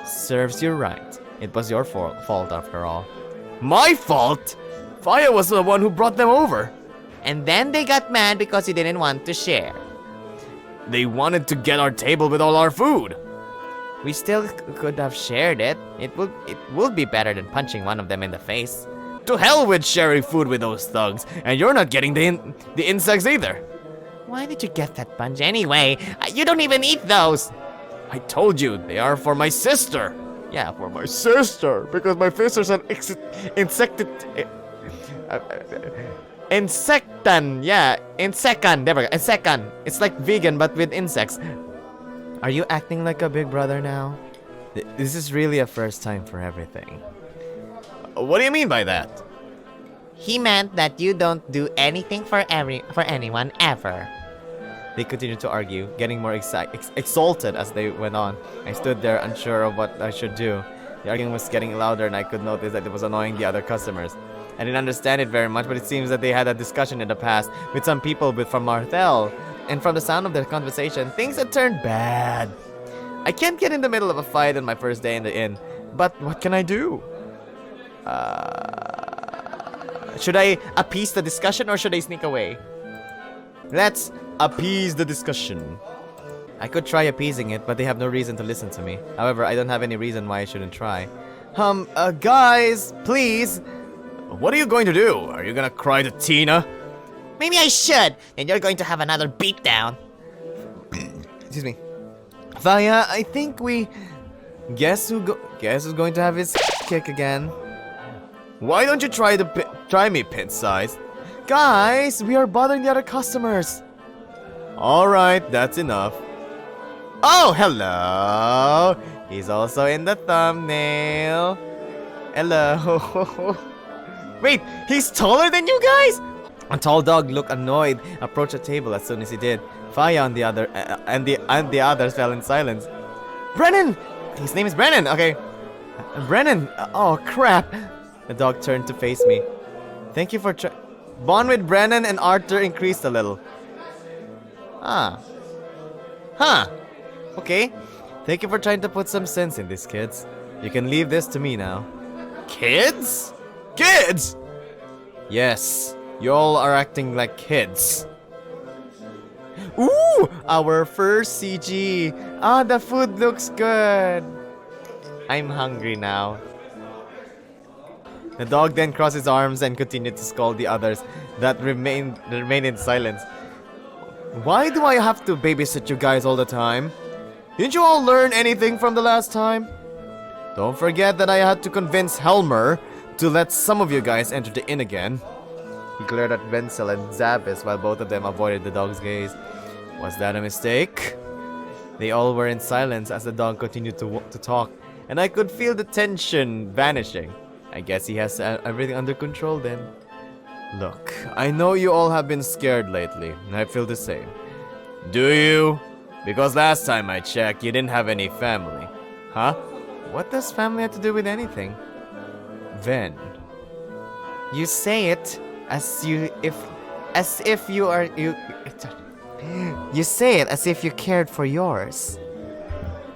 Serves you right. It was your fault after all. My fault? Faya was the one who brought them over. And then they got mad because you didn't want to share. They wanted to get our table with all our food. We still could have shared it. It would be better than punching one of them in the face. To hell with sharing food with those thugs, and you're not getting the insects either. Why did you get that punch anyway? You don't even eat those. I told you, they are for my sister. Yeah, for my sister, because my sister's an insectan. Yeah, insectan. There we go. Insectan. It's like vegan but with insects. Are you acting like a big brother now? This is really a first time for everything. What do you mean by that? He meant that you don't do anything for anyone ever. They continued to argue, getting more exalted as they went on. I stood there unsure of what I should do. The arguing was getting louder and I could notice that it was annoying the other customers. I didn't understand it very much, but it seems that they had a discussion in the past with some people from Marthel. And from the sound of their conversation, things had turned bad. I can't get in the middle of a fight on my first day in the inn, but what can I do? Should I appease the discussion or should I sneak away? Let's appease the discussion. I could try appeasing it, but they have no reason to listen to me. However, I don't have any reason why I shouldn't try. Guys, please. What are you going to do? Are you gonna cry to Tina? Maybe I should. Then you're going to have another beatdown. Excuse me. Faya, I think we... Guess who's going to have his kick again? Why don't you try me, pint-sized? Guys, we are bothering the other customers. Alright, that's enough. Oh, hello. He's also in the thumbnail. Hello. Wait, he's taller than you guys? A tall dog looked annoyed, approached the table as soon as he did. Faya on the other, and the others fell in silence. Brennan! His name is Brennan, okay. Brennan! Oh, crap. The dog turned to face me. Thank you for bond with Brennan and Arthur increased a little. Huh. Okay. Thank you for trying to put some sense in this, kids. You can leave this to me now. Kids? Kids? Yes. Y'all are acting like kids. Ooh! Our first CG. Ah, the food looks good. I'm hungry now. The dog then crossed his arms and continued to scold the others that remained in silence. Why do I have to babysit you guys all the time? Didn't you all learn anything from the last time? Don't forget that I had to convince Helmer to let some of you guys enter the inn again. He glared at Wenzel and Zavis while both of them avoided the dog's gaze. Was that a mistake? They all were in silence as the dog continued to talk, and I could feel the tension vanishing. I guess he has everything under control then. Look, I know you all have been scared lately, and I feel the same. Do you? Because last time I checked, you didn't have any family. Huh? What does family have to do with anything? Ven. You say it as if you are you. You say it as if you cared for yours.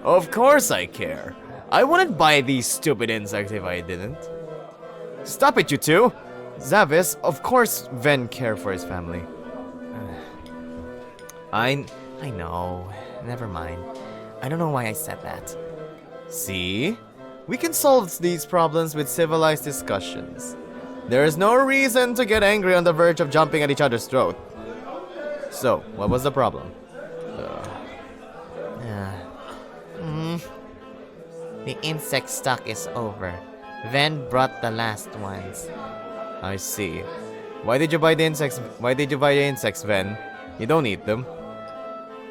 Of course I care. I wouldn't buy these stupid insects if I didn't. Stop it, you two! Zavis, of course Ven cared for his family. I know. Never mind. I don't know why I said that. See? We can solve these problems with civilized discussions. There is no reason to get angry on the verge of jumping at each other's throat. So, what was the problem? The insect stock is over. Ven brought the last ones. I see. Why did you buy the insects? Why did you buy the insects, Ven? You don't eat them.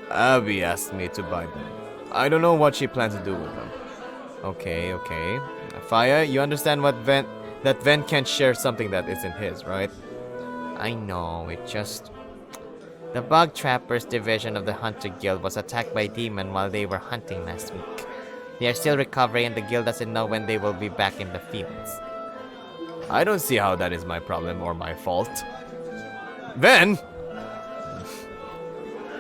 Abby asked me to buy them. I don't know what she plans to do with them. Okay. Faya, you understand that Ven can't share something that isn't his, right? I know, it just... The Bug Trappers division of the Hunter Guild was attacked by demon while they were hunting last week. They are still recovering and the guild doesn't know when they will be back in the fields. I don't see how that is my problem or my fault. Ven!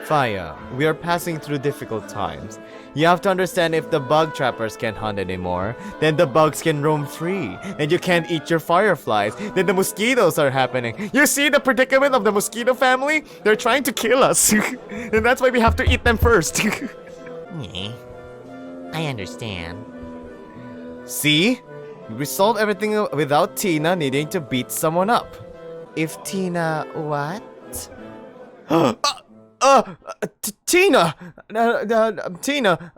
Faya, we are passing through difficult times. You have to understand, if the bug trappers can't hunt anymore, then the bugs can roam free. And you can't eat your fireflies, then the mosquitoes are happening. You see the predicament of the mosquito family? They're trying to kill us. And that's why we have to eat them first. Yeah, I understand. See? We resolved everything without Tina needing to beat someone up. If Tina... what? Tina! Tina!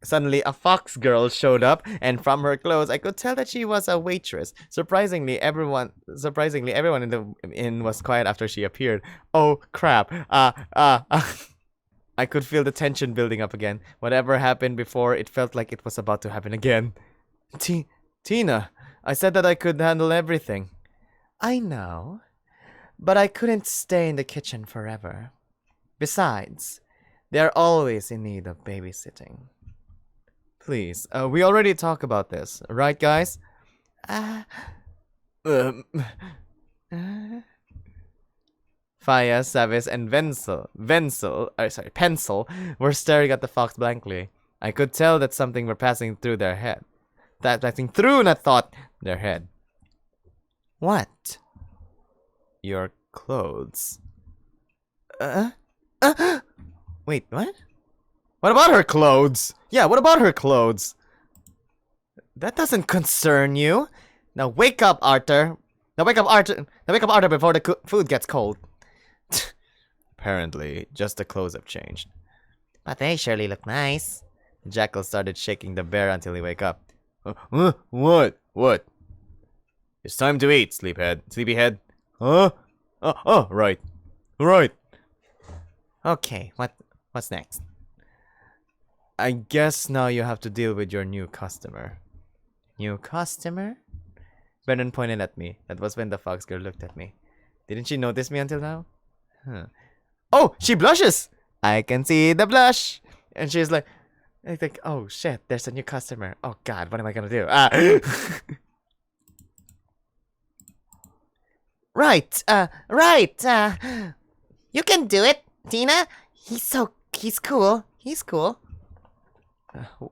Suddenly, a fox girl showed up, and from her clothes, I could tell that she was a waitress. Surprisingly, everyone in the inn was quiet after she appeared. Oh, crap. I could feel the tension building up again. Whatever happened before, it felt like it was about to happen again. Tina, I said that I could handle everything. I know. But I couldn't stay in the kitchen forever. Besides, they're always in need of babysitting. Please, we already talked about this, right, guys? Faya, Savis, and Pencil were staring at the fox blankly. I could tell that something were passing through their head. Their head. What? Your clothes. Wait, what? What about her clothes? Yeah, what about her clothes? That doesn't concern you. Now wake up, Arthur. Now wake up, Arthur, before the food gets cold. Apparently, just the clothes have changed. But they surely look nice. Jackal started shaking the bear until he wake up. What? What? It's time to eat, sleepyhead. Huh? Oh, right. Right. Okay, what's next? I guess now you have to deal with your new customer. New customer? Brennan pointed at me. That was when the fox girl looked at me. Didn't she notice me until now? Huh. Oh, she blushes! I can see the blush! And she's like, I think, oh shit, there's a new customer. Oh god, what am I gonna do? Right, you can do it, Tina. He's cool. He's cool.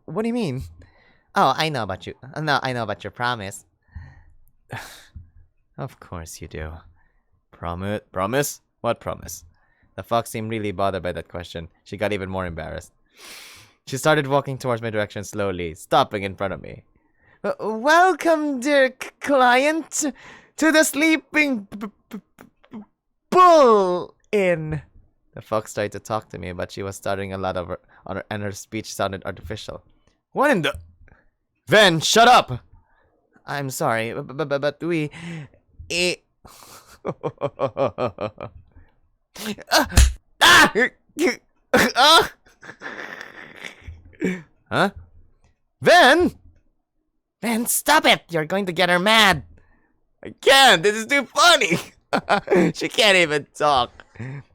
What do you mean? Oh, I know about you. No, I know about your promise. Of course you do. Promise? What promise? The fox seemed really bothered by that question. She got even more embarrassed. She started walking towards my direction slowly, stopping in front of me. Welcome, dear client, to the Sleeping Bull Inn. The fox tried to talk to me, but she was stuttering a lot and her speech sounded artificial. What in the... Ven, shut up! I'm sorry, but we... Huh? Ven! Ven, stop it! You're going to get her mad. I can't! This is too funny! She can't even talk.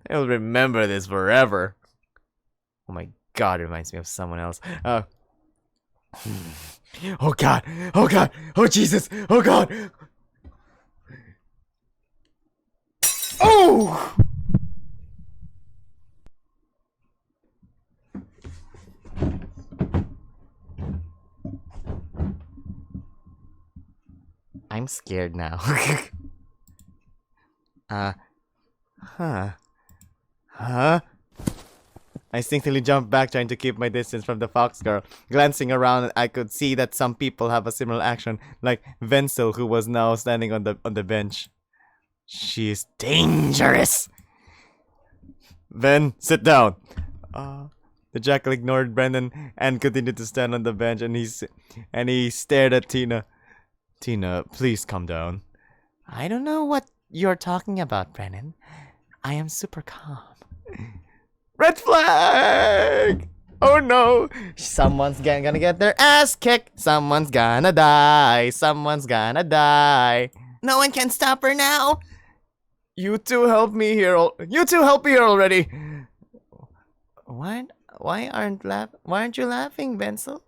I'll remember this forever. Oh my god, it reminds me of someone else. Oh god! Oh god! Oh Jesus! Oh god! Oh! I'm scared now. Huh? I instinctively jumped back, trying to keep my distance from the fox girl. Glancing around, I could see that some people have a similar action, like Wenzel, who was now standing on the bench. She is dangerous. Ven, sit down. The jackal ignored Brennan and continued to stand on the bench, and he stared at Tina. Tina, please calm down. I don't know what you're talking about, Brennan. I am super calm. Red flag! Oh no! Someone's gonna get their ass kicked. Someone's gonna die. Someone's gonna die. No one can stop her now. You two help me here. You two help me here already. What? Why aren't you laughing, Wenzel?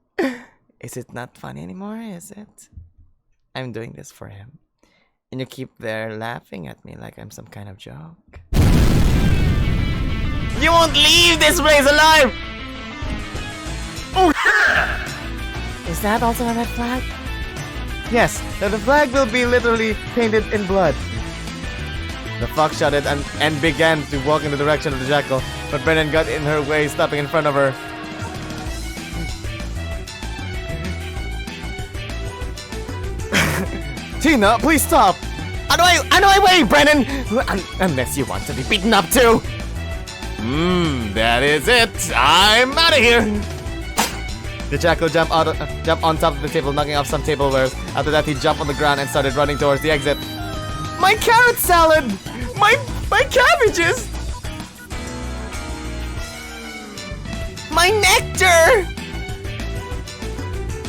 Is it not funny anymore? Is it? I'm doing this for him, and you keep there laughing at me like I'm some kind of joke. You won't leave this place alive! Oh! Is that also a red flag? Yes, the flag will be literally painted in blood. The fox shouted and began to walk in the direction of the jackal, but Brennan got in her way, stopping in front of her. Tina, please stop! Out of my way, Brennan! Unless you want to be beaten up too! That is it. I'm out of here. The jackal jumped on top of the table, knocking off some tablewares. After that, he jumped on the ground and started running towards the exit. My carrot salad! My cabbages! My nectar!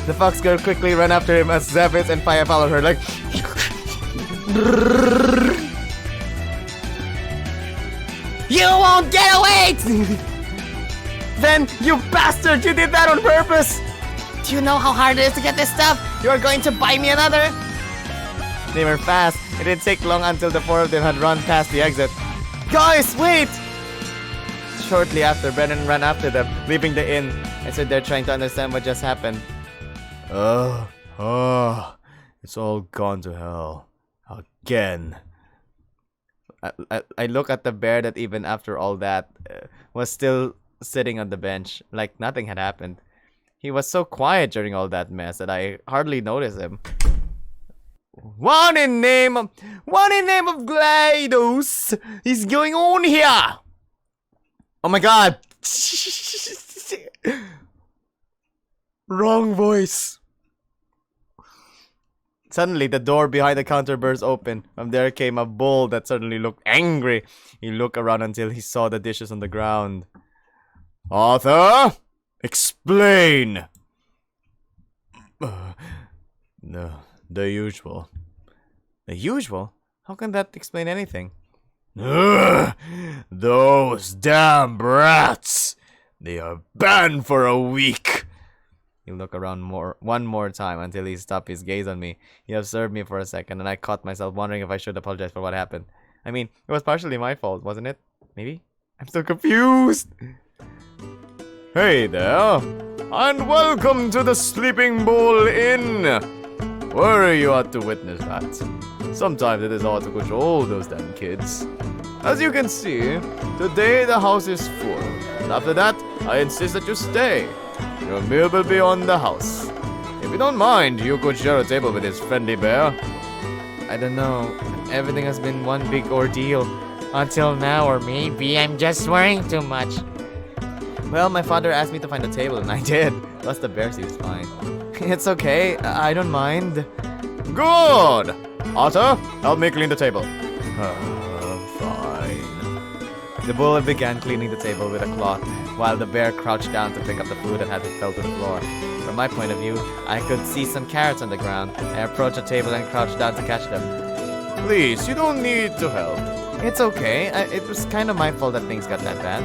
The fox girl quickly ran after him as Zavis and Faya followed her like... You won't get away! Then, you bastard, you did that on purpose! Do you know how hard it is to get this stuff? You're going to buy me another? They were fast. It didn't take long until the four of them had run past the exit. Guys, wait! Shortly after, Brennan ran after them, leaving the inn. I stood there trying to understand what just happened. It's all gone to hell. Again. I look at the bear that even after all that was still sitting on the bench like nothing had happened. He was so quiet during all that mess that I hardly noticed him. What in name of GLaDOS is going on here? Oh my god. Wrong voice. Suddenly, the door behind the counter burst open. From there came a bull that suddenly looked angry. He looked around until he saw the dishes on the ground. Arthur, explain. The usual. The usual? How can that explain anything? Those damn brats! They are banned for a week. He looked around one more time until he stopped his gaze on me. He observed me for a second, and I caught myself wondering if I should apologize for what happened. I mean, it was partially my fault, wasn't it? Maybe? I'm still confused. Hey there, and welcome to the Sleeping Bull Inn. Were you out to witness that? Sometimes it is hard to control those damn kids. As you can see, today the house is full, and after that, I insist that you stay. Your meal will be on the house. If you don't mind, you could share a table with this friendly bear. I don't know. Everything has been one big ordeal. Until now, or maybe I'm just worrying too much. Well, my father asked me to find a table, and I did. Plus, the bear seems fine. It's okay. I don't mind. Good! Arthur, help me clean the table. Fine. The bull began cleaning the table with a cloth, while the bear crouched down to pick up the food that had fell to the floor. From my point of view, I could see some carrots on the ground. I approached the table and crouched down to catch them. Please, you don't need to help. It's okay. It was kind of my fault that things got that bad.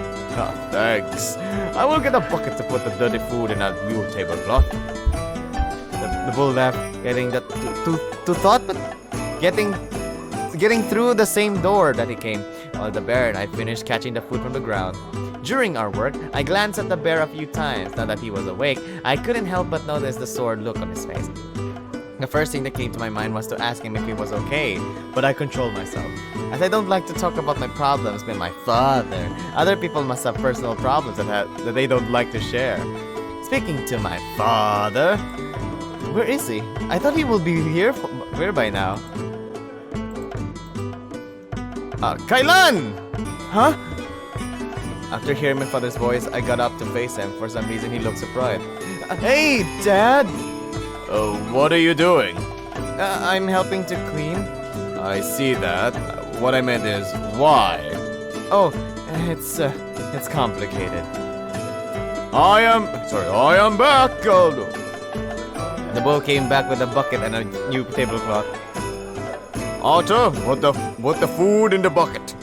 Thanks. I will get a bucket to put the dirty food in a new tablecloth. The bull laughed, getting that to thought, but getting through the same door that he came, while the bear and I finished catching the food from the ground. During our work, I glanced at the bear a few times. Now that he was awake, I couldn't help but notice the sore look on his face. The first thing that came to my mind was to ask him if he was okay, but I controlled myself, as I don't like to talk about my problems with my father. Other people must have personal problems that they don't like to share. Speaking to my father, where is he? I thought he would be here by now. Kailan! Huh? After hearing my father's voice, I got up to face him. For some reason, he looked surprised. Hey, Dad! What are you doing? I'm helping to clean. I see that. What I meant is, why? Oh, it's complicated. I am back! The bull came back with a bucket and a new tablecloth. Arthur, put the food in the bucket.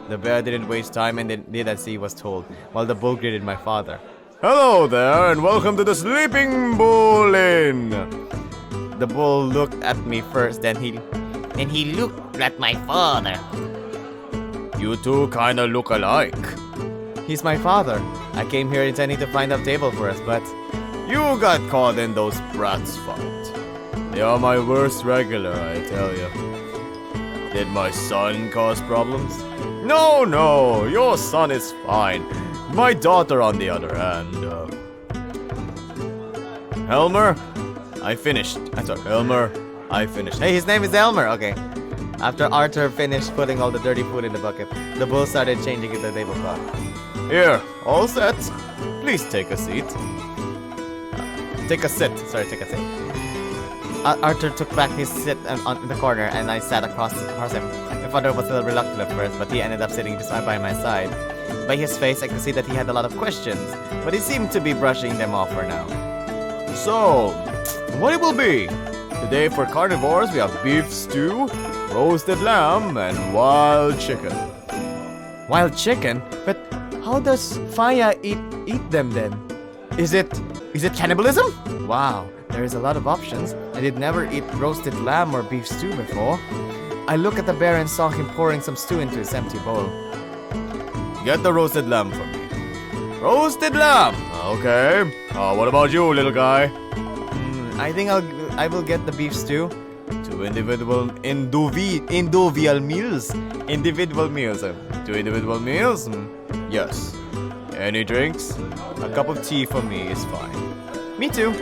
The bear didn't waste time and did as he was told, while the bull greeted my father. Hello there, and welcome to the Sleeping Bull Inn. The bull looked at me first, then he looked at my father. You two kinda look alike. He's my father. I came here intending to find a table for us, but You got caught in those brats fight. They are my worst regular, I tell you. Did my son cause problems? No, your son is fine. My daughter, on the other hand, Elmer, I finished. hey, his name is Elmer. Okay. After Arthur finished putting all the dirty food in the bucket, the bull started changing it to the tablecloth. Here, all set. Please take a seat. Take a sit. Arthur took back his seat in the corner, and I sat across him. My father was a little reluctant at first, but he ended up sitting by my side. By his face, I could see that he had a lot of questions, but he seemed to be brushing them off for now. So, what it will be? Today for carnivores, we have beef stew, roasted lamb, and wild chicken. Wild chicken? But how does Faya eat them then? Is it cannibalism? Wow, there is a lot of options. I did never eat roasted lamb or beef stew before. I looked at the bear and saw him pouring some stew into his empty bowl. Get the roasted lamb for me. Roasted lamb! Okay. What about you, little guy? I think I will get the beef stew. Two individual meals. Individual meals. Two individual meals? Yes. Any drinks? A cup of tea for me is fine. Me too.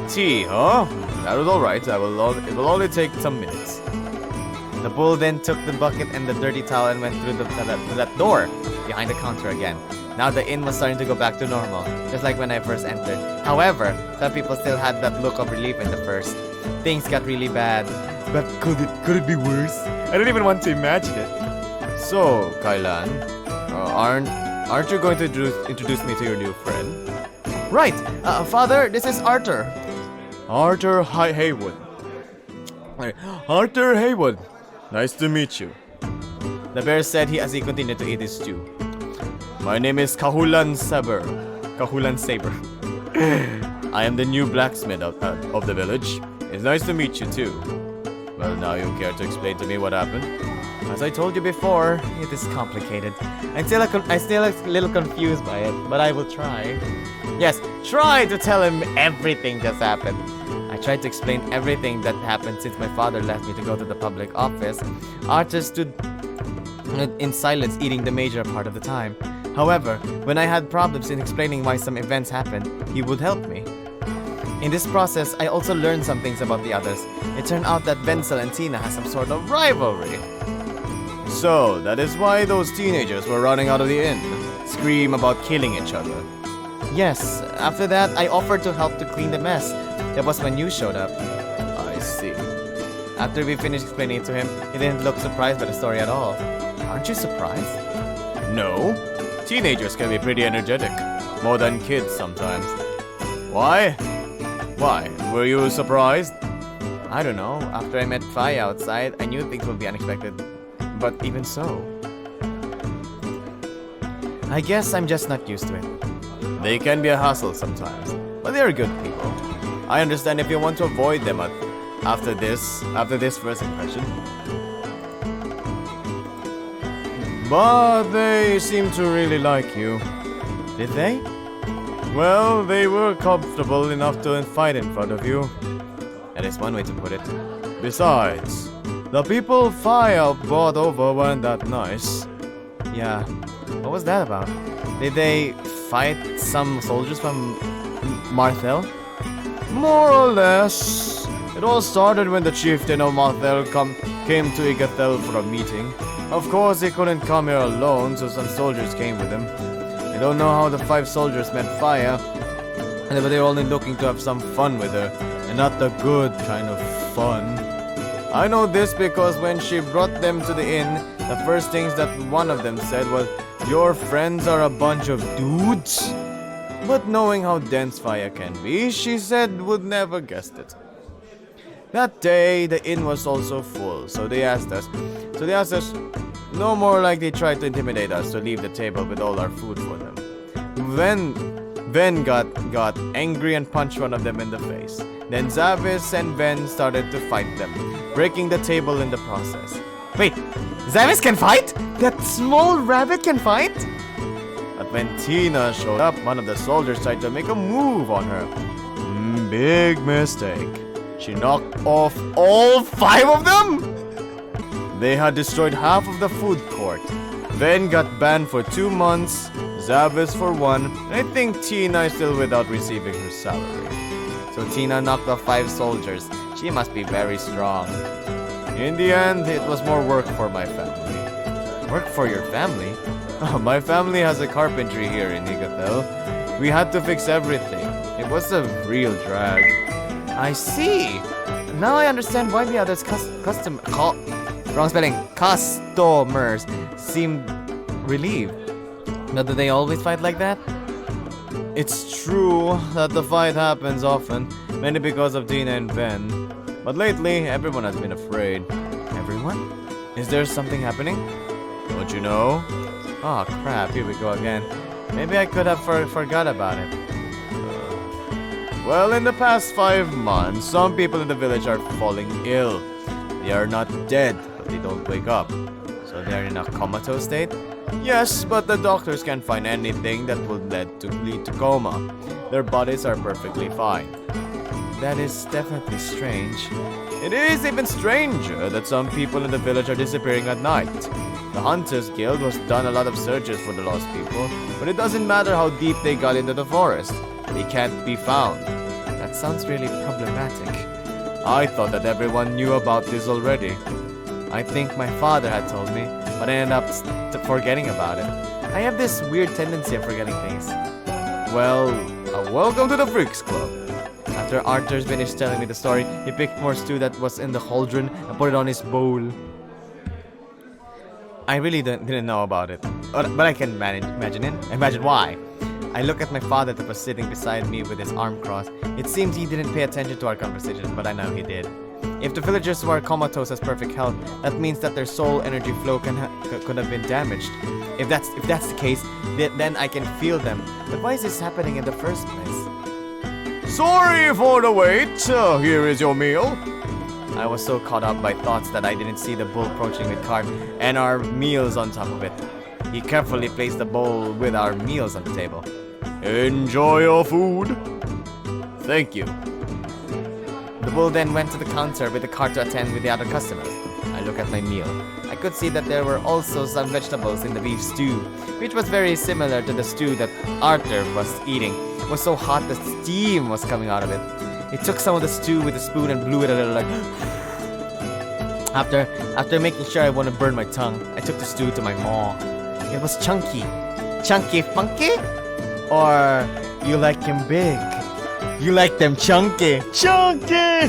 Tea, huh? That was alright. It will only take some minutes. The bull then took the bucket and the dirty towel and went through that door behind the counter again. Now the inn was starting to go back to normal, just like when I first entered. However, some people still had that look of relief in the first. Things got really bad, but could it be worse? I don't even want to imagine it. So, Kailan, aren't you going to introduce me to your new friend? Right, Father, this is Arthur. Arthur Haywood. Arthur Haywood. Nice to meet you. The bear said as he continued to eat his stew. My name is Kailan Sabre. I am the new blacksmith of the village. It's nice to meet you too. Well, now you care to explain to me what happened? As I told you before, it is complicated. I'm still a little confused by it, but I will try. Yes, try to tell him everything just happened. I tried to explain everything that happened since my father left me to go to the public office. Arthur stood in silence, eating the major part of the time. However, when I had problems in explaining why some events happened, he would help me. In this process, I also learned some things about the others. It turned out that Wenzel and Tina has some sort of rivalry. So, that is why those teenagers were running out of the inn. Scream about killing each other. Yes, after that, I offered to help to clean the mess. That was when you showed up. I see. After we finished explaining it to him, he didn't look surprised by the story at all. Aren't you surprised? No. Teenagers can be pretty energetic. More than kids sometimes. Why? Were you surprised? I don't know. After I met Fai outside, I knew things would be unexpected. But even so, I guess I'm just not used to it. They can be a hassle sometimes, but they are good people. I understand if you want to avoid them after this first impression. But they seem to really like you. Did they? Well, they were comfortable enough to fight in front of you. That is one way to put it. Besides, the people Fire brought over weren't that nice. Yeah. What was that about? Did they fight some soldiers from Marthel? More or less. It all started when the chieftain of Marthel came to Igathel for a meeting. Of course, he couldn't come here alone, so some soldiers came with him. I don't know how the 5 soldiers met Fire, but they were only looking to have some fun with her, and not the good kind of fun. I know this because when she brought them to the inn, the first things that one of them said was, "Your friends are a bunch of dudes?" But knowing how dense Fire can be, she said would never guessed it. That day, the inn was also full, so they asked us, no more like they tried to intimidate us to leave the table with all our food for them. Ven got angry and punched one of them in the face. Then Zavis and Ven started to fight them, breaking the table in the process. Wait, Zavis can fight? That small rabbit can fight? But when Tina showed up, one of the soldiers tried to make a move on her. Big mistake. She knocked off all 5 of them? They had destroyed half of the food court. Ven got banned for 2 months, Zavis for 1, and I think Tina is still without receiving her salary. So Tina knocked off 5 soldiers. She must be very strong. In the end, it was more work for my family. Work for your family? My family has a carpentry here in Igathel. We had to fix everything. It was a real drag. I see. Now I understand why the others customers seemed relieved. Now, do they always fight like that? It's true that the fight happens often, mainly because of Tina and Ben. But lately, everyone has been afraid. Everyone? Is there something happening? Don't you know? Oh crap, here we go again. Maybe I could have forgot about it. Well, in the past 5 months, some people in the village are falling ill. They are not dead, but they don't wake up. So they're in a comatose state? Yes, but the doctors can't find anything that would lead to coma. Their bodies are perfectly fine. That is definitely strange. It is even stranger that some people in the village are disappearing at night. The Hunters Guild was done a lot of searches for the lost people, but it doesn't matter how deep they got into the forest. They can't be found. That sounds really problematic. I thought that everyone knew about this already. I think my father had told me, but I ended up forgetting about it. I have this weird tendency of forgetting things. Well, welcome to the Freaks Club. After Arthur finished telling me the story, he picked more stew that was in the cauldron and put it on his bowl. I really didn't know about it, but I can imagine why. I look at my father that was sitting beside me with his arm crossed. It seems he didn't pay attention to our conversation, but I know he did. If the villagers were comatose as perfect health, that means that their soul energy flow could have been damaged. If that's the case, then I can feel them. But why is this happening in the first place? Sorry for the wait. Here is your meal. I was so caught up by thoughts that I didn't see the bull approaching with cart and our meals on top of it. He carefully placed the bowl with our meals on the table. Enjoy your food. Thank you. The bull then went to the counter with the cart to attend with the other customers. I look at my meal. I could see that there were also some vegetables in the beef stew, which was very similar to the stew that Arthur was eating. It was so hot that steam was coming out of it. He took some of the stew with a spoon and blew it a little like... After making sure I wouldn't burn my tongue, I took the stew to my maw. It was chunky. Chunky funky? Or you like him big? You like them chunky. Chunky!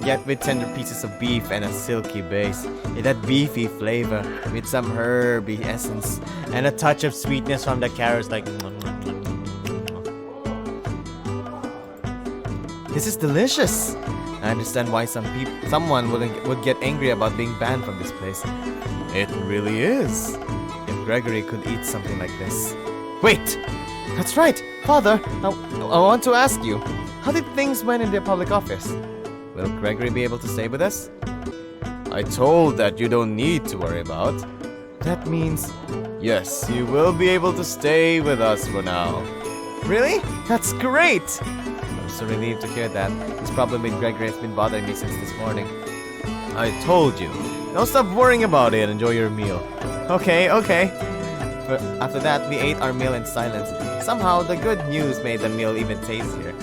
Yet with tender pieces of beef and a silky base. It had beefy flavor with some herby essence and a touch of sweetness from the carrots like... This is delicious. I understand why someone would get angry about being banned from this place. It really is. If Gregory could eat something like this. Wait! That's right! Father, I want to ask you, how did things went in the public office? Will Gregory be able to stay with us? I told that you don't need to worry about. That means... Yes, you will be able to stay with us for now. Really? That's great! I'm so relieved to hear that. This problem with Gregory has been bothering me since this morning. I told you. Don't stop worrying about it and enjoy your meal. Okay. After that, we ate our meal in silence. Somehow, the good news made the meal even tastier.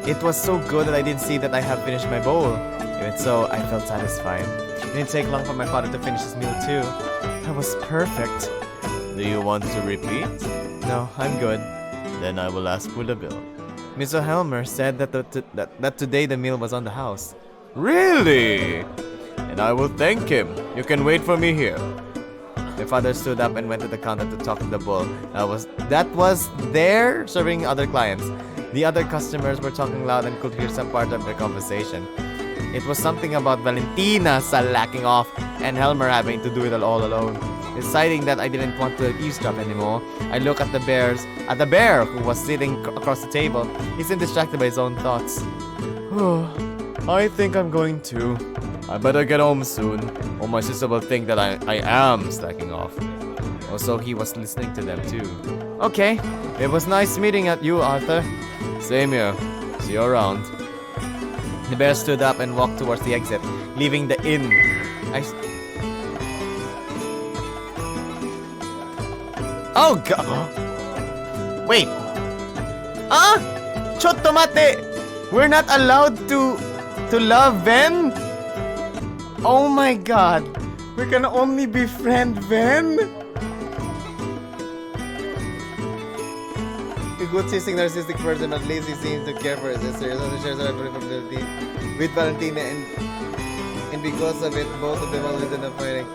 It was so good that I didn't see that I had finished my bowl. Even so, I felt satisfied. It didn't take long for my father to finish his meal too. That was perfect. Do you want to repeat? No, I'm good. Then I will ask for the bill. Mr. Helmer said that today the meal was on the house. Really? And I will thank him. You can wait for me here. My father stood up and went to the counter to talk to the bull. That was there serving other clients. The other customers were talking loud and could hear some part of their conversation. It was something about Valentina lacking off and Helmer having to do it all alone. Deciding that I didn't want to eavesdrop anymore, I looked at the bear who was sitting across the table. He seemed distracted by his own thoughts. I think I'm going to. I better get home soon, or my sister will think that I am slacking off. Also, he was listening to them too. Okay, it was nice meeting you, Arthur. Same here. See you around. The bear stood up and walked towards the exit, leaving the inn. Oh god! Wait! Chotto mate! We're not allowed to love Ben? Oh my god! We can only befriend Ben? A good tasting narcissistic person, but lazy seems to care for his sister. He also shares her vulnerability with Valentina, and because of it, both of them always end up fighting.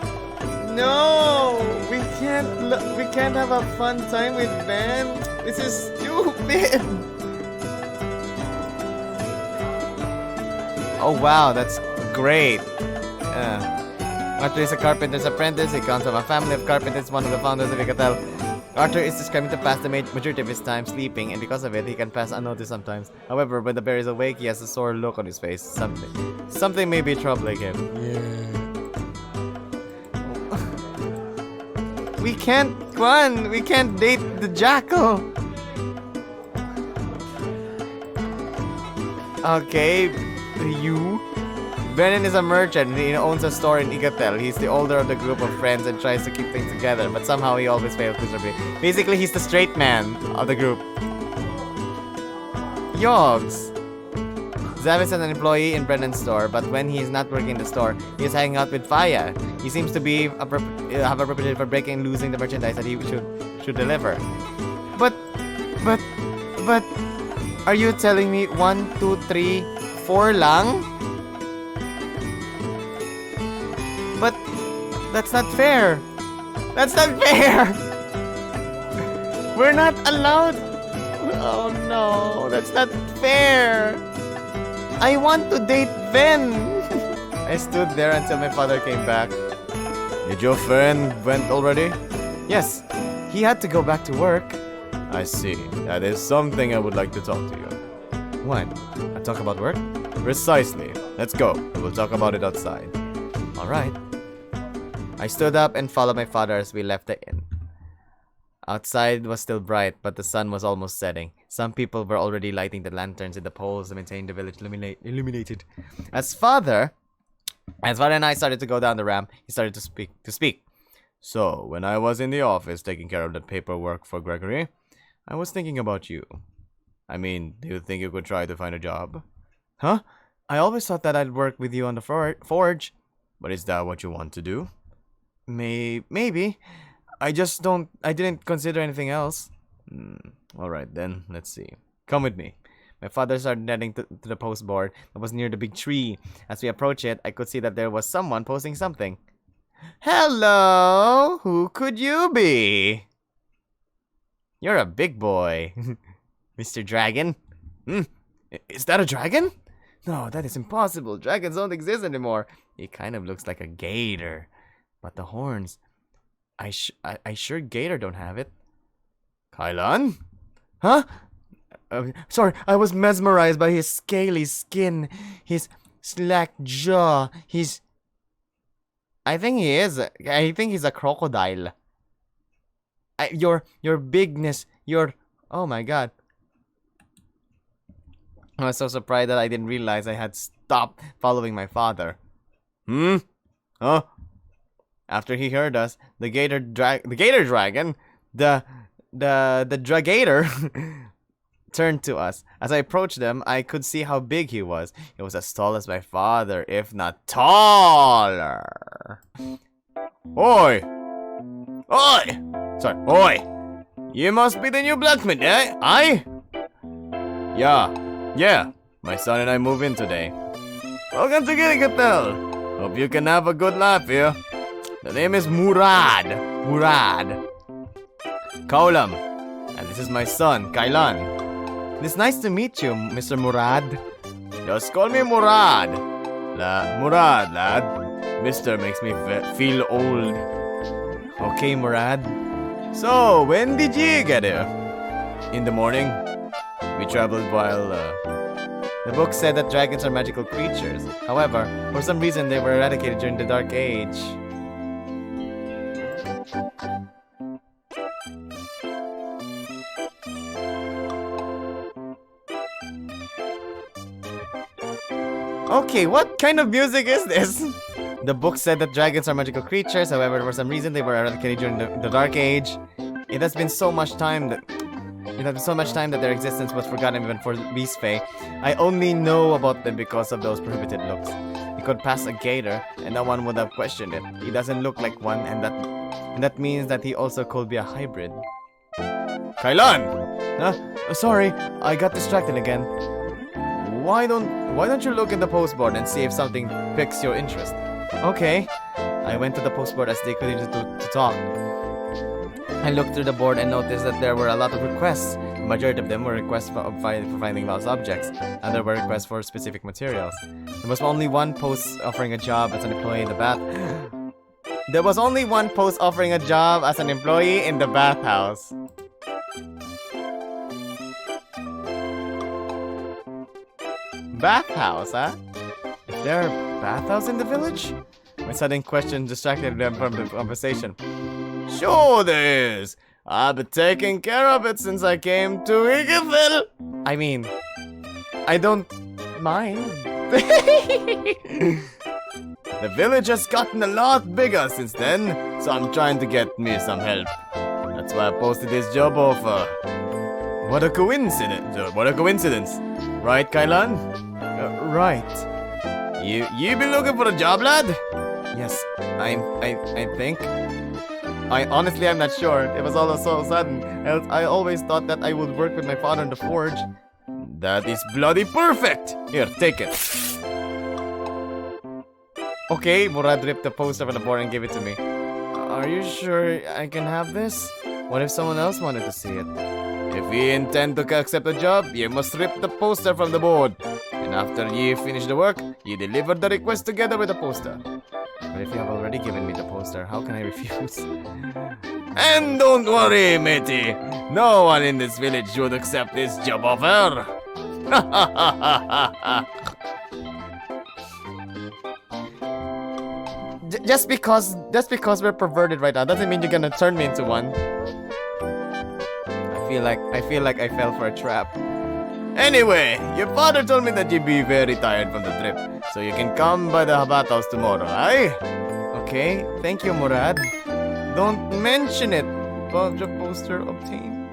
No, we can't have a fun time with Ben. This is stupid. Oh wow, that's great. Arthur is a carpenter's apprentice. He comes from a family of carpenters, one of the founders of Icatel. Arthur is described to pass the majority of his time sleeping, and because of it, he can pass unnoticed sometimes. However, when the bear is awake, he has a sore look on his face. Something may be troubling him. We can't run. We can't date the jackal. Okay, you. Brennan is a merchant. He owns a store in Igatel. He's the older of the group of friends and tries to keep things together, but somehow he always fails miserably. Basically, he's the straight man of the group. Yogs. Zav is an employee in Brennan's store, but when he is not working in the store, he is hanging out with Faya. He seems to be have a reputation for breaking and losing the merchandise that he should deliver. But, are you telling me 1, 2, 3, 4 lang? But that's not fair. That's not fair. We're not allowed. Oh no, that's not fair. I want to date Ben. I stood there until my father came back. Did your friend went already? Yes, he had to go back to work. I see. That is something I would like to talk to you. What? Talk about work? Precisely. Let's go. We'll talk about it outside. Alright. I stood up and followed my father as we left the inn. Outside was still bright, but the sun was almost setting. Some people were already lighting the lanterns in the poles to maintain the village illuminated. As father and I started to go down the ramp, he started to speak. So, when I was in the office taking care of that paperwork for Gregory, I was thinking about you. I mean, do you think you could try to find a job? Huh? I always thought that I'd work with you on the forge. But is that what you want to do? Maybe. I didn't consider anything else. Alright then, let's see. Come with me. My father started heading to the post board that was near the big tree. As we approached it, I could see that there was someone posting something. Hello! Who could you be? You're a big boy. Mr. Dragon? Is that a dragon? No, that is impossible. Dragons don't exist anymore. He kind of looks like a gator. But the horns... I sure gator don't have it. Kailan? Huh? Sorry, I was mesmerized by his scaly skin, his slack jaw, I think he's a crocodile. Your bigness, oh my god. I was so surprised that I didn't realize I had stopped following my father. Huh? After he heard us, the gator dragon, the dragator turned to us. As I approached them, I could see how big he was. He was as tall as my father, if not taller. Oi! Oi! Sorry, oi! You must be the new blacksmith, eh? Yeah. My son and I move in today. Welcome to Gilligatel. Hope you can have a good laugh here. The name is Murad. Kaulam. And this is my son, Kailan. It's nice to meet you, Mr. Murad. Just call me Murad. Murad, lad. Mr. makes me feel old. Okay, Murad. So, when did you get here? In the morning. We traveled while, The book said that dragons are magical creatures. However, for some reason they were eradicated during the Dark Age. Okay, what kind of music is this? The book said that dragons are magical creatures. However, for some reason they were eradicated during the Dark Age. It has been so much time that their existence was forgotten even for Beast Fae. I only know about them because of those prohibited looks. He could pass a gator, and no one would have questioned it. He doesn't look like one, and that means that he also could be a hybrid. Kailan! Sorry, I got distracted again. Why don't you look in the postboard and see if something piques your interest? Okay. I went to the postboard as they continued to talk. I looked through the board and noticed that there were a lot of requests. The majority of them were requests for finding lost objects, and there were requests for specific materials. There was only one post offering a job as an employee in the bath. There was only one post offering a job as an employee in the bathhouse. Bathhouse, huh? Is there a bathhouse in the village? My sudden question distracted them from the conversation. Sure there is. I've been taking care of it since I came to Higgleville. I mean, I don't mind. The village has gotten a lot bigger since then, so I'm trying to get me some help. That's why I posted this job offer. What a coincidence! Right, Kailan? Right. You been looking for a job, lad? Yes, I think. I'm not sure. It was all so sudden. I always thought that I would work with my father in the forge. That is bloody perfect! Here, take it. Okay, Murad ripped the poster from the board and gave it to me. Are you sure I can have this? What if someone else wanted to see it? If you intend to accept the job, you must rip the poster from the board. And after you finish the work, you deliver the request together with the poster. But if you have already given me the poster, how can I refuse? And don't worry, matey. No one in this village would accept this job offer. Just because we're perverted right now doesn't mean you're gonna turn me into one. I feel like I fell for a trap. Anyway, your father told me that you'd be very tired from the trip, so you can come by the bathhouse tomorrow, aye? Okay, thank you, Murad. Don't mention it. Budge poster obtained.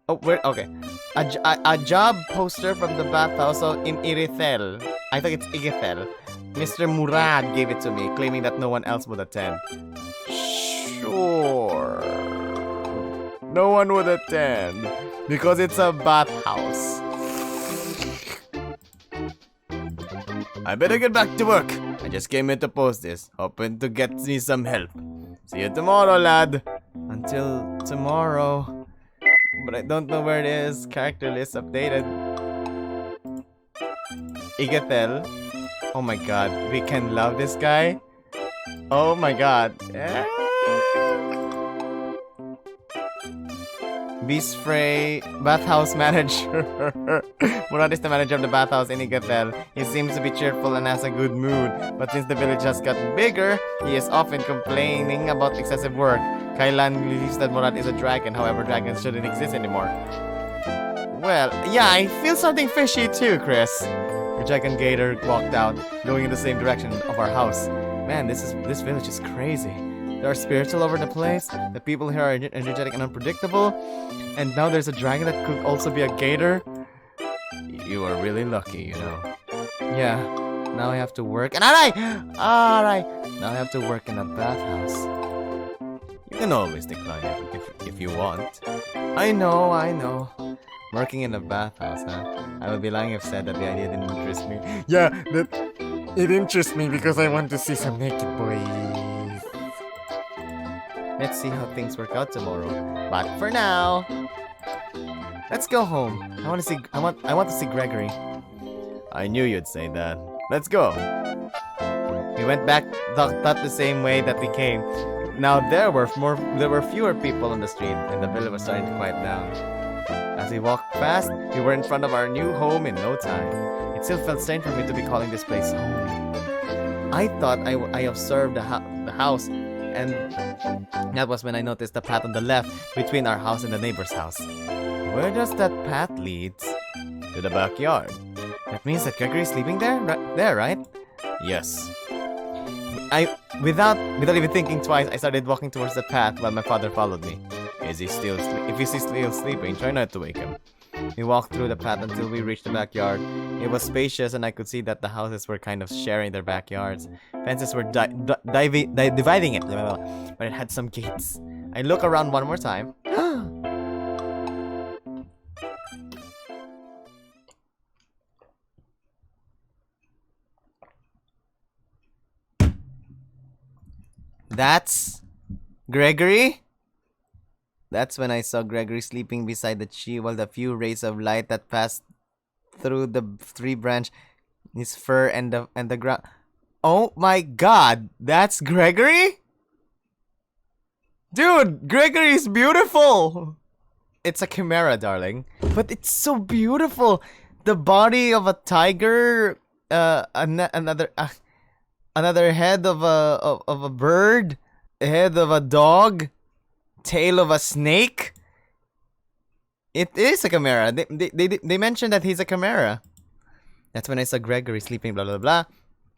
Oh, wait, okay. A job poster from the bathhouse in Irithel. I think it's Irithel. Mr. Murad gave it to me, claiming that no one else would attend. Sure. No one would attend, because it's a bathhouse. I better get back to work. I just came here to post this, hoping to get me some help. See you tomorrow, lad. Until tomorrow. But I don't know where it is. Character list updated. Igathel. Oh my god, we can love this guy? Oh my god. Beast Frey, bathhouse manager. Murad is the manager of the bathhouse in Igathel. He seems to be cheerful and has a good mood. But since the village has gotten bigger, he is often complaining about excessive work. Kailan believes that Murad is a dragon, however dragons shouldn't exist anymore. Well, yeah, I feel something fishy too, Chris. The giant gator walked out, going in the same direction of our house. Man, this village is crazy. There are spirits all over the place. The people here are energetic and unpredictable. And now there's a dragon that could also be a gator. You are really lucky, you know. Yeah. Now I have to work. And alright! Now I have to work in a bathhouse. You can always decline if you want. I know. Working in a bathhouse, huh? I would be lying if said that the idea didn't interest me. Yeah, it interests me because I want to see some naked boys. Let's see how things work out tomorrow. But for now, let's go home. I want to see Gregory. I knew you'd say that. Let's go. We went back not the same way that we came. Now there were fewer people on the street, and the village was starting to quiet down. As we walked fast, we were in front of our new home in no time. It still felt strange for me to be calling this place home. I thought I observed the house, and that was when I noticed the path on the left between our house and the neighbor's house. Where does that path lead? To the backyard. That means that Gregory's sleeping there? Right? Yes. Without even thinking twice, I started walking towards the path while my father followed me. If he's still sleeping, try not to wake him. We walked through the path until we reached the backyard. It was spacious, and I could see that the houses were kind of sharing their backyards. Fences were dividing it, but it had some gates. I look around one more time. That's Gregory? That's when I saw Gregory sleeping beside the tree while the few rays of light that passed through the tree branch, his fur and the ground. Oh my god, that's Gregory? Dude, Gregory is beautiful! It's a chimera, darling. But it's so beautiful! The body of a tiger, another head of a bird, a head of a dog, tail of a snake. It is a chimera. They mentioned that he's a chimera. That's when I saw Gregory sleeping, blah blah blah.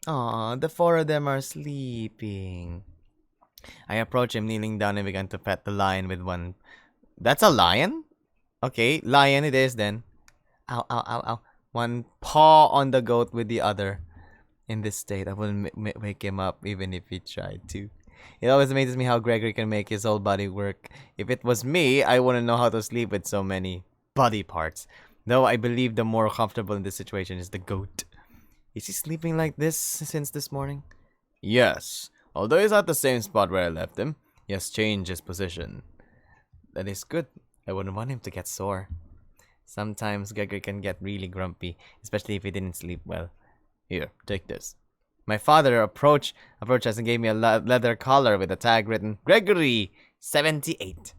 Aw, the four of them are sleeping. I approached him, kneeling down, and began to pet the lion with one. That's a lion? Okay, lion it is then. Ow, ow, ow, ow. One paw on the goat with the other. In this state, I wouldn't wake him up even if he tried to. It always amazes me how Gregory can make his whole body work. If it was me, I wouldn't know how to sleep with so many body parts. Though I believe the more comfortable in this situation is the goat. Is he sleeping like this since this morning? Yes. Although he's at the same spot where I left him, he has changed his position. That is good. I wouldn't want him to get sore. Sometimes Gregory can get really grumpy, especially if he didn't sleep well. Here, take this. My father approached us and gave me a leather collar with a tag written Gregory 78.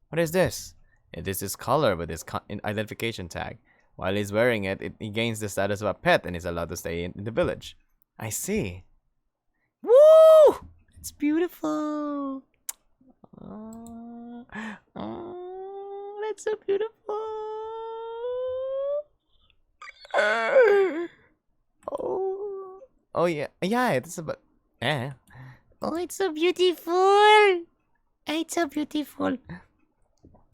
What is this? It is his collar with his identification tag. While he's wearing it, he gains the status of a pet and is allowed to stay in the village. I see. Woo! It's beautiful. That's so beautiful. Oh yeah, it's about. Oh, it's so beautiful. It's so beautiful.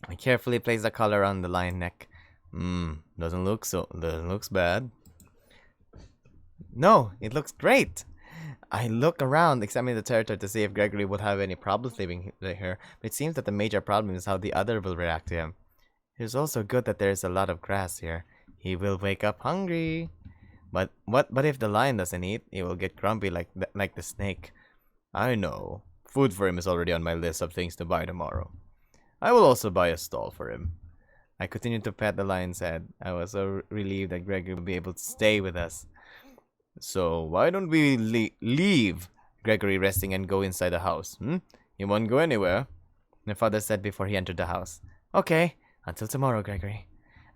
I carefully place the collar on the lion neck. Doesn't looks bad. No, it looks great. I look around, examining the territory to see if Gregory would have any problems living here, but it seems that the major problem is how the other will react to him. It is also good that there is a lot of grass here. He will wake up hungry. But if the lion doesn't eat, he will get grumpy like the snake. I know. Food for him is already on my list of things to buy tomorrow. I will also buy a stall for him. I continued to pet the lion's head. I was so relieved that Gregory would be able to stay with us. So why don't we leave Gregory resting and go inside the house? He won't go anywhere. My father said before he entered the house. Okay, until tomorrow, Gregory.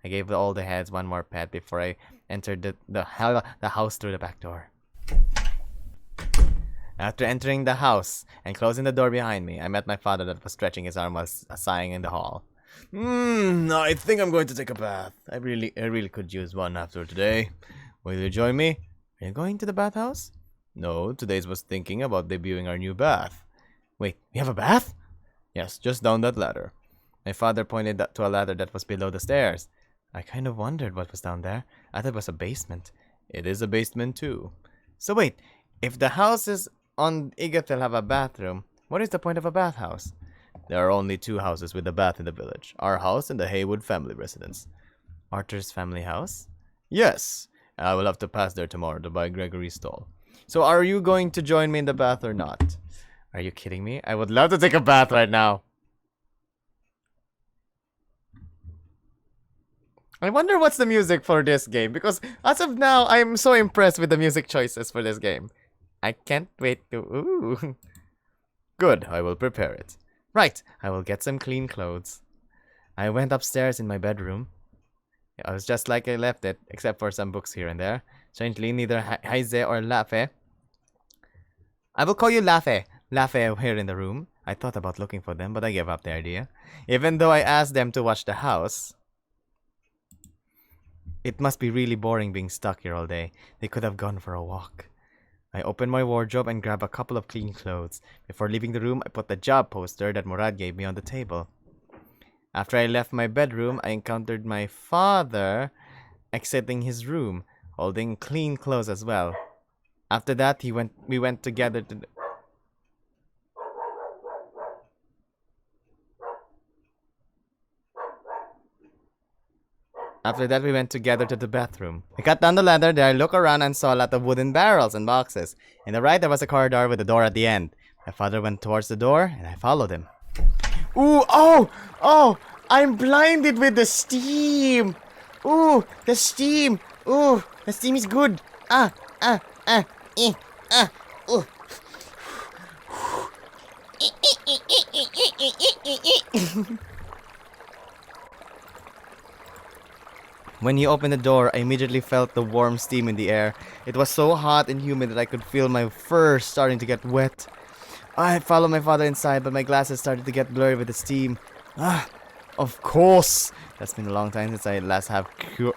I gave all the heads one more pet before I entered the house through the back door. After entering the house and closing the door behind me, I met my father that was stretching his arm while sighing in the hall. I think I'm going to take a bath. I really could use one after today. Will you join me? Are you going to the bathhouse? No, today's was thinking about debuting our new bath. Wait, we have a bath? Yes, just down that ladder. My father pointed to a ladder that was below the stairs. I kind of wondered what was down there. I thought it was a basement. It is a basement too. So wait, if the houses on Igatel have a bathroom, what is the point of a bathhouse? There are only 2 houses with a bath in the village. Our house and the Haywood family residence. Arthur's family house? Yes, I will have to pass there tomorrow to buy Gregory's stall. So are you going to join me in the bath or not? Are you kidding me? I would love to take a bath right now. I wonder what's the music for this game, because as of now, I'm so impressed with the music choices for this game. I can't wait to... Ooh. Good, I will prepare it. Right, I will get some clean clothes. I went upstairs in my bedroom. I was just like I left it, except for some books here and there. Strangely, neither Heise or Lafe. I will call you Lafe. Lafe here in the room. I thought about looking for them, but I gave up the idea. Even though I asked them to watch the house. It must be really boring being stuck here all day. They could have gone for a walk. I opened my wardrobe and grabbed a couple of clean clothes. Before leaving the room, I put the job poster that Murad gave me on the table. After I left my bedroom, I encountered my father exiting his room, holding clean clothes as well. After that, we went together to... After that, we went together to the bathroom. I got down the ladder, there I looked around and saw a lot of wooden barrels and boxes. In the right, there was a corridor with a door at the end. My father went towards the door, and I followed him. Ooh, oh, I'm blinded with the steam. Ooh, the steam. Ooh, the steam is good. Ooh. When he opened the door, I immediately felt the warm steam in the air. It was so hot and humid that I could feel my fur starting to get wet. I followed my father inside, but my glasses started to get blurry with the steam. Of course! That's been a long time since I last have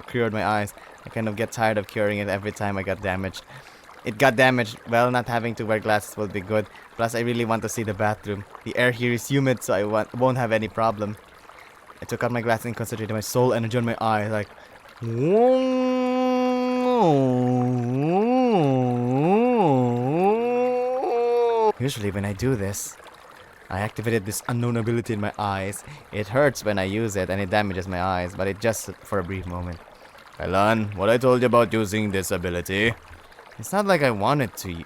cured my eyes. I kind of get tired of curing it every time I got damaged. It got damaged. Well, not having to wear glasses will be good. Plus, I really want to see the bathroom. The air here is humid, so I won't have any problem. I took out my glasses and concentrated my soul energy on my eye, like... Usually when I do this, I activated this unknown ability in my eyes. It hurts when I use it and it damages my eyes, but it's just for a brief moment. Kailan, what I told you about using this ability? It's not like I wanted to...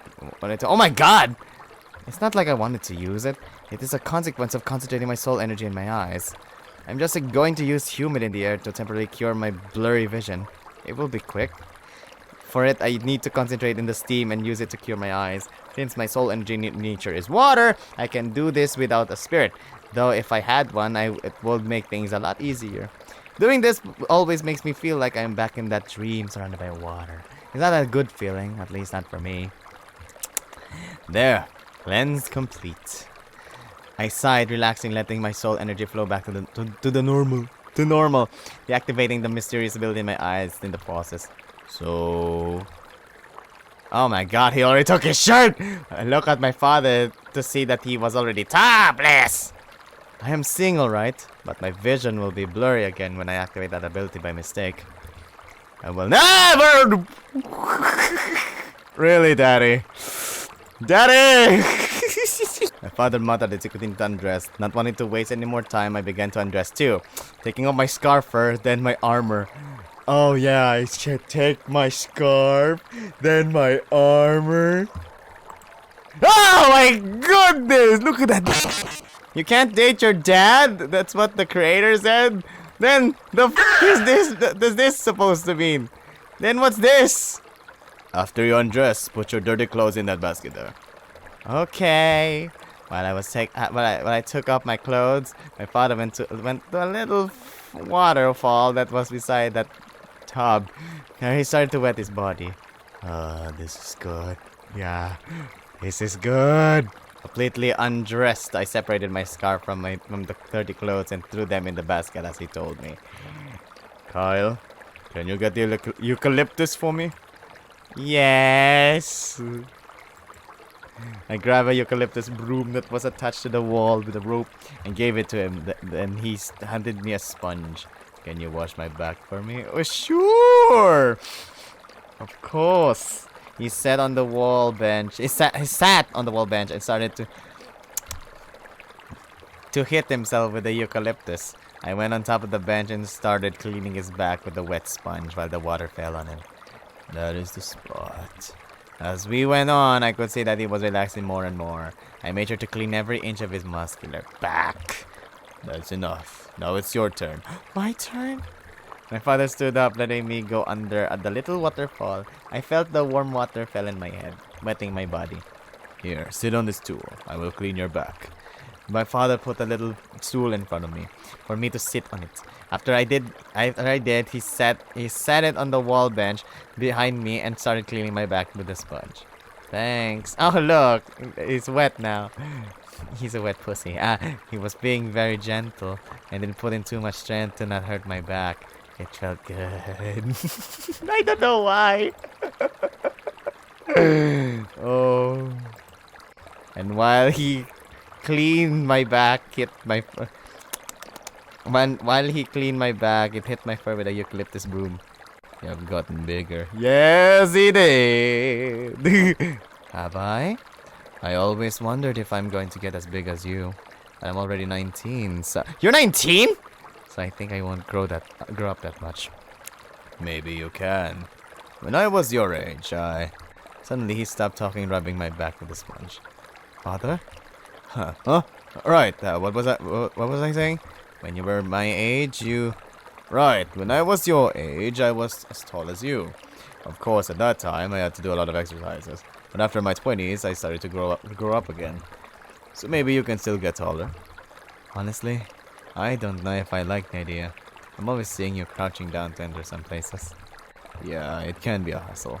Oh my god! It's not like I wanted to use it. It is a consequence of concentrating my soul energy in my eyes. I'm just going to use humid in the air to temporarily cure my blurry vision. It will be quick. For it, I need to concentrate in the steam and use it to cure my eyes. Since my soul energy nature is water, I can do this without a spirit. Though if I had one, it would make things a lot easier. Doing this always makes me feel like I'm back in that dream surrounded by water. It's not a good feeling, at least not for me. There, cleanse complete. I sighed, relaxing, letting my soul energy flow back to normal, deactivating the mysterious ability in my eyes in the process. So... Oh my god, he already took his shirt! I look at my father to see that he was already topless! I am seeing alright, but my vision will be blurry again when I activate that ability by mistake. I will never... Really, Daddy? Daddy! My father muttered as he continued to undress. Not wanting to waste any more time, I began to undress too. Taking off my scarf first, then my armor. Oh yeah, I should take my scarf, then my armor. Oh my goodness! Look at that! You can't date your dad? That's what the creator said? Then, the f is this? Does this supposed to mean? Then what's this? After you undress, put your dirty clothes in that basket there. Okay. While I took off my clothes, my father went to a little waterfall that was beside that tub. And he started to wet his body. This is good. Yeah, this is good. Completely undressed, I separated my scarf from the dirty clothes and threw them in the basket as he told me. Kyle, can you get the eucalyptus for me? Yes. I grabbed a eucalyptus broom that was attached to the wall with a rope and gave it to him. Then he handed me a sponge. Can you wash my back for me? Oh, sure. Of course. He sat on the wall bench. He sat on the wall bench and started to hit himself with the eucalyptus. I went on top of the bench and started cleaning his back with a wet sponge while the water fell on him. That is the spot. As we went on, I could see that he was relaxing more and more. I made sure to clean every inch of his muscular back. That's enough. Now it's your turn. My turn? My father stood up, letting me go under at the little waterfall. I felt the warm water fell in my head, wetting my body. Here, sit on this stool. I will clean your back. My father put a little stool in front of me for me to sit on it. After I did, he sat it on the wall bench behind me and started cleaning my back with a sponge. Thanks. Oh look, it's wet now. He's a wet pussy. He was being very gentle and didn't put in too much strength to not hurt my back. It felt good. I don't know why. Oh. And while he cleaned my back, while he cleaned my back, it hit my fur with a eucalyptus broom. You have gotten bigger. Yes, he did. Have I? I always wondered if I'm going to get as big as you. I'm already 19, so... You're 19?! So I think I won't grow up that much. Maybe you can. When I was your age, Suddenly he stopped talking, rubbing my back with a sponge. Father? Huh? Right, what was I saying? When you were my age, you... Right, when I was your age, I was as tall as you. Of course, at that time, I had to do a lot of exercises. But after my 20s, I started to grow up again. So maybe you can still get taller. Honestly, I don't know if I like the idea. I'm always seeing you crouching down to enter some places. Yeah, it can be a hassle.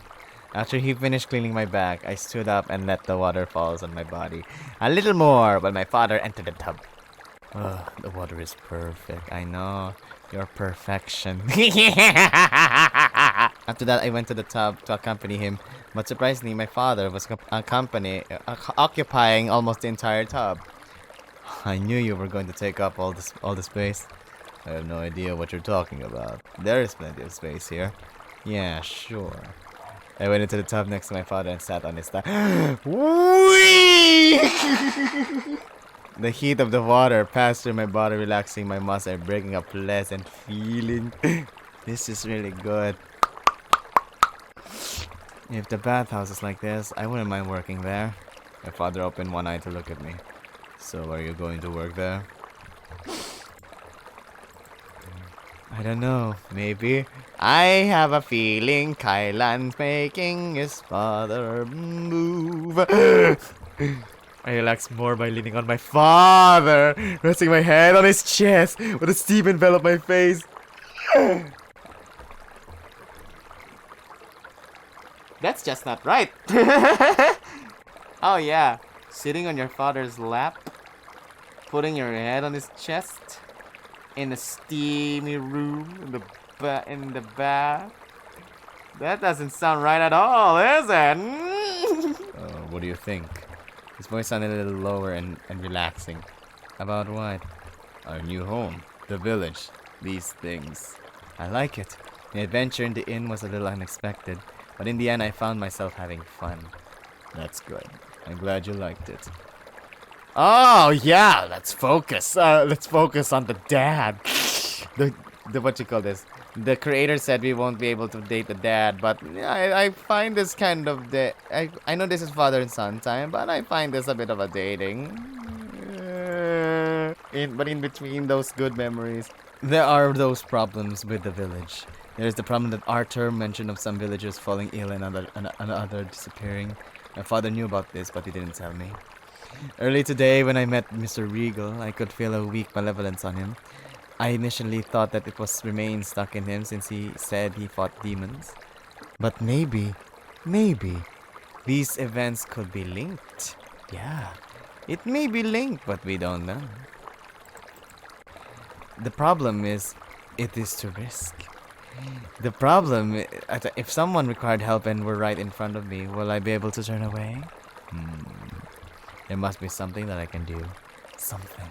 After he finished cleaning my back, I stood up and let the water fall on my body. A little more, but my father entered the tub. The water is perfect. I know. Your perfection. After that, I went to the tub to accompany him. But surprisingly, my father was occupying almost the entire tub. I knew you were going to take up all the space. I have no idea what you're talking about. There is plenty of space here. Yeah, sure. I went into the tub next to my father and sat on his thigh. The heat of the water passed through my body, relaxing my muscles and bringing a pleasant feeling. This is really good. If the bathhouse is like this, I wouldn't mind working there. My father opened one eye to look at me. So are you going to work there? I don't know. Maybe. I have a feeling Kailan's making his father move. I relaxed more by leaning on my father, resting my head on his chest, with a steam envelop my face. That's just not right. Oh yeah, sitting on your father's lap, putting your head on his chest, in a steamy room in the bath. That doesn't sound right at all, is it? What do you think? His voice sounded a little lower and relaxing. About what? Our new home, the village, these things. I like it. The adventure in the inn was a little unexpected, but in the end I found myself having fun. That's good. I'm glad you liked it. Oh yeah, let's focus. Let's focus on the dad. The what you call this? The creator said we won't be able to date the dad, but I find this kind of I know this is father and son time, but I find this a bit of a dating. But in between those good memories, there are those problems with the village. There is the problem that Arthur mentioned of some villagers falling ill and other disappearing. My father knew about this, but he didn't tell me. Early today, when I met Mr. Regal, I could feel a weak malevolence on him. I initially thought that it was remain stuck in him since he said he fought demons. But maybe, these events could be linked. Yeah, It may be linked, but we don't know. The problem is, it is to risk. The problem, if someone required help and were right in front of me, will I be able to turn away? There must be something that I can do. Something.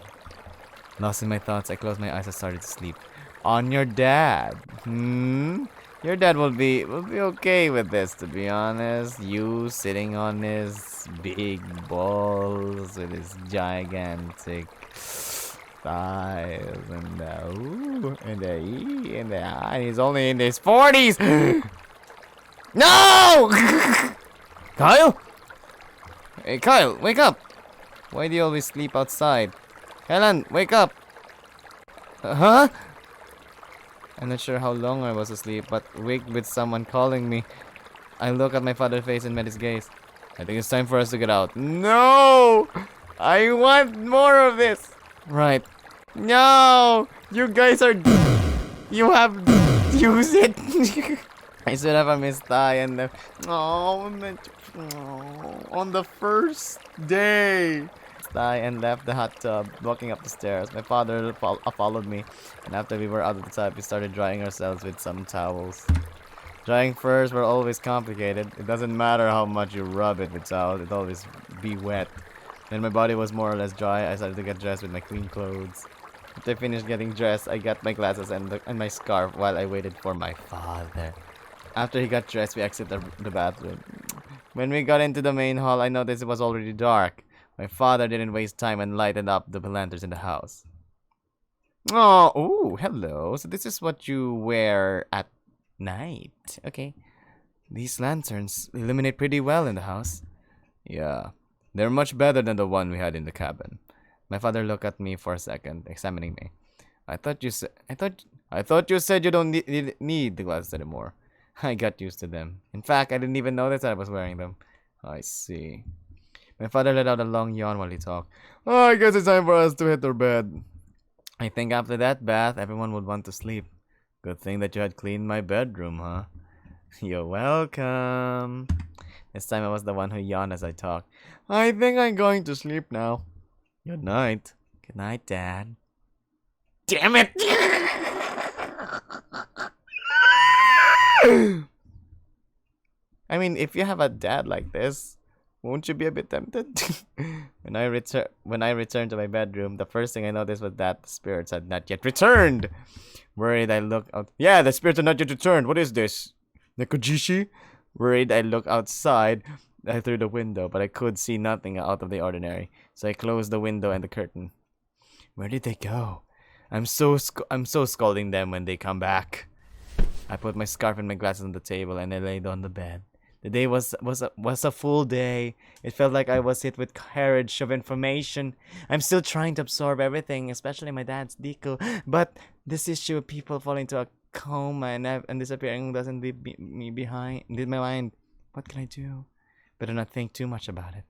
Lost in my thoughts, I closed my eyes and started to sleep. On your dad. Your dad will be okay with this, to be honest. You sitting on his big balls with his gigantic thighs and the ooh and the e and the I. And he's only in his 40s. No! Kyle? Hey, Kyle, wake up! Why do you always sleep outside? Kailan, wake up! Huh? I'm not sure how long I was asleep, but waked with someone calling me. I look at my father's face and met his gaze. I think it's time for us to get out. No! I want more of this! Right. No! You guys are... You have... Use it! I should have a mistake and the... Oh, on the first day. And left the hot tub, walking up the stairs. My father followed me, and after we were out of the tub, we started drying ourselves with some towels. Drying furs were always complicated. It doesn't matter how much you rub it with towel, it'll always be wet. When my body was more or less dry, I started to get dressed with my clean clothes. After I finished getting dressed, I got my glasses and my scarf while I waited for my father. After he got dressed, we exited the bathroom. When we got into the main hall, I noticed it was already dark. My father didn't waste time and lighted up the lanterns in the house. Oh, hello. So this is what you wear at night. Okay. These lanterns illuminate pretty well in the house. Yeah. They're much better than the one we had in the cabin. My father looked at me for a second, examining me. I thought you said you don't need the glasses anymore. I got used to them. In fact, I didn't even notice that I was wearing them. I see. My father let out a long yawn while he talked. Oh, I guess it's time for us to hit our bed. I think after that bath, everyone would want to sleep. Good thing that you had cleaned my bedroom, huh? You're welcome. This time I was the one who yawned as I talked. I think I'm going to sleep now. Good night. Good night, Dad. Damn it! I mean, if you have a dad like this, won't you be a bit tempted? When I returned to my bedroom, the first thing I noticed was that the spirits had not yet returned. Worried, I looked out. Yeah, the spirits had not yet returned. What is this? Nekojishi? Worried, I looked outside through the window, but I could see nothing out of the ordinary. So I closed the window and the curtain. Where did they go? I'm so scolding them when they come back. I put my scarf and my glasses on the table and I laid on the bed. The day was a full day. It felt like I was hit with carriage of information. I'm still trying to absorb everything, especially my dad's deco. But this issue of people falling into a coma and disappearing doesn't leave me behind. Leave my mind. What can I do? Better not think too much about it.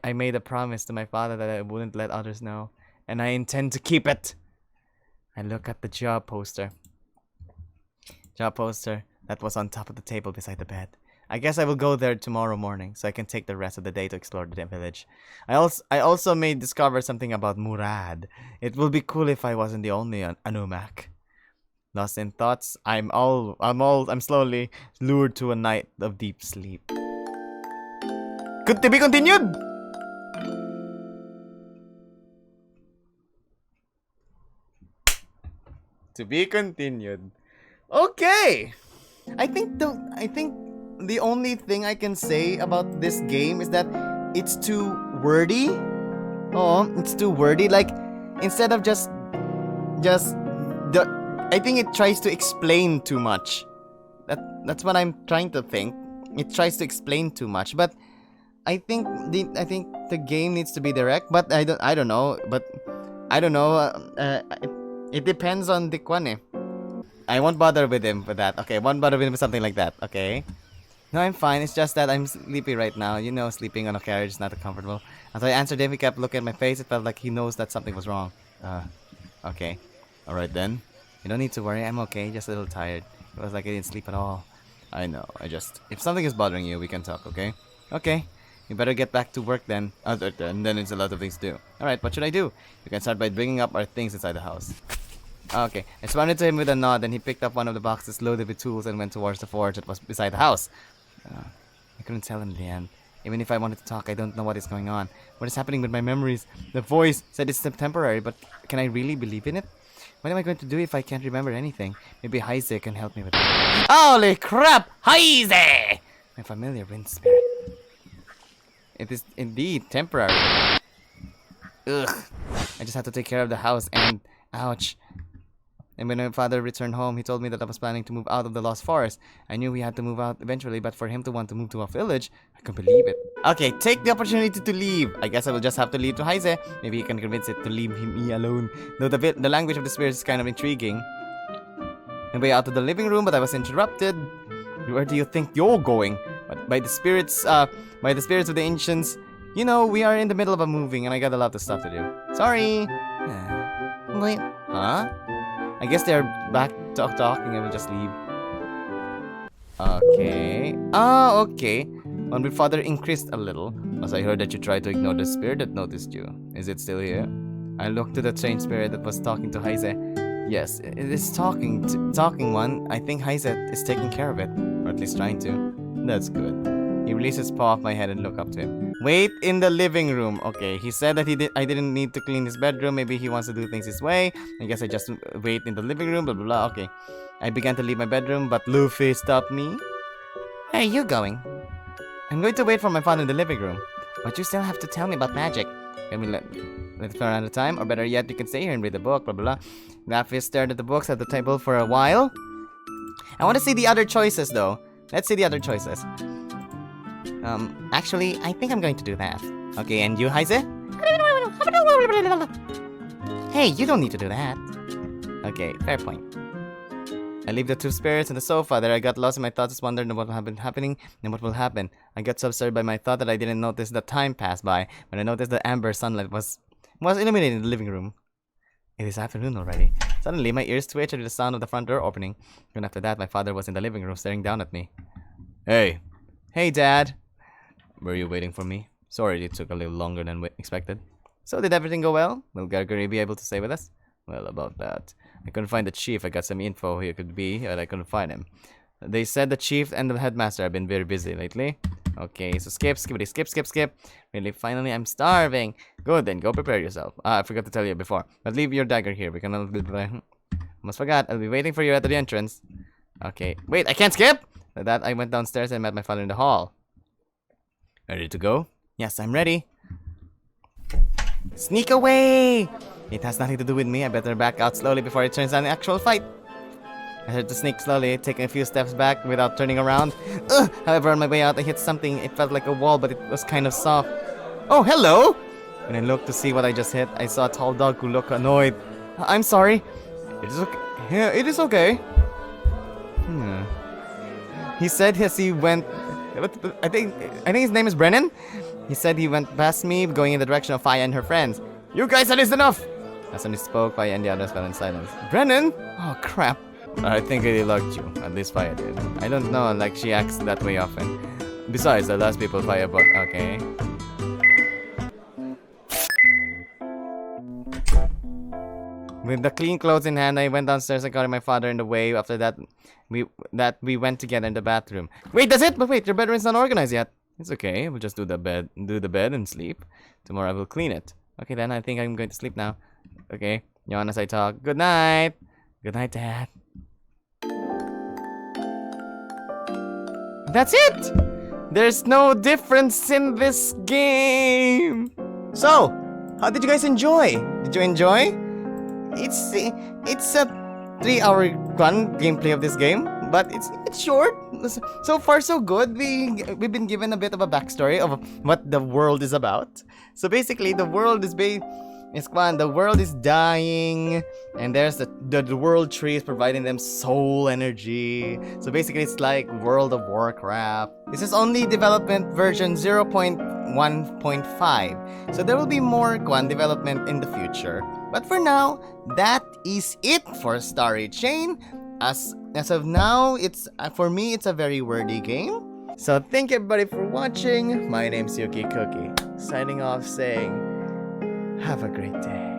I made a promise to my father that I wouldn't let others know, and I intend to keep it. I look at the job poster. That was on top of the table beside the bed. I guess I will go there tomorrow morning so I can take the rest of the day to explore the village. I also may discover something about Murad. It will be cool if I wasn't the only Anumak. Lost in thoughts, I'm slowly lured to a night of deep sleep. Could to be continued? To be continued. Okay. I think the only thing I can say about this game is that it's too wordy. Oh, it's too wordy. Like, instead of I think it tries to explain too much. That's what I'm trying to think. It tries to explain too much, but I think the game needs to be direct. But I don't know. It depends on the Kwane. I won't bother with him for that. Okay, won't bother with him for something like that. Okay. No, I'm fine. It's just that I'm sleepy right now. You know, sleeping on a carriage is not comfortable. As I answered him, he kept looking at my face. It felt like he knows that something was wrong. Okay. Alright then. You don't need to worry. I'm okay. Just a little tired. It was like I didn't sleep at all. I know. If something is bothering you, we can talk, okay? Okay. We better get back to work then. And then it's a lot of things to do. Alright, what should I do? You can start by bringing up our things inside the house. Okay, I responded to him with a nod, and he picked up one of the boxes loaded with tools and went towards the forge that was beside the house. I couldn't tell him in the end. Even if I wanted to talk, I don't know what is going on. What is happening with my memories? The voice said it's temporary, but can I really believe in it? What am I going to do if I can't remember anything? Maybe Heise can help me with that. Holy crap! Heise! My familiar wind spirit. It is indeed temporary. Ugh. I just had to take care of the house and... Ouch. And when my father returned home, he told me that I was planning to move out of the Lost Forest. I knew we had to move out eventually, but for him to want to move to a village, I couldn't believe it. Okay, take the opportunity to leave. I guess I will just have to leave to Heise. Maybe he can convince it to leave me alone. Though the language of the spirits is kind of intriguing. My way out of the living room, but I was interrupted. Where do you think you're going? But by the spirits of the ancients. You know, we are in the middle of a moving, and I got a lot of stuff to do. Sorry. Wait. Huh? I guess they're back talking and we'll just leave. Okay. Oh, okay. When my father increased a little, as I heard that you tried to ignore the spirit that noticed you. Is it still here? I looked to the strange spirit that was talking to Heise. Yes, it is talking one. I think Heise is taking care of it. Or at least trying to. That's good. He released his paw off my head and looked up to him. Wait in the living room. Okay, he said that I didn't need to clean his bedroom. Maybe he wants to do things his way. I guess I just wait in the living room, blah, blah, blah. Okay. I began to leave my bedroom, but Luffy stopped me. Where are you going? I'm going to wait for my father in the living room. But you still have to tell me about magic. Can we let it run out of time? Or better yet, you can stay here and read the book, blah, blah, blah. Laffy stared at the books at the table for a while. I want to see the other choices, though. Let's see the other choices. Actually, I think I'm going to do that. Okay, and you, Heise? Hey, you don't need to do that. Okay, fair point. I leave the two spirits on the sofa. There I got lost in my thoughts, wondering what had been happening and what will happen. I got so absorbed by my thought that I didn't notice the time pass by when I noticed the amber sunlight was illuminating the living room. It is afternoon already. Suddenly, my ears twitched at the sound of the front door opening. And after that, my father was in the living room staring down at me. Hey. Hey, Dad. Were you waiting for me? Sorry it took a little longer than expected. So did everything go well? Will Gregory be able to stay with us? Well, about that. I couldn't find the chief. I got some info he could be, but I couldn't find him. They said the chief and the headmaster have been very busy lately. Okay, so skip. Really, finally, I'm starving. Good, then go prepare yourself. I forgot to tell you before. But leave your dagger here. We can almost forgot. I'll be waiting for you at the entrance. Okay. Wait, I can't skip! With that, I went downstairs and met my father in the hall. Ready to go? Yes, I'm ready. Sneak away! It has nothing to do with me. I better back out slowly before it turns on an actual fight. I had to sneak slowly, taking a few steps back without turning around. However, on my way out, I hit something. It felt like a wall, but it was kind of soft. Oh, hello! When I looked to see what I just hit, I saw a tall dog who looked annoyed. I'm sorry. It is okay. Yeah, it is okay. He said as he went... I think his name is Brennan. He said he went past me, going in the direction of Faya and her friends. You guys had this enough! As soon as he spoke, Faya and the others fell in silence. Brennan? Oh, crap. I think he liked you. At least Faya did. I don't know, like she acts that way often. Besides, the last people Faya bought... Okay. With the clean clothes in hand, I went downstairs and caught my father in the way. After that, we went together in the bathroom. Wait, that's it? But wait, your bedroom's not organized yet. It's okay. We'll just do the bed and sleep. Tomorrow I will clean it. Okay, then I think I'm going to sleep now. Okay, yawn as I talk. Good night. Good night, Dad. That's it. There's no difference in this game. So, how did you guys enjoy? Did you enjoy? It's a 3-hour run gameplay of this game, but it's short. So far, so good. We've been given a bit of a backstory of what the world is about. So basically, the world is the world is dying, and there's the world tree is providing them soul energy. So basically, it's like World of Warcraft. This is only development version 0.1.5. So there will be more development in the future. But for now, that is it for Starry Chain. As of now, for me, it's a very wordy game. So thank you everybody for watching. My name's Yuki Cookie, signing off saying, have a great day.